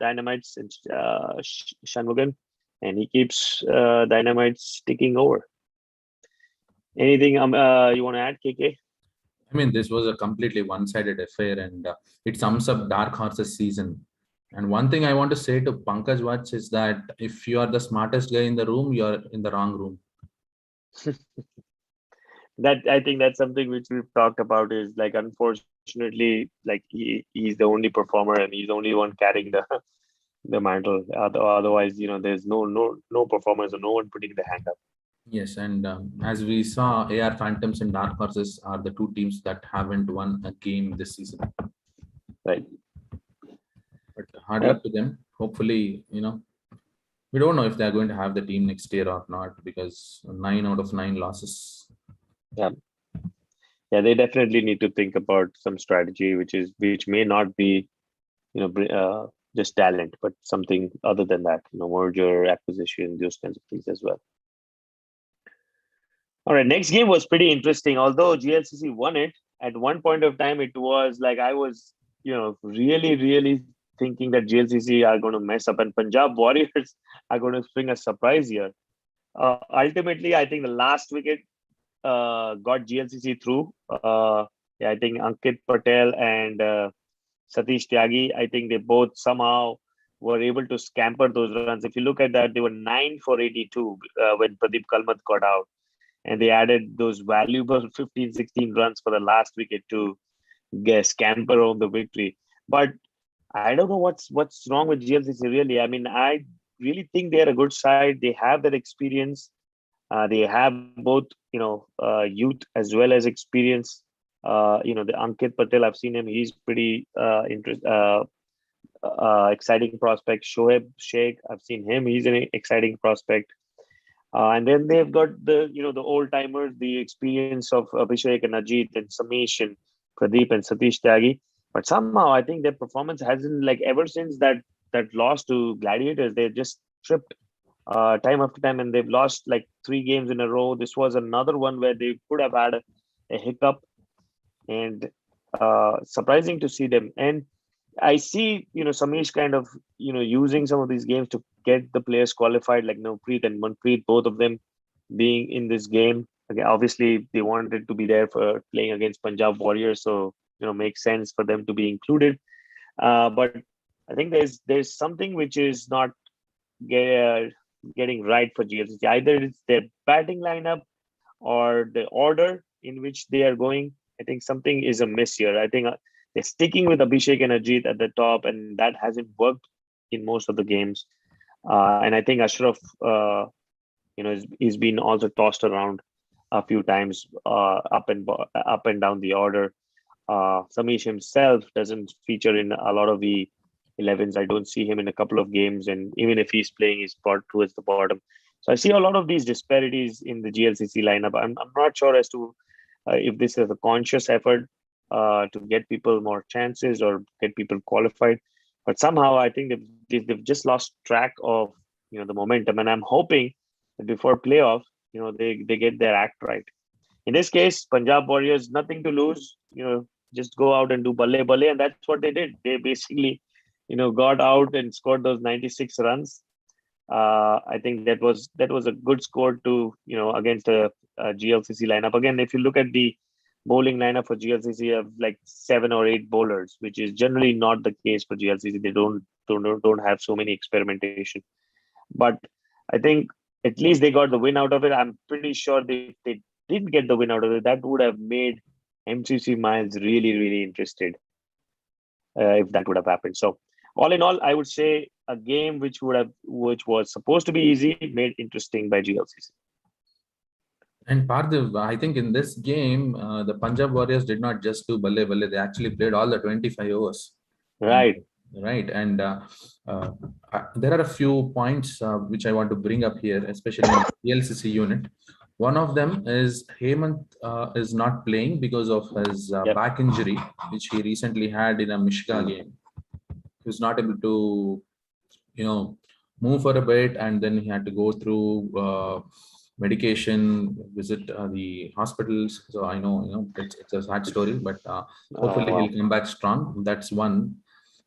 Dynamites and Shanmugan, and he keeps Dynamites ticking over. Anything you want to add, KK? I mean, this was a completely one-sided affair, and it sums up Dark Horses season. And one thing I want to say to Pankaj Vach is that if you are the smartest guy in the room, you're in the wrong room. That I think that's something which we've talked about, is like, unfortunately, like he's the only performer and he's the only one carrying the mantle. Otherwise, there's no performers or no one putting the hand up. Yes, and as we saw, AR Phantoms and Dark Horses are the two teams that haven't won a game this season. Right. But hard luck to them. Hopefully, we don't know if they're going to have the team next year or not, because 9 out of 9 losses. Yeah, they definitely need to think about some strategy, which may not be, just talent, but something other than that, merger, acquisition, those kinds of things as well. All right, next game was pretty interesting. Although GLCC won it, at one point of time, it was like I was, really, really thinking that GLCC are going to mess up and Punjab Warriors are going to bring a surprise here. Ultimately, I think the last wicket got GLCC through. I think Ankit Patel and Satish Tyagi, I think they both somehow were able to scamper those runs. If you look at that, they were 9 for 82 when Pradeep Kalmat got out. And they added those valuable 15, 16 runs for the last wicket to scamper on the victory. But I don't know what's wrong with GLCC, really. I mean, I really think they're a good side. They have that experience. They have both, youth as well as experience. The Ankit Patel, I've seen him. He's pretty exciting prospect. Shoaib Sheikh, I've seen him. He's an exciting prospect. And then they've got the old timers, the experience of Abhishek and Ajit and Samesh and Pradeep and Satish Tyagi. But somehow I think their performance hasn't, like, ever since that that lost to Gladiators, they just tripped time after time, and they've lost like 3 games in a row. This was another one where they could have had a hiccup, and surprising to see them. And I see, Samish kind of, using some of these games to get the players qualified, like Preet and Manpreet, both of them being in this game. Again, obviously, they wanted to be there for playing against Punjab Warriors, so makes sense for them to be included. But I think there's something which is not getting right for GLCC. Either it's their batting lineup or the order in which they are going. I think something is amiss here. I think they're sticking with Abhishek and Ajit at the top, and that hasn't worked in most of the games. And I think Ashraf, he's been also tossed around a few times up and down the order. Samish himself doesn't feature in a lot of the 11s. I don't see him in a couple of games, and even if he's playing, he's part towards the bottom. So I see a lot of these disparities in the GLCC lineup. I'm not sure as to if this is a conscious effort to get people more chances or get people qualified, but somehow I think they've just lost track of the momentum. And I'm hoping that before playoff, they get their act right. In this case, Punjab Warriors, nothing to lose. Just go out and do balle balle, and that's what they did. They basically, got out and scored those 96 runs. I think that was a good score to against a GLCC lineup. Again, if you look at the bowling lineup for GLCC, you have like 7 or 8 bowlers, which is generally not the case for GLCC. They don't have so many experimentation. But I think at least they got the win out of it. I'm pretty sure they didn't get the win out of it, that would have made MCC Miles really, really interested if that would have happened. So all in all, I would say a game which was supposed to be easy, made interesting by GLCC. And Parthiv, I think in this game, the Punjab Warriors did not just do balle balle; they actually played all the 25 overs. Right. Right, and there are a few points which I want to bring up here, especially in the GLCC unit. One of them is Hemant is not playing because of his back injury, which he recently had in a Mishka game. He was not able to, move for a bit, and then he had to go through medication, visit the hospitals. So I know, it's a sad story, but hopefully he'll come back strong. That's one.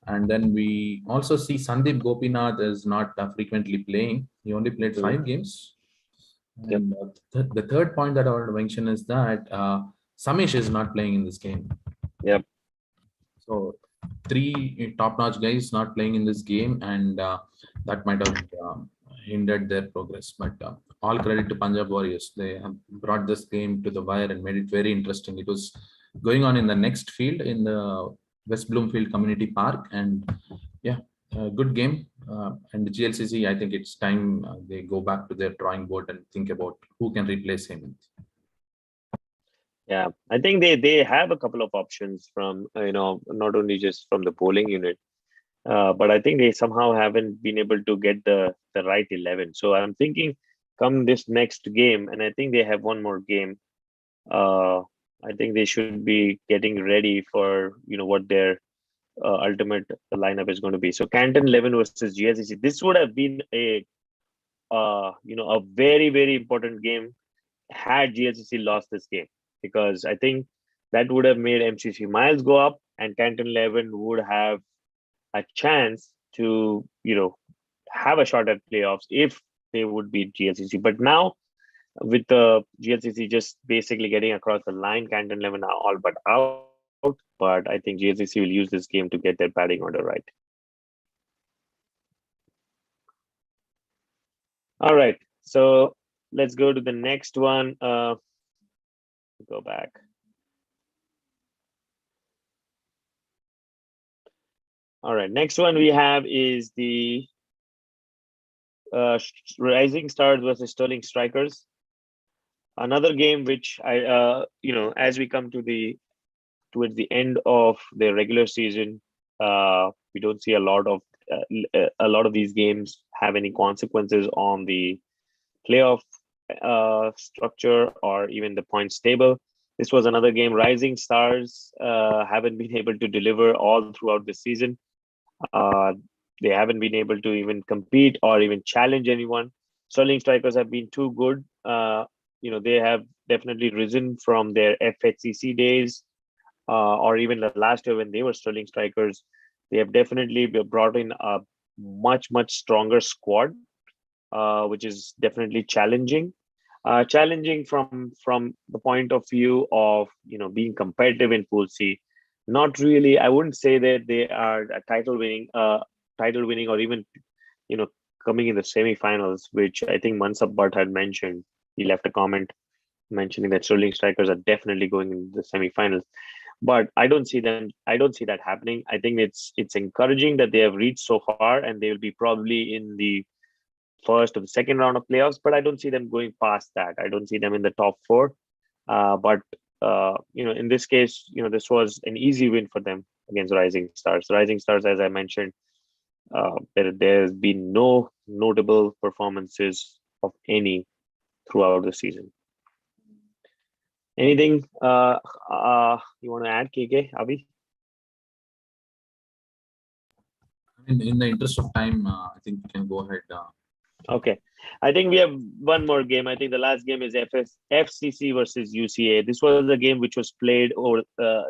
And then we also see Sandeep Gopinath is not frequently playing. He only played 5 games. And the third point that I want to mention is that Samish is not playing in this game. Yep. So 3 top-notch guys not playing in this game, and that might have hindered their progress. But all credit to Punjab Warriors. They have brought this game to the wire and made it very interesting. It was going on in the next field in the West Bloomfield Community Park, and good game. And the GLCC, I think it's time they go back to their drawing board and think about who can replace him. Yeah, I think they have a couple of options from not only just from the bowling unit, but I think they somehow haven't been able to get the right 11. So I'm thinking, come this next game, and I think they have one more game. I think they should be getting ready for what their ultimate lineup is going to be. So Canton 11 versus GLCC. This would have been a a very, very important game had GLCC lost this game, because I think that would have made MCC Miles go up, and Canton 11 would have a chance to have a shot at playoffs if they would beat GLCC. But now, with the GLCC just basically getting across the line, Canton 11 are all but out. But I think GLCC will use this game to get their batting order right. All right, so let's go to the next one. Go back. All right, next one we have is the Rising Stars versus Sterling Strikers. Another game which I, as we come towards the end of the regular season, we don't see a lot of these games have any consequences on the playoff structure or even the points table. This was another game. Rising Stars haven't been able to deliver all throughout the season. they haven't been able to even compete or even challenge anyone. Sterling strikers have been too good. They have definitely risen from their FHCC days, or even the last year when they were Sterling strikers. They have definitely brought in a much stronger squad, which is definitely challenging. Challenging from the point of view of being competitive in Pool C. Not really. I wouldn't say that they are a title winning, or even you know coming in the semifinals, which I think Mansab Bhatt had mentioned. He left a comment mentioning that Sterling strikers are definitely going in the semifinals. But I don't see them. I don't see that happening. I think it's encouraging that they have reached so far, and they will be probably in the first or the second round of playoffs. But I don't see them going past that. I don't see them in the top four. But in this case, this was an easy win for them against Rising Stars. Rising Stars, as I mentioned, there's been no notable performances of any throughout the season. Anything you want to add, KK, Avi? In the interest of time, I think we can go ahead. Okay. I think we have one more game. I think the last game is FCC versus UCA. This was a game which was played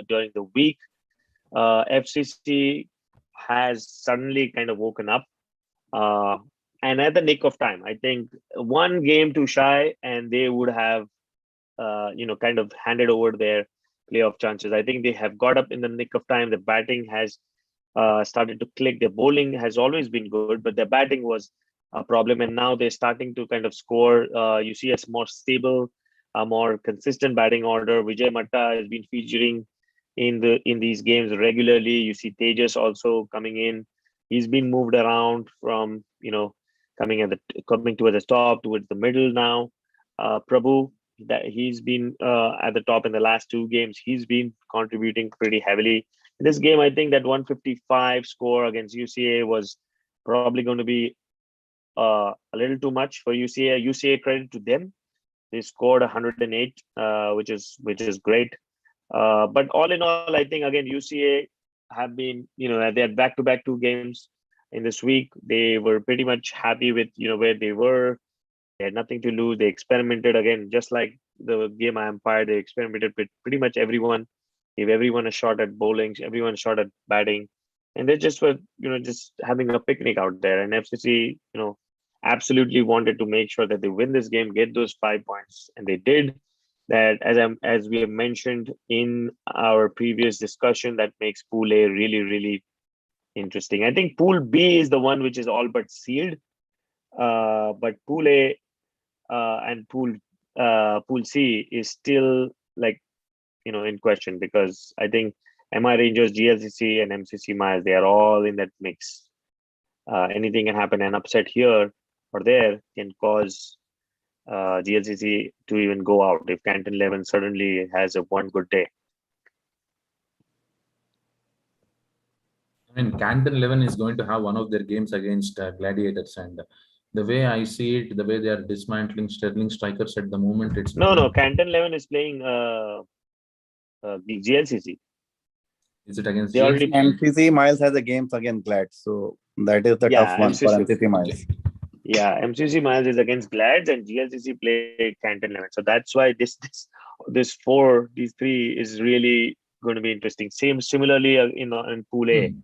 during the week. FCC has suddenly kind of woken up, and at the nick of time. I think one game too shy, and they would have, kind of handed over their playoff chances. I think they have got up in the nick of time. The batting has started to click. Their bowling has always been good, but their batting was a problem, and now they're starting to kind of score. You see a more stable, a more consistent batting order. Vijay Mehta has been featuring in these games regularly. You see Tejas also coming in. He's been moved around from coming towards the top, towards the middle now. Prabhu, that he's been at the top in the last two games. He's been contributing pretty heavily. In this game, I think that 155 score against UCA was probably going to be a little too much for UCA. UCA, credit to them, they scored 108, which is great. But all in all, I think again UCA have been, they had back-to-back two games in this week. They were pretty much happy with where they were. They had nothing to lose. They experimented again, just like the game I umpired. They experimented with pretty much everyone. Gave everyone a shot at bowling, everyone a shot at batting, and they just were, just having a picnic out there. And FCC, absolutely wanted to make sure that they win this game, get those 5 points, and they did. That, as we have mentioned in our previous discussion, that makes Pool A really interesting. I think Pool B is the one which is all but sealed, but Pool A and Pool C is still in question, because I think MI Rangers, GLCC, and MCC Miles, they are all in that mix. Anything can happen. An upset here or there can cause GLCC to even go out if Canton 11 suddenly has a one good day. I mean, Canton 11 is going to have one of their games against Gladiators, and the way I see it, the way they are dismantling Sterling strikers at the moment, it's no. Canton 11 is playing GLCC. Is it against they already MCC Miles has a games against Glad, so that is the tough one for MCC Miles. Okay. Yeah, MCC Miles is against Glads and GLCC played Canton 11. So that's why these three is really going to be interesting. Similarly in Pool A,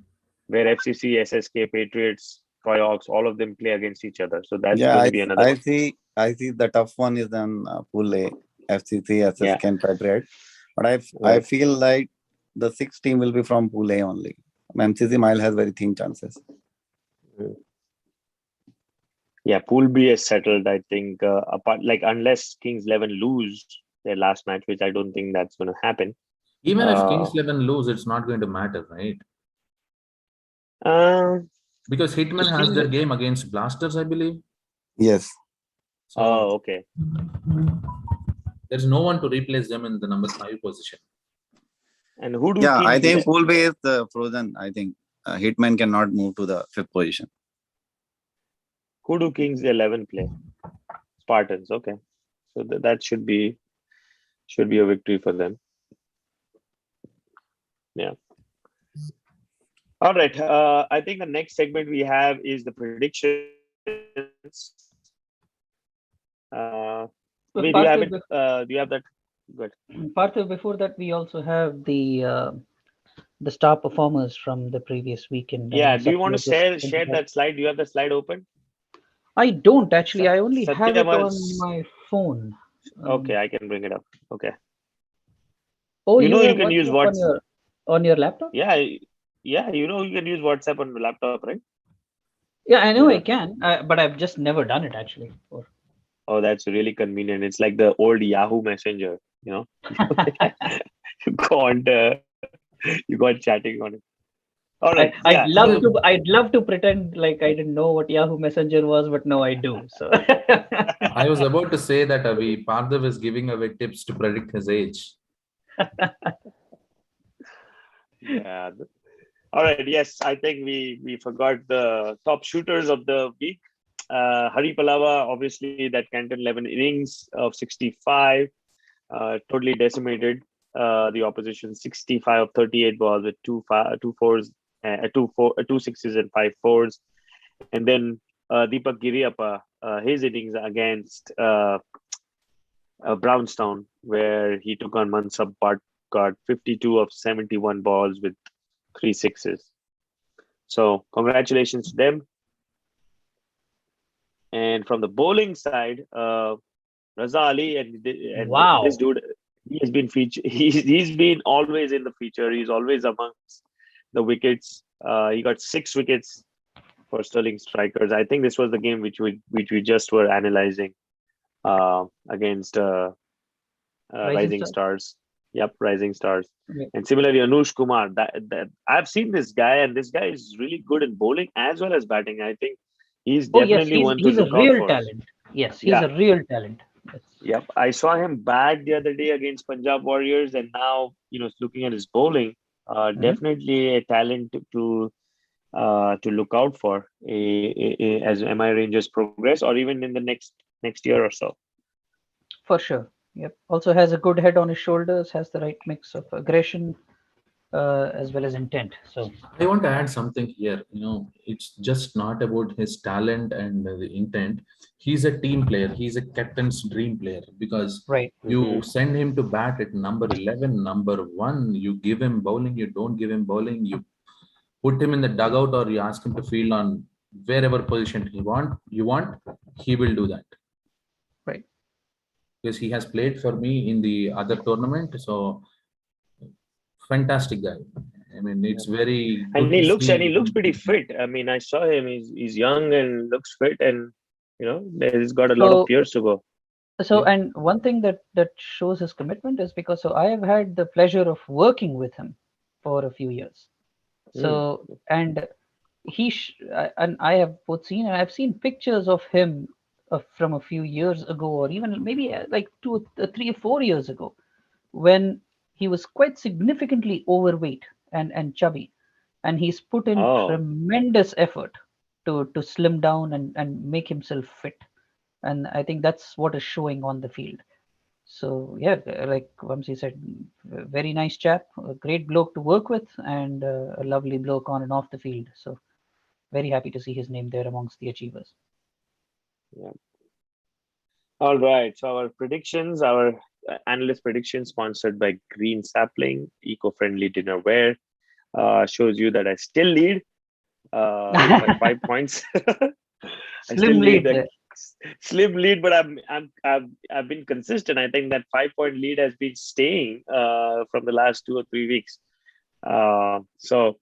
where FCC, SSK, Patriots, Troy Hawks, all of them play against each other. So that's going to be another. I see the tough one is in Pool A, FCC, SSK, and Patriots. But I feel like the sixth team will be from Pool A only. MCC Mile has very thin chances. Yeah, Pool B is settled, I think, apart, unless Kings 11 lose their last match, which I don't think that's going to happen. Even if Kings 11 lose, it's not going to matter, right? Because Hitman has their game against Blasters, I believe. Yes. So, okay. There's no one to replace them in the number 5 position. And who do? Yeah, I think Pool B is frozen. I think Hitman cannot move to the 5th position. Who do Kings 11 play? Spartans. Okay, so that should be a victory for them. Yeah. All right. I think the next segment we have is the predictions. Do you have it? Do you have that? Good. Parthiv, before that, we also have the star performers from the previous weekend. Yeah. Do you want to share that slide? Do you have the slide open? I don't actually. I only Satya have it on my phone. Okay, I can bring it up. Okay. Oh, you can use WhatsApp on your laptop? Yeah, you can use WhatsApp on the laptop, right? Yeah, I know I can, but I've just never done it actually before. Oh, that's really convenient. It's like the old Yahoo Messenger, you got chatting on it. All right. I'd love to pretend like I didn't know what Yahoo Messenger was, but no, I do. So I was about to say that Parthiv is giving away tips to predict his age. Yeah. All right. Yes, I think we forgot the top shooters of the week. Hari Palava, obviously, that Canton 11 innings of 65, totally decimated the opposition. 65 of 38 balls with two sixes and 5 fours. And then Deepak Giriappa, his innings against Brownstown, where he took on Mansab Bhatkar, 52 of 71 balls with 3 sixes. So congratulations to them. And from the bowling side, Raza Ali and this dude, he has been featured. He's been always in the feature. He's always amongst the wickets. He got 6 wickets for Sterling Strikers. I think this was the game which we just were analyzing against Rising Stars. Yep, Rising Stars. Okay. And similarly, Anush Kumar. That I've seen this guy, and this guy is really good in bowling as well as batting. I think he's definitely one to look out for. He's a real talent. Yes, he's a real talent. Yes. Yep, I saw him bat the other day against Punjab Warriors, and now looking at his bowling, definitely a talent to look out for as MI Rangers progress, or even in the next year or so. For sure. Yep. Also has a good head on his shoulders, has the right mix of aggression as well as intent. So I want to add something here. It's just not about his talent and the intent. He's a team player. He's a captain's dream player, because you send him to bat at number 11, number 1. You give him bowling. You don't give him bowling. You put him in the dugout, or you ask him to field on wherever position you want. He will do that. Right. Because he has played for me in the other tournament. So fantastic guy. I mean, it's very good. And he looks pretty fit. I mean, I saw him. He's young and looks fit, and he's got a lot of years to go. So, and one thing that shows his commitment is because I have had the pleasure of working with him for a few years. So, and and I have both seen, and I've seen pictures of him from a few years ago, or even maybe like 2, 3 or 4 years ago, when he was quite significantly overweight and chubby, and he's put in tremendous effort to slim down and make himself fit. And I think that's what is showing on the field. So yeah, like Vamsi said, very nice chap, a great bloke to work with, and a lovely bloke on and off the field. So very happy to see his name there amongst the achievers. Yeah. All right. So our predictions, our analyst predictions, sponsored by Green Sapling, eco-friendly dinnerware, shows you that I still lead by 5 points. Slim lead, but I've been consistent. I think that 5-point lead has been staying from the last 2 or 3 weeks. So,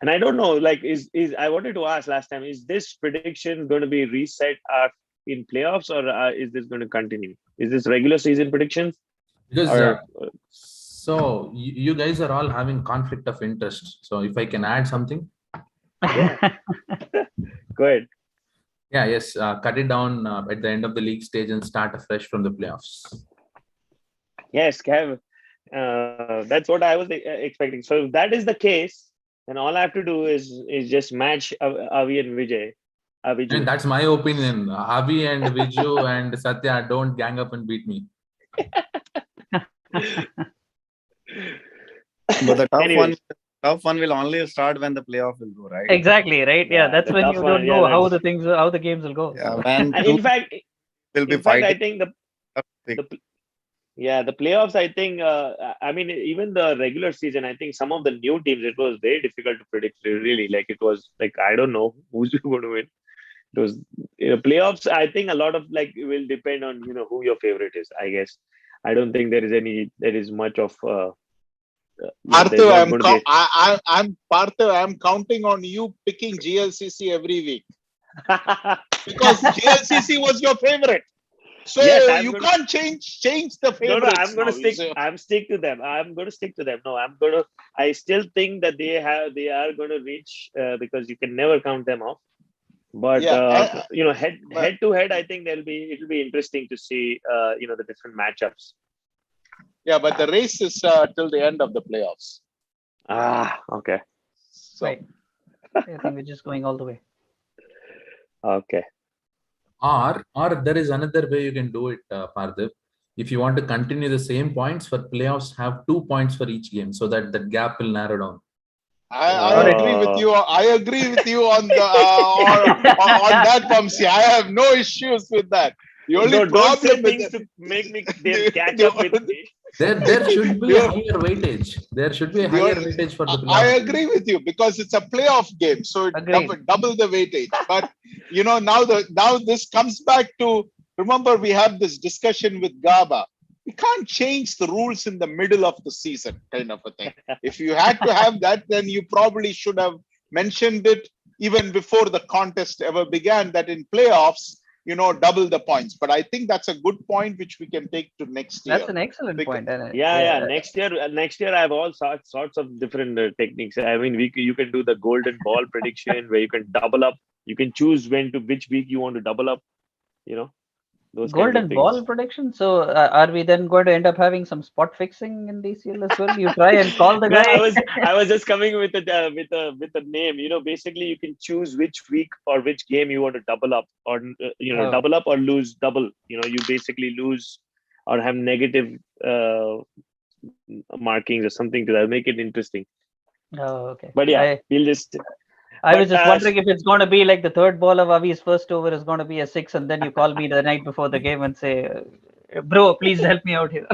and I don't know, like, I wanted to ask last time, is this prediction going to be reset in playoffs, or is this going to continue? Is this regular season predictions? Because so you guys are all having conflict of interest. So if I can add something. Yeah. Go ahead. Yeah, yes. Cut it down at the end of the league stage and start afresh from the playoffs. Yes, Kev. That's what I was expecting. So if that is the case, then all I have to do is just match Avi and Vijay. And that's my opinion. Avi and Viju and Satya, don't gang up and beat me. But the tough one will only start when the playoff will go, right? Exactly, right? Yeah, that's when you don't know how the games will go. Yeah, so. when in fact, fighting. I think the playoffs, I think, I mean, even the regular season, I think some of the new teams, it was very difficult to predict, really. Like, it was like, I don't know who's going to win. It was, playoffs, I think a lot of will depend on, who your favorite is, I guess. I don't think there is much of, Parthiv, I'm counting on you picking GLCC every week. Because GLCC was your favorite. So yes, you can't change the favorites. No, I'm going to stick. I'm stick to them. I'm going to stick to them. No, I still think that they are going to reach because you can never count them off. But head to head, I think it'll be interesting to see the different matchups. Yeah, but the race is till the end of the playoffs. Okay. So right. I think we're just going all the way. Okay. Or there is another way you can do it, Parthiv. If you want to continue the same points for playoffs, have 2 points for each game so that the gap will narrow down. I agree with you. I agree with you on the on that, Vamsi. I have no issues with that. The only don't say things to make me catch up with me. There should be a higher weightage. There should be a higher weightage for the playoff. I agree with you because it's a playoff game, so double the weightage. But now this comes back to, remember, we have this discussion with Gaba. We can't change the rules in the middle of the season, kind of a thing. If you had to have that, then you probably should have mentioned it even before the contest ever began, that in playoffs, double the points. But I think that's a good point which we can take to next year. That's an excellent point. Yeah. Next year I have all sorts of different techniques. I mean, you can do the golden ball prediction where you can double up. You can choose which week you want to double up. Those golden ball prediction. So are we then going to end up having some spot fixing in DCL as well? You try and call the guy. No, I was just coming with a name. Basically you can choose which week or which game you want to double up, or double up or lose double. You basically lose or have negative markings or something to that. Make it interesting. Oh, okay. But yeah, we'll just. I was just wondering if it's going to be like the third ball of Avi's first over is going to be a 6, and then you call me the night before the game and say, "Bro, please help me out here."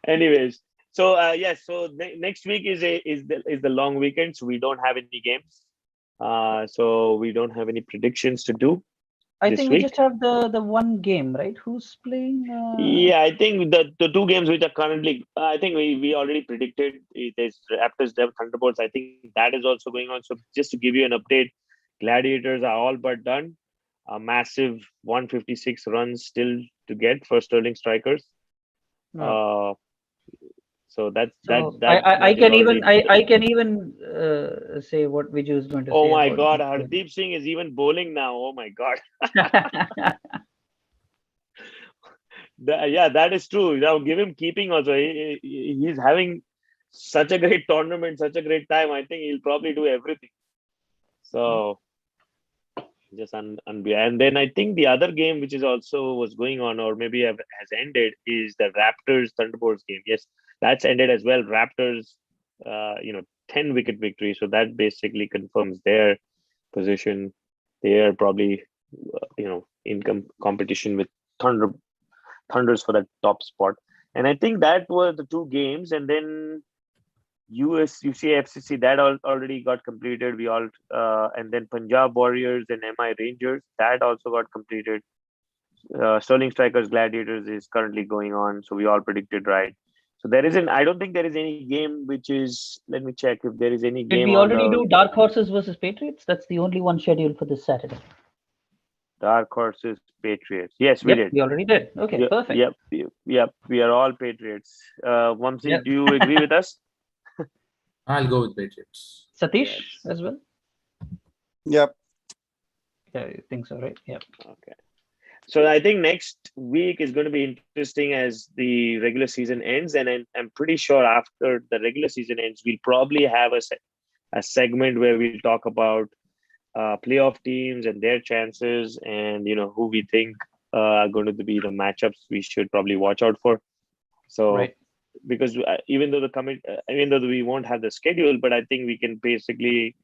Anyways, so so next week is the long weekend, so we don't have any games. So we don't have any predictions to do. I think we just have the one game, right? Who's playing? Yeah, I think the 2 games which are currently, I think we already predicted. There's Raptors, Thunderbolts. I think that is also going on. So just to give you an update, Gladiators are all but done. A massive 156 runs still to get for Sterling Strikers. Oh. So that I can even say what Viju is going to say. Oh my God, Hardeep Singh is even bowling now. Oh my God. That is true. Now give him keeping also. He's having such a great tournament, such a great time. I think he'll probably do everything. So just and then I think the other game which is also was going on, or maybe has ended, is the Raptors Thunderbolts game. Yes, that's ended as well. Raptors 10 wicket victory, so that basically confirms their position. They are probably in competition with Thunders for that top spot. And I think that were the 2 games, and then UCA FCC that already got completed. And then Punjab Warriors and MI Rangers, that also got completed. Sterling Strikers Gladiators is currently going on, so we all predicted right. So I don't think there is any game which is, let me check if there is any game. Did we already do Dark Horses versus Patriots? That's the only one scheduled for this Saturday. Dark Horses Patriots. Yes, we did. We already did. Okay, perfect. Yep. We are all Patriots. Vamsi, do you agree with us? I'll go with Patriots. Satish as well? Yep. Yeah, I think so, right? Yep. Okay. So I think next week is going to be interesting as the regular season ends, and I'm pretty sure after the regular season ends, we'll probably have a segment where we'll talk about playoff teams and their chances, and who we think are going to be the matchups we should probably watch out for. So because even though we won't have the schedule, but I think we can basically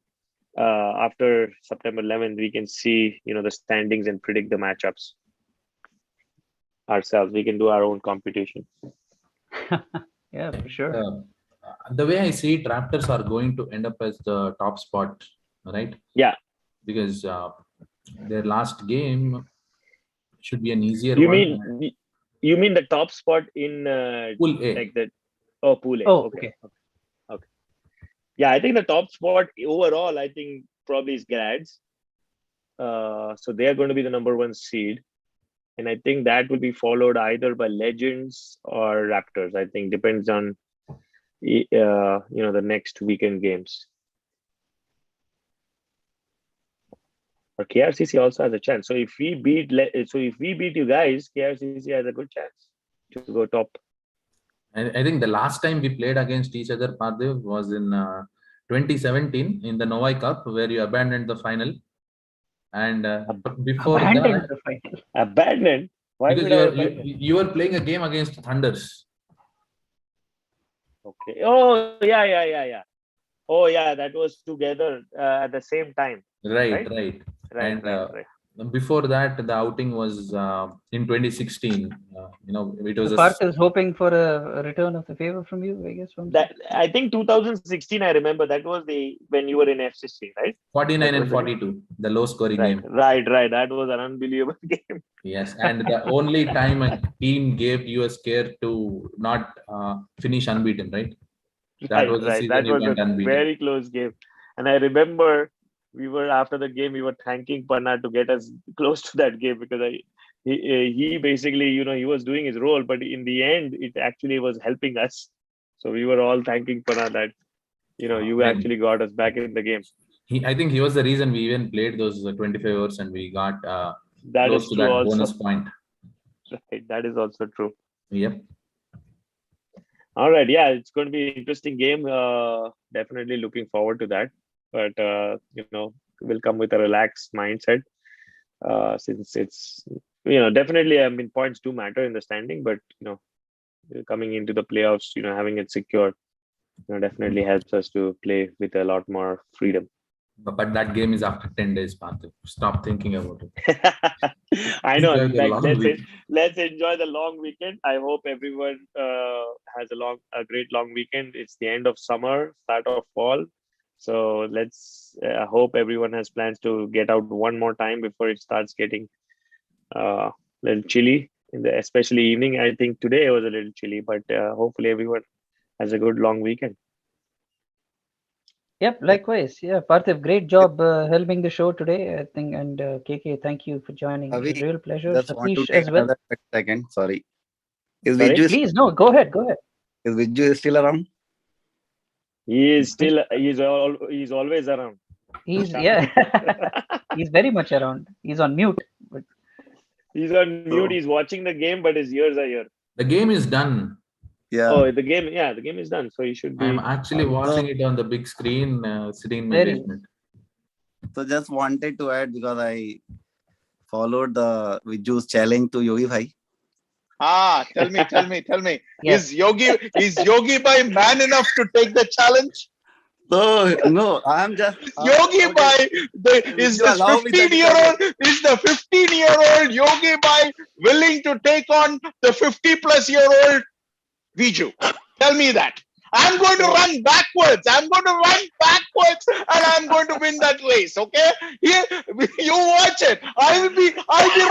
after September 11th we can see the standings and predict the matchups ourselves. We can do our own competition. Yeah, for sure. The way I see it, Raptors are going to end up as the top spot, right? Yeah, because their last game should be an easier one. You mean the top spot in Pool A? Like that? Oh, Pool A. Oh, okay. Yeah, I think the top spot overall, I think probably is Grads. So they are going to be the number 1 seed, and I think that will be followed either by Legends or Raptors. I think depends on the next weekend games. Or KRCC also has a chance. So if we beat you guys, KRCC has a good chance to go top. I think the last time we played against each other, Parthiv, was in 2017 in the Novi Cup, where you abandoned the final. And before abandoned that, the final. Abandoned? Why because you were playing a game against Thunders. Okay. Oh yeah. Oh yeah, that was together at the same time. Right. Right. Before that, the outing was in 2016. It was Parthiv is hoping for a return of the favor from you, I guess. That I think 2016. I remember that was when you were in FCC, right? 49 and 42, the low scoring game. Right. That was an unbelievable game. Yes, and the only time a team gave you a scare to not finish unbeaten, right? That was the season that you was went a unbeaten. very close game, and I remember after the game we were thanking Panna to get us close to that game, because he basically he was doing his role, but in the end it actually was helping us. So we were all thanking Panna that you actually got us back in the game. I think he was the reason we even played those 25 hours and we got close to that bonus point. Right, that is also true. Yep. All right, yeah, it's going to be an interesting game. Definitely looking forward to that. But we'll come with a relaxed mindset, since it's definitely. I mean, points do matter in the standing, but coming into the playoffs, having it secure, definitely helps us to play with a lot more freedom. But that game is after 10 days, Parthiv. Stop thinking about it. I know. Let's enjoy the long weekend. I hope everyone has a great long weekend. It's the end of summer, start of fall. So let's hope everyone has plans to get out one more time before it starts getting a little chilly especially evening. I think today was a little chilly, but hopefully everyone has a good long weekend. Yep, likewise. Yeah, Parthiv, great job helping the show today, I think. And KK, thank you for joining. It was a real pleasure. Just want to Satish take as well. another second. Sorry. Please, no, go ahead. Is Vijju still around? He is still. He's always around. He's he's very much around. He's on mute. But... He's on mute. He's watching the game, but his ears are here. The game is done. Yeah. Oh, the game is done. So he should be. I'm actually watching it on the big screen, sitting in my basement. So just wanted to add, because I followed the Vijju's challenge to Yogi Bhai. Tell me. Yes. Is Yogi Bhai man enough to take the challenge? No, I'm just Yogi Bhai is the 15-year-old Yogi Bhai willing to take on the 50-plus-year-old Viju? Tell me that. I'm going to run backwards. And I'm going to win that race. Okay? Here, you watch it. I'll be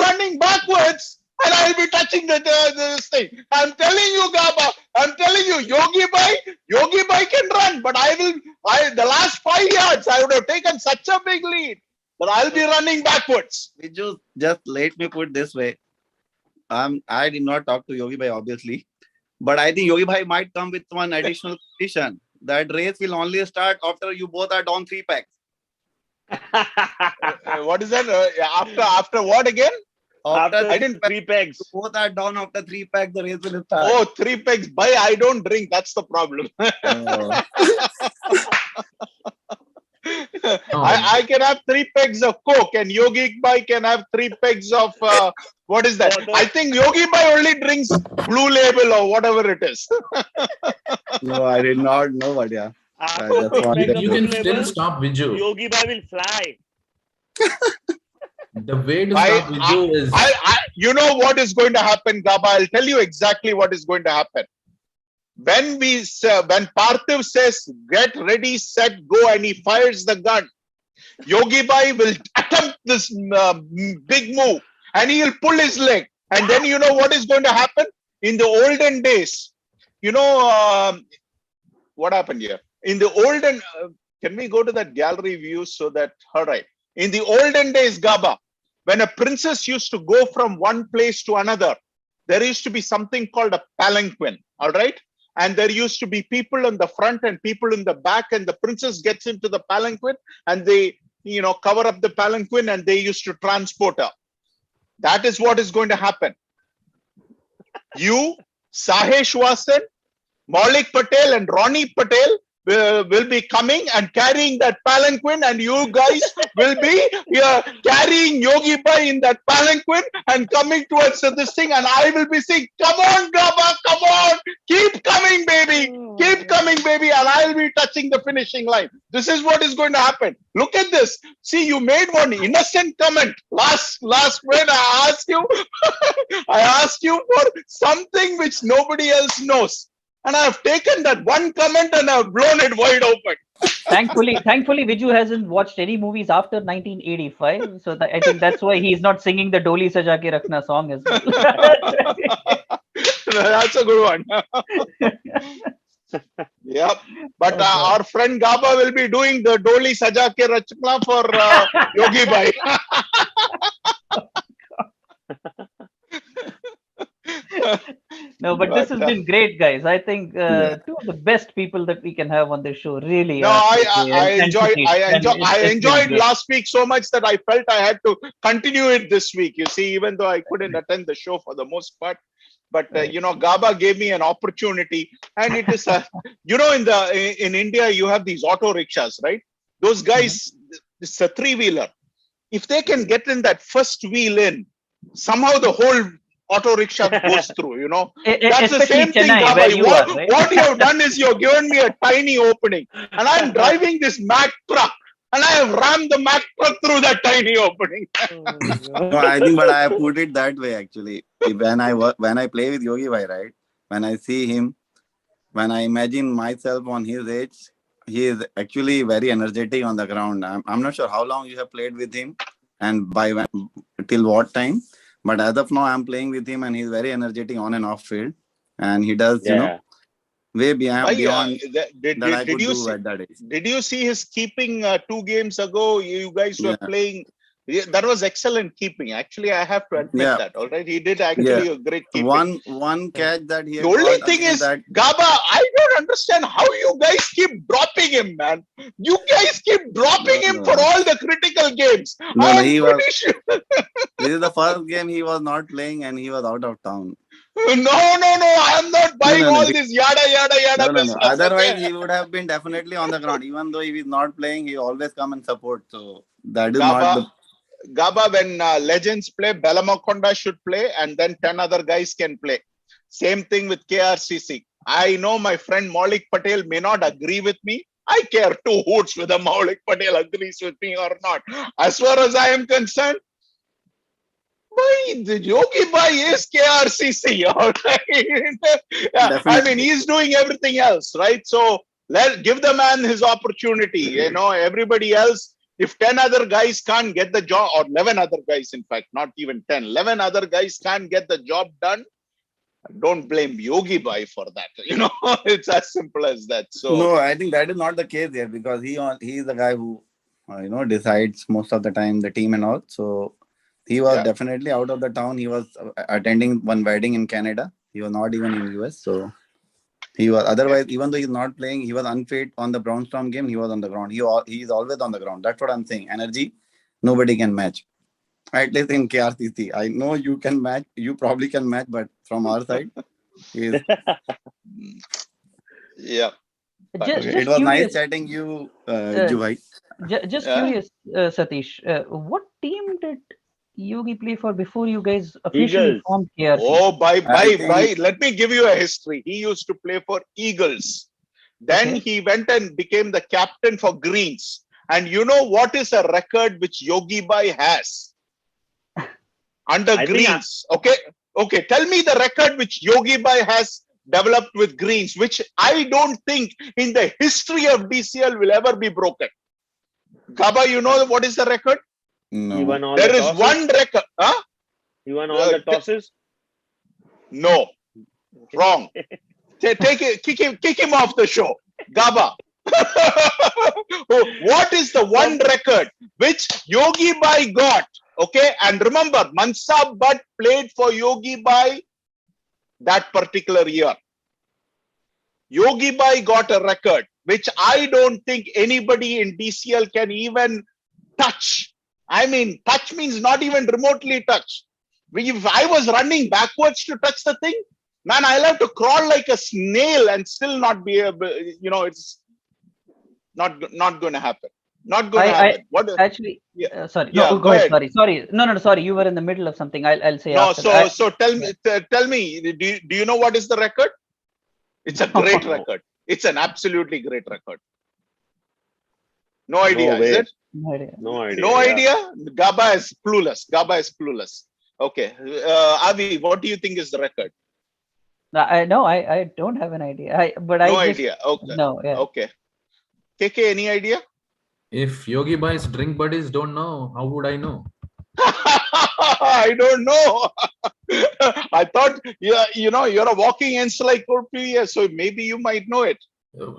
running backwards. And I'll be touching this thing. I'm telling you, Gaba. I'm telling you, Yogi Bhai can run, but the last 5 yards, I would have taken such a big lead, but I'll be running backwards. Viju, just let me put this way. I did not talk to Yogi Bhai, obviously, but I think Yogi Bhai might come with one additional condition. That race will only start after you both are down 3 packs. What is that? After what again? After 3 pegs. Both are down after 3 packs, the race will start. Oh, 3 pegs. Bhai, I don't drink. That's the problem. I can have 3 pegs of Coke and Yogi Bhai can have 3 pegs of what is that? I think Yogi Bhai only drinks Blue Label or whatever it is. No, I did not know, but yeah. You can still stop Viju. Yogi Bhai will fly. The way to stop Viju is... You know what is going to happen, Gaba? I'll tell you exactly what is going to happen. When Parthiv says, get ready, set, go, and he fires the gun, Yogi Bhai will attempt this big move and he'll pull his leg. And then you know what is going to happen? In the olden days, you know, what happened here? In the olden, can we go to that gallery view so that, all right. In the olden days, Gaba, when a princess used to go from one place to another, there used to be something called a palanquin, all right? And there used to be people in the front and people in the back, and the princess gets into the palanquin and they, you know, cover up the palanquin and they used to transport her. That is what is going to happen. You, Sahesh Wasan, Maulik Patel and Ronnie Patel will be coming and carrying that palanquin, and you guys will be carrying Yogi Bhai in that palanquin and coming towards this thing, and I will be saying, come on, Gaba, come on, keep coming, baby, keep coming, baby, and I'll be touching the finishing line. This is what is going to happen. Look at this. See, you made one innocent comment last when I asked you, I asked you for something which nobody else knows. And I have taken that one comment and I have blown it wide open. Thankfully, Viju hasn't watched any movies after 1985. So I think that's why he's not singing the Doli Saja Ke Rakhna song as well. That's a good one. Yep. But our friend Gaba will be doing the Doli Saja Ke Rakhna for Yogi Bhai. No, but this has been great, guys. I think two of the best people that we can have on this show. Really. No, I enjoyed last week so much that I felt I had to continue it this week. You see, even though I couldn't attend the show for the most part, but you know, Gaba gave me an opportunity, and it is you know, in India you have these auto rickshaws, right? Those guys, it's a 3-wheeler. If they can get in that first wheel in, somehow the whole auto rickshaw goes through, you know. That's the same thing, Gaba. What you have done is you've given me a tiny opening, and I'm driving this Mack truck, and I have rammed the Mack truck through that tiny opening. No, I think, but I put it that way actually. When I play with Yogi Bhai, right? When I see him, when I imagine myself on his age, he is actually very energetic on the ground. I'm not sure how long you have played with him, and by when, till what time. But as of now, I'm playing with him, and he's very energetic on and off field, and he does, you know, way beyond that I could do at that age. Did you see his keeping 2 games ago? You guys were playing. That was excellent keeping. Actually, I have to admit that. All right, he did actually a great keeping. One catch that he. The only thing is, Gaba, I don't understand how you guys keep dropping him, man. You guys keep dropping him for all the critical games. This is the first game he was not playing, and he was out of town. No, I am not buying all this yada business. Otherwise, he would have been definitely on the ground. Even though he is not playing, he always come and support. So that is not the. Gaba, when legends play, Belamakonda should play, and then 10 other guys can play. Same thing with KRCC. I know my friend Maulik Patel may not agree with me. I care 2 hoots whether Maulik Patel agrees with me or not. As far as I am concerned, the Yogi Bhai is KRCC. All right? I mean, he's doing everything else, right? So give the man his opportunity. You know, everybody else. If 10 other guys can't get the job, or 11 other guys, in fact, not even 10, 11 other guys can't get the job done, don't blame Yogi Bhai for that. You know, it's as simple as that. So no, I think that is not the case here, because he is the guy who, you know, decides most of the time the team and all. So he was definitely out of the town. He was attending one wedding in Canada. He was not even in US. So he was, otherwise, even though he's not playing, he was unfit on the Brownstorm game. He was on the ground. He is always on the ground. That's what I'm saying. Energy, nobody can match. At least in KRCC. I know you can match. You probably can match, but from our side, yeah. Just it was curious, nice chatting you, Ju. just curious, Satish, what team did Yogi play for before you guys officially Eagles. formed KRP? Oh, let me give you a history. He used to play for Eagles. Then he went and became the captain for Greens. And you know what is a record which Yogi Bhai has under Greens? Okay. Tell me the record which Yogi Bhai has developed with Greens, which I don't think in the history of DCL will ever be broken. Gaba, you know what is the record? No. He won all There the is tosses? one record. Huh? He won all the tosses? No. Wrong. Kick him off the show. Gaba. What is the one record which Yogi Bhai got? Okay. And remember, Mansab Bhatt played for Yogi Bhai that particular year. Yogi Bhai got a record which I don't think anybody in DCL can even touch. I mean, touch means not even remotely touch. If I was running backwards to touch the thing, man, I'll have to crawl like a snail and still not be able, it's not going to happen. Not going to happen. Actually, yeah. Sorry. No, go ahead. Sorry. No, sorry. You were in the middle of something. I'll say no, after. So tell me, do you know what is the record? It's a great record. It's an absolutely great record. No idea, is it? No idea. No idea? Gaba is clueless. Okay. Avi, what do you think is the record? I don't have an idea. No idea. Okay. No, yeah. Okay. KK, any idea? If Yogi Bhai's drink buddies don't know, how would I know? I don't know. I thought you're a walking encyclopedia, so maybe you might know it.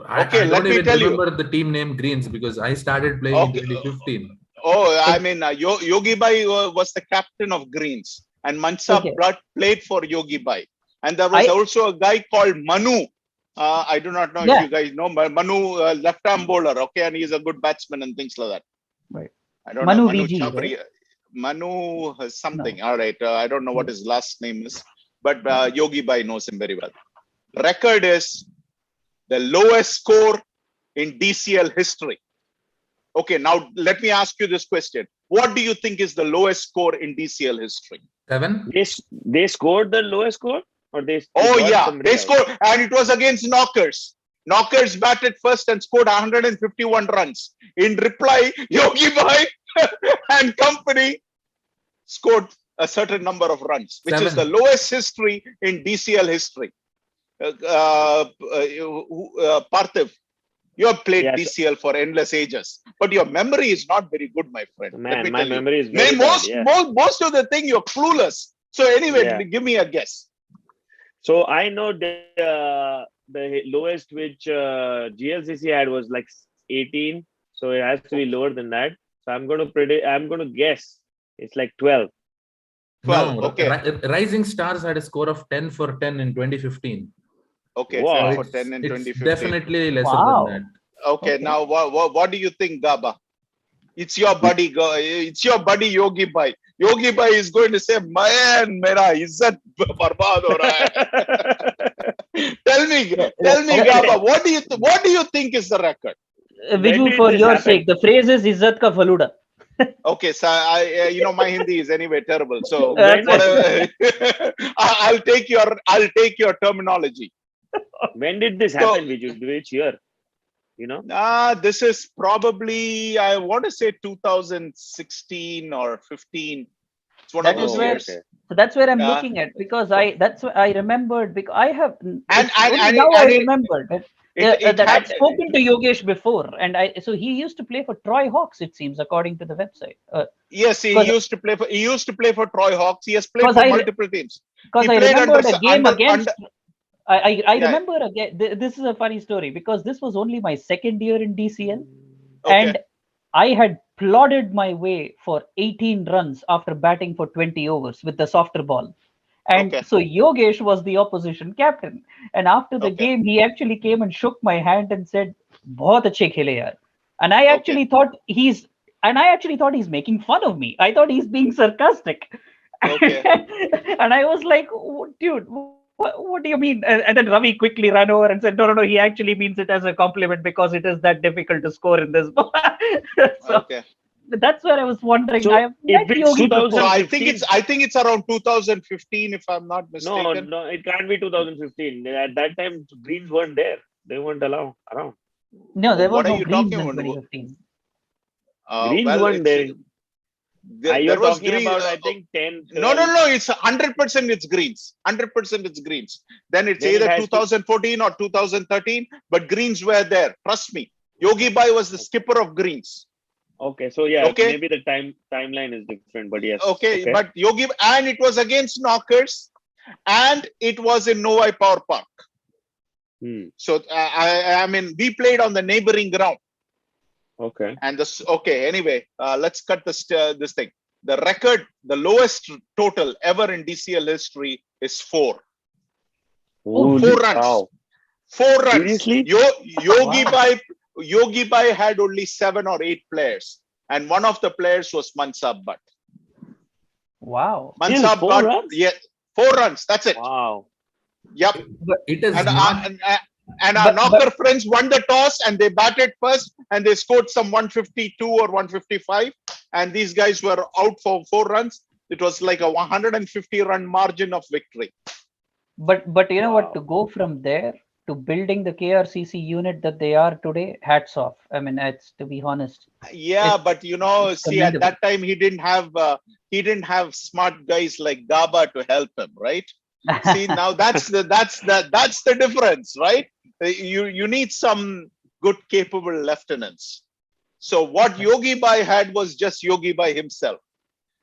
I don't even remember the team name Greens because I started playing in 2015. Oh, I mean, Yogi Bhai was the captain of Greens, and Mansab Bhatt played for Yogi Bhai. And there was also a guy called Manu. I do not know if you guys know Manu, left-arm bowler. Okay, and he's a good batsman and things like that. Right. I don't Manu know. Manu VG, Chabri, right? Manu something. No. All right. I don't know what his last name is, but Yogi Bhai knows him very well. Record is the lowest score in DCL history. Okay, now let me ask you this question. What do you think is the lowest score in DCL history? 7? They scored the lowest score? Or they scored, and it was against Knockers. Knockers batted first and scored 151 runs. In reply, Yogi Bhai and company scored a certain number of runs, which 7. is the lowest history in DCL history. Parthiv, you have played DCL for endless ages, but your memory is not very good, my friend. Man, my memory is very bad. Most of the thing, you're clueless. So anyway, give me a guess. So I know the lowest which GLCC had was like 18. So it has to be lower than that. So I'm going to guess it's like 12. 12, no, okay. Rising Stars had a score of 10 for 10 in 2015. Okay, wow. 10 for 10 in 2015. Definitely lesser than that. Okay, now what do you think, Gaba? It's your buddy. It's your buddy Yogi Bhai. Yogi Bhai is going to say, "Man, mera izzat barbad ho raha hai." Tell me, Gaba. What do you think is the record? Viju, for your sake, the phrase is "Izzat ka faluda." Okay, so my Hindi is anyway terrible. So I'll take your terminology. When did this happen, Viju? Which year? This is probably, I want to say 2016 or 15. It's one of those years. So that's where I'm looking at, because I remembered, because I have I remembered that I've spoken to Yogesh before, and so he used to play for Troy Hawks, it seems, according to the website. Yes, he used to play for Troy Hawks. He has played for multiple teams. Because I remembered a game against. I remember again. This is a funny story, because this was only my second year in DCL, and I had plodded my way for 18 runs after batting for 20 overs with the softer ball. And so Yogesh was the opposition captain. And after the game, he actually came and shook my hand and said, "Bahut achhe khele yaar." And I actually thought he's making fun of me. I thought he's being sarcastic. And I was like, "Dude, What do you mean? And then Ravi quickly ran over and said, no, he actually means it as a compliment because it is that difficult to score in this. So Okay. that's where I was wondering. So I have if met it's Yogi before. 2000 So I think it's around 2015, if I'm not mistaken. No, it can't be 2015. At that time, Greens weren't there. They weren't allowed around. No, there was What are no you Greens talking in about? 2015. Greens Well, weren't there. there You're was talking green. about, I think, 10, No, 12. it's 100% it's Greens. 100% it's Greens. Then it's Then it either has to- 2014 or 2013, but Greens were there. Trust me. Yogi Bai was the skipper of Greens. Okay, so yeah, Okay. maybe the timeline is different, but yes. Okay, but Yogi, and it was against Knockers, and it was in Novi Power Park. So I mean, we played on the neighboring ground. Okay. And this, okay, anyway, let's cut this thing. The record, the lowest total ever in DCL history is 4. Holy 4 runs. cow. 4 runs. Seriously? Yogi Bai had only 7 or 8 players, and one of the players was Mansab Butt. Wow. Mansab Still 4 Butt, runs? yeah, 4 runs. That's it. Wow. Yep. But it is And not. our knocker friends won the toss and they batted first and they scored some 152 or 155. And these guys were out for 4 runs. It was like a 150 run margin of victory. But you know what? To go from there to building the KRCC unit that they are today, hats off. I mean, it's, to be honest. Yeah, but you know, see, at that time he didn't have smart guys like Gaba to help him, right? See, now that's the difference, right? You need some good, capable lieutenants. So what Yogi Bai had was just Yogi Bai himself,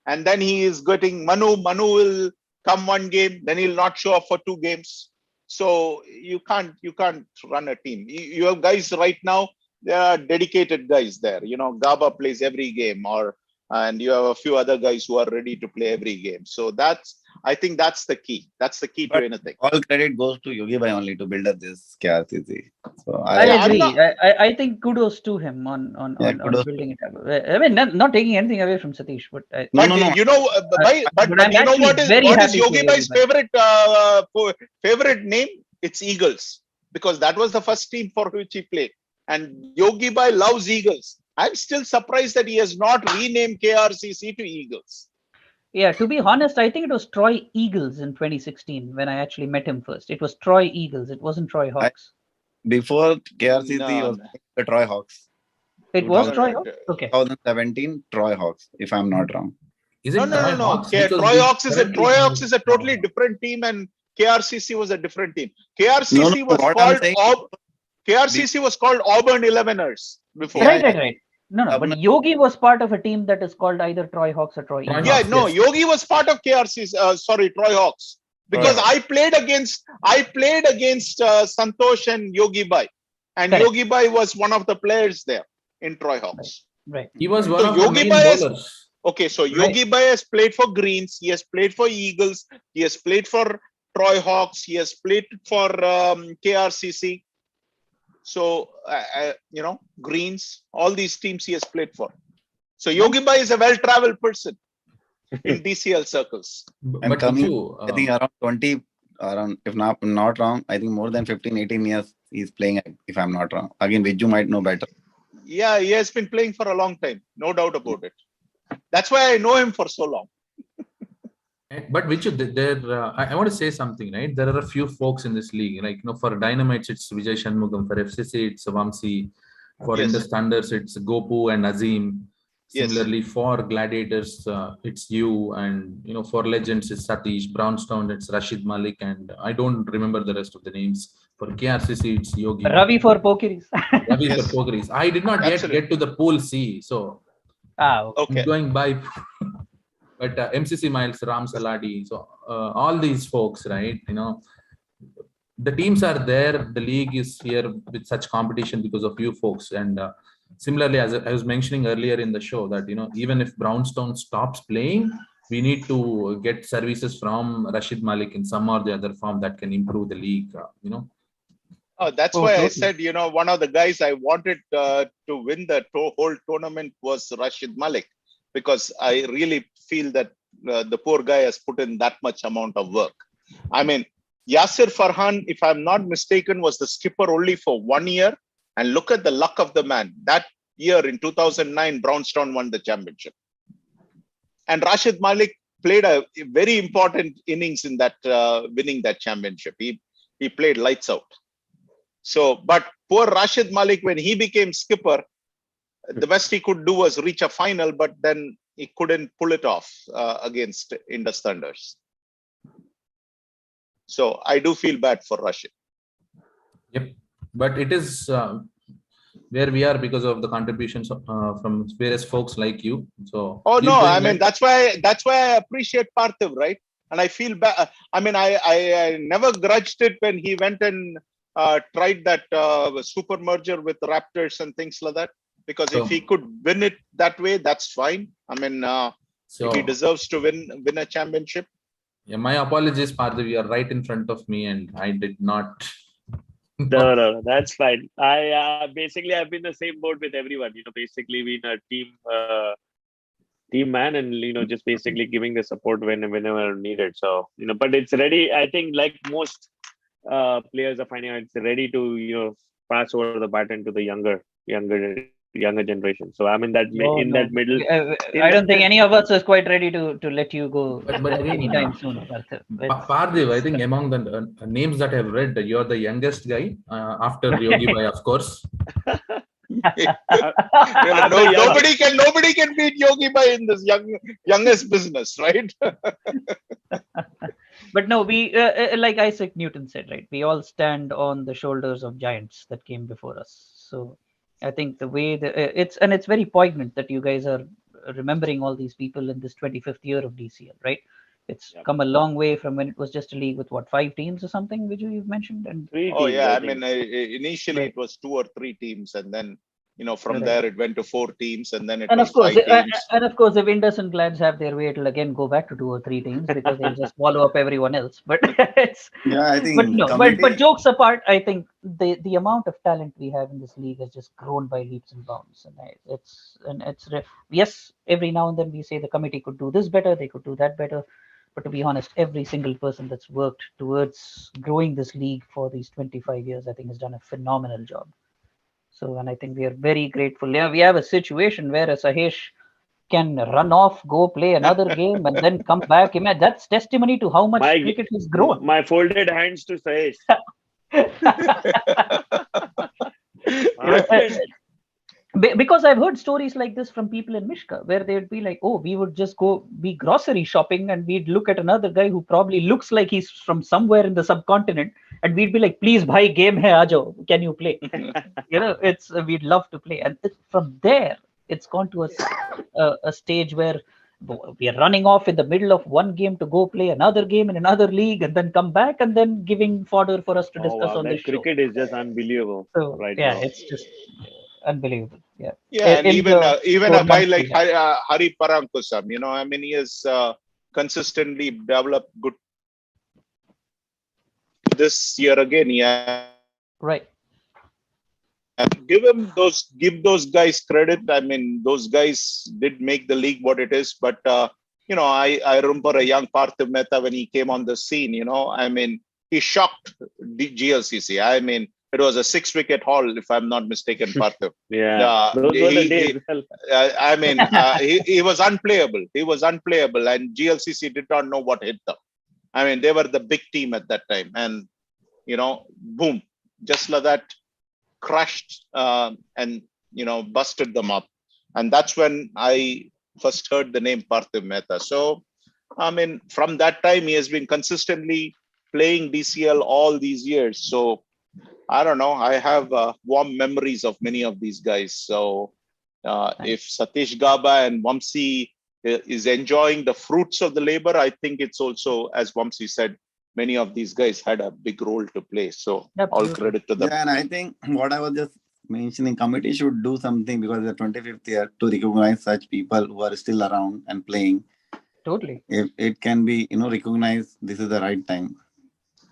and then he is getting Manu. Manu will come one game, then he'll not show up for 2 games. So you can't run a team. You have guys right now. There are dedicated guys there. You know, Gaba plays every game, and you have a few other guys who are ready to play every game. So I think that's the key. That's the key to anything. All credit goes to Yogi Bai only to build up this KRCC. So I agree. I think kudos to him on building it up. I mean, not taking anything away from Satish, but you know, but you know what is Yogi Bai's favorite name? It's Eagles, because that was the first team for which he played, and Yogi Bai loves Eagles. I'm still surprised that he has not renamed KRCC to Eagles. Yeah, to be honest, I think it was Troy Eagles in 2016 when I actually met him first. It was Troy Eagles. It wasn't Troy Hawks. Before KRCC was the Troy Hawks. It was Troy Hawks? Okay. 2017 Troy Hawks, if I'm not wrong. Is it No. Troy Hawks is a totally different team, and KRCC was a different team. KRCC was called Auburn 11ers before. Right. No, but Yogi was part of a team that is called either Troy Hawks or Troy Eagles. Yeah, no, Yogi was part of KRCC. Troy Hawks, because I played against Santosh and Yogi Bai, and correct. Yogi Bai was one of the players there in Troy Hawks. Right. He was one of the main bowlers. Okay, so Yogi Bai has played for Greens. He has played for Eagles. He has played for Troy Hawks. He has played for KRCC. So, you know, Greens, all these teams he has played for. So Yogi Bai is a well-traveled person in DCL circles. And coming, I think around if I'm not wrong, I think more than 15, 18 years he's playing, if I'm not wrong. Again, Viju might know better. Yeah, he has been playing for a long time. No doubt about it. That's why I know him for so long. But Viju, I want to say something, right? There are a few folks in this league. Like, you know, for Dynamites, it's Vijay Shanmugam. For FCC, it's Vamsi. For Indus Thunders, it's Gopu and Azim. Similarly, for Gladiators, it's you. And, you know, for Legends, it's Satish. Brownstone, it's Rashid Malik. And I don't remember the rest of the names. For KRCC, it's Yogi. Ravi for Pokeries. Ravi for Pokeries. I did not yet get to the pool C. So, okay. I'm going by... But MCC Miles, Ram Saladi, so all these folks, right? You know, the teams are there. The league is here with such competition because of you folks. And similarly, as I was mentioning earlier in the show, that, you know, even if Brownstone stops playing, we need to get services from Rashid Malik in some or the other form that can improve the league. You know. Oh, that's why I said, you know, one of the guys I wanted to win the whole tournament was Rashid Malik, because I really feel that the poor guy has put in that much amount of work. I mean, Yasir Farhan, if I'm not mistaken, was the skipper only for 1 year. And look at the luck of the man. That year in 2009, Brownstown won the championship. And Rashid Malik played a very important innings in that winning that championship. He played lights out. So, but poor Rashid Malik, when he became skipper, the best he could do was reach a final, but then he couldn't pull it off against Indus Thunders. So I do feel bad for Rashid. Yep, but it is where we are because of the contributions from various folks like you. So no, I mean that's why I appreciate Parthiv, right? And I feel bad. I mean, I never grudged it when he went and tried that super merger with Raptors and things like that. Because if he could win it that way, that's fine. I mean, if he deserves to win a championship. Yeah, my apologies, Parthiv. You are right in front of me, and I did not. No, that's fine. I basically I've been the same boat with everyone. Basically being a team man, and just basically giving the support whenever needed. So but it's ready. I think like most players are finding out, it's ready to pass over the baton to the younger generation. So I'm in that that middle. I don't think any of us is quite ready to let you go anytime soon. Parthiv, I think among the names that I've read, you're the youngest guy after Yogi Bhai, of course. Nobody can beat Yogi Bhai in this youngest business, right? But no, we like Isaac Newton said, right? We all stand on the shoulders of giants that came before us. So I think the way it's very poignant that you guys are remembering all these people in this 25th year of DCL, right? It's come a long way from when it was just a league with 5 teams or something, which you've mentioned, and 3 teams. I mean, initially it was 2 or 3 teams, and then from there it went to 4 teams, and then it was 5 teams. And of course, if Indus and Glads have their way, it'll again go back to 2 or 3 teams because they'll just swallow up everyone else. But I think. But jokes apart, I think the amount of talent we have in this league has just grown by leaps and bounds, and yes, every now and then we say the committee could do this better, they could do that better. But to be honest, every single person that's worked towards growing this league for these 25 years, I think has done a phenomenal job. So, and I think we are very grateful. Yeah, we have a situation where a Sahesh can run off, go play another game, and then come back. That's testimony to how much cricket has grown. My folded hands to Sahesh. Because I've heard stories like this from people in Mishka, where they'd be like, oh, we would just go be grocery shopping, and we'd look at another guy who probably looks like he's from somewhere in the subcontinent, and we'd be like, please, bhai, game hai, aajo, can you play? We'd love to play. And from there, it's gone to a stage where we are running off in the middle of one game to go play another game in another league, and then come back and then giving fodder for us to discuss on this show. Cricket is just unbelievable. So right yeah, now. It's just unbelievable. Yeah, and even a guy like Hari Parankusam, I mean, he has consistently developed good. This year again, right. Give those guys credit. I mean, those guys did make the league what it is. But I remember a young Parthiv Mehta when he came on the scene. I mean, he shocked the GLCC. I mean, it was a 6-wicket haul, if I'm not mistaken, Parthiv. Yeah. I mean, he was unplayable. He was unplayable, and GLCC did not know what hit them. I mean, they were the big team at that time, and boom, just like that, crushed and busted them up. And that's when I first heard the name Parthiv Mehta. So, I mean, from that time, he has been consistently playing DCL all these years. So, I don't know. I have warm memories of many of these guys. So, if Satish, Gaba, and Vamsi is enjoying the fruits of the labor, I think it's also, as Vamsi said, many of these guys had a big role to play. So, all credit to them. Yeah, and I think what I was just mentioning, committee should do something because the 25th year to recognize such people who are still around and playing. Totally. If it can be, recognized, this is the right time.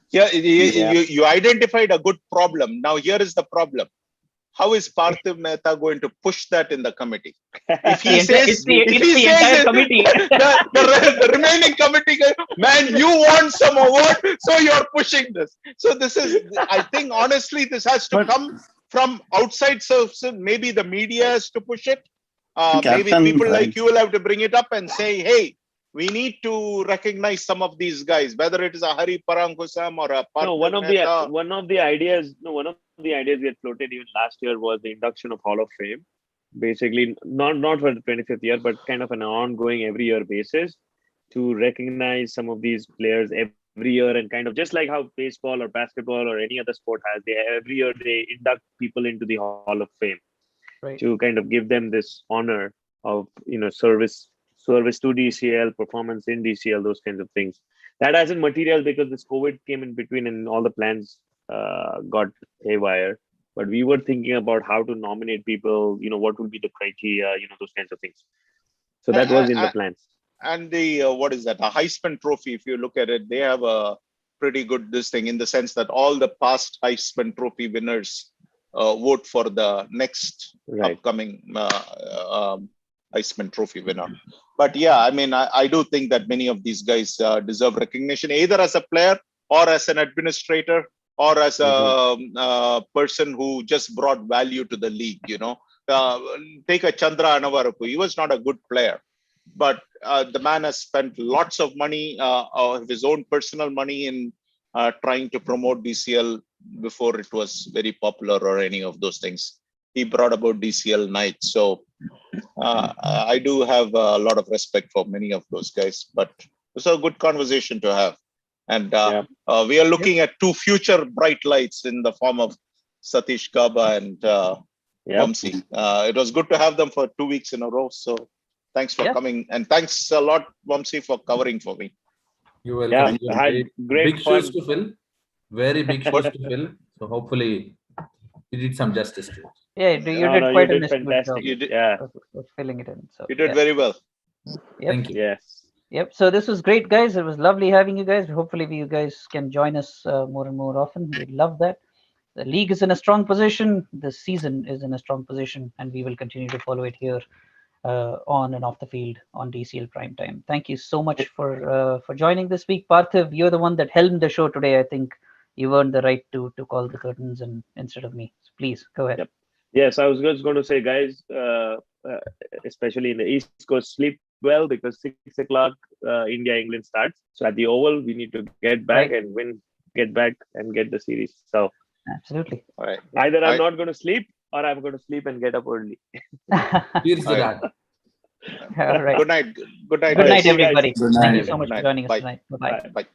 Yeah, you identified a good problem. Now, here is the problem. how is Parthiv Mehta going to push that in the committee? If he it's the entire committee. The remaining committee, man, you want some award, so you're pushing this. So this is, I think, honestly, this has to come from outside. So maybe the media has to push it. Maybe people like you will have to bring it up and say, hey, we need to recognize some of these guys, whether it is a Hari Parankusam or a Parthiv Mehta. One of the ideas we had floated even last year was the induction of Hall of Fame. Basically, not for the 25th year, but kind of an ongoing every year basis to recognize some of these players every year, and kind of just like how baseball or basketball or any other sport has, every year they induct people into the Hall of Fame, right, to kind of give them this honor of service to DCL, performance in DCL, those kinds of things. That hasn't material because this COVID came in between and all the plans got haywire. But we were thinking about how to nominate people, what would be the criteria, those kinds of things. So that was in the plans. And the, what is that? A Heisman Trophy, if you look at it, they have a pretty good this thing in the sense that all the past Heisman Trophy winners vote for the next upcoming Heisman Trophy winner. But yeah, I mean, I do think that many of these guys deserve recognition, either as a player or as an administrator or as a person who just brought value to the league. Take a Chandra Anavarapu. He was not a good player, but the man has spent lots of money, of his own personal money, in trying to promote DCL before it was very popular or any of those things. He brought about DCL night. So I do have a lot of respect for many of those guys, but it's a good conversation to have. And we are looking at two future bright lights in the form of Satish, Gaba, and Vamsi. It was good to have them for 2 weeks in a row. So thanks for coming. And thanks a lot, Vamsi, for covering for me. You're welcome. Yeah, had great big fun. Shoes to fill. Very big shoes to fill. So hopefully you did some justice to it. Yeah, you did quite a fantastic job. Of filling it in. So you did very well. Thank you. Yes. Yep. So this was great, guys. It was lovely having you guys. Hopefully, you guys can join us more and more often. We'd love that. The league is in a strong position. The season is in a strong position, and we will continue to follow it here on and off the field on DCL Primetime. Thank you so much for joining this week, Parthiv. You're the one that helmed the show today. I think you earned the right to call the curtains and instead of me. So please go ahead. Yep. Yes, I was just going to say, guys, especially in the East Coast, sleep well because 6 o'clock India-England starts. So at the Oval, we need to get back and win, get back and get the series. So absolutely. All right. Either I'm not going to sleep or I'm going to sleep and get up early. Here's the that. All right. Good night. Good night. Good night, everybody. Good night. Thank you so much for joining us tonight. Bye-bye. Bye.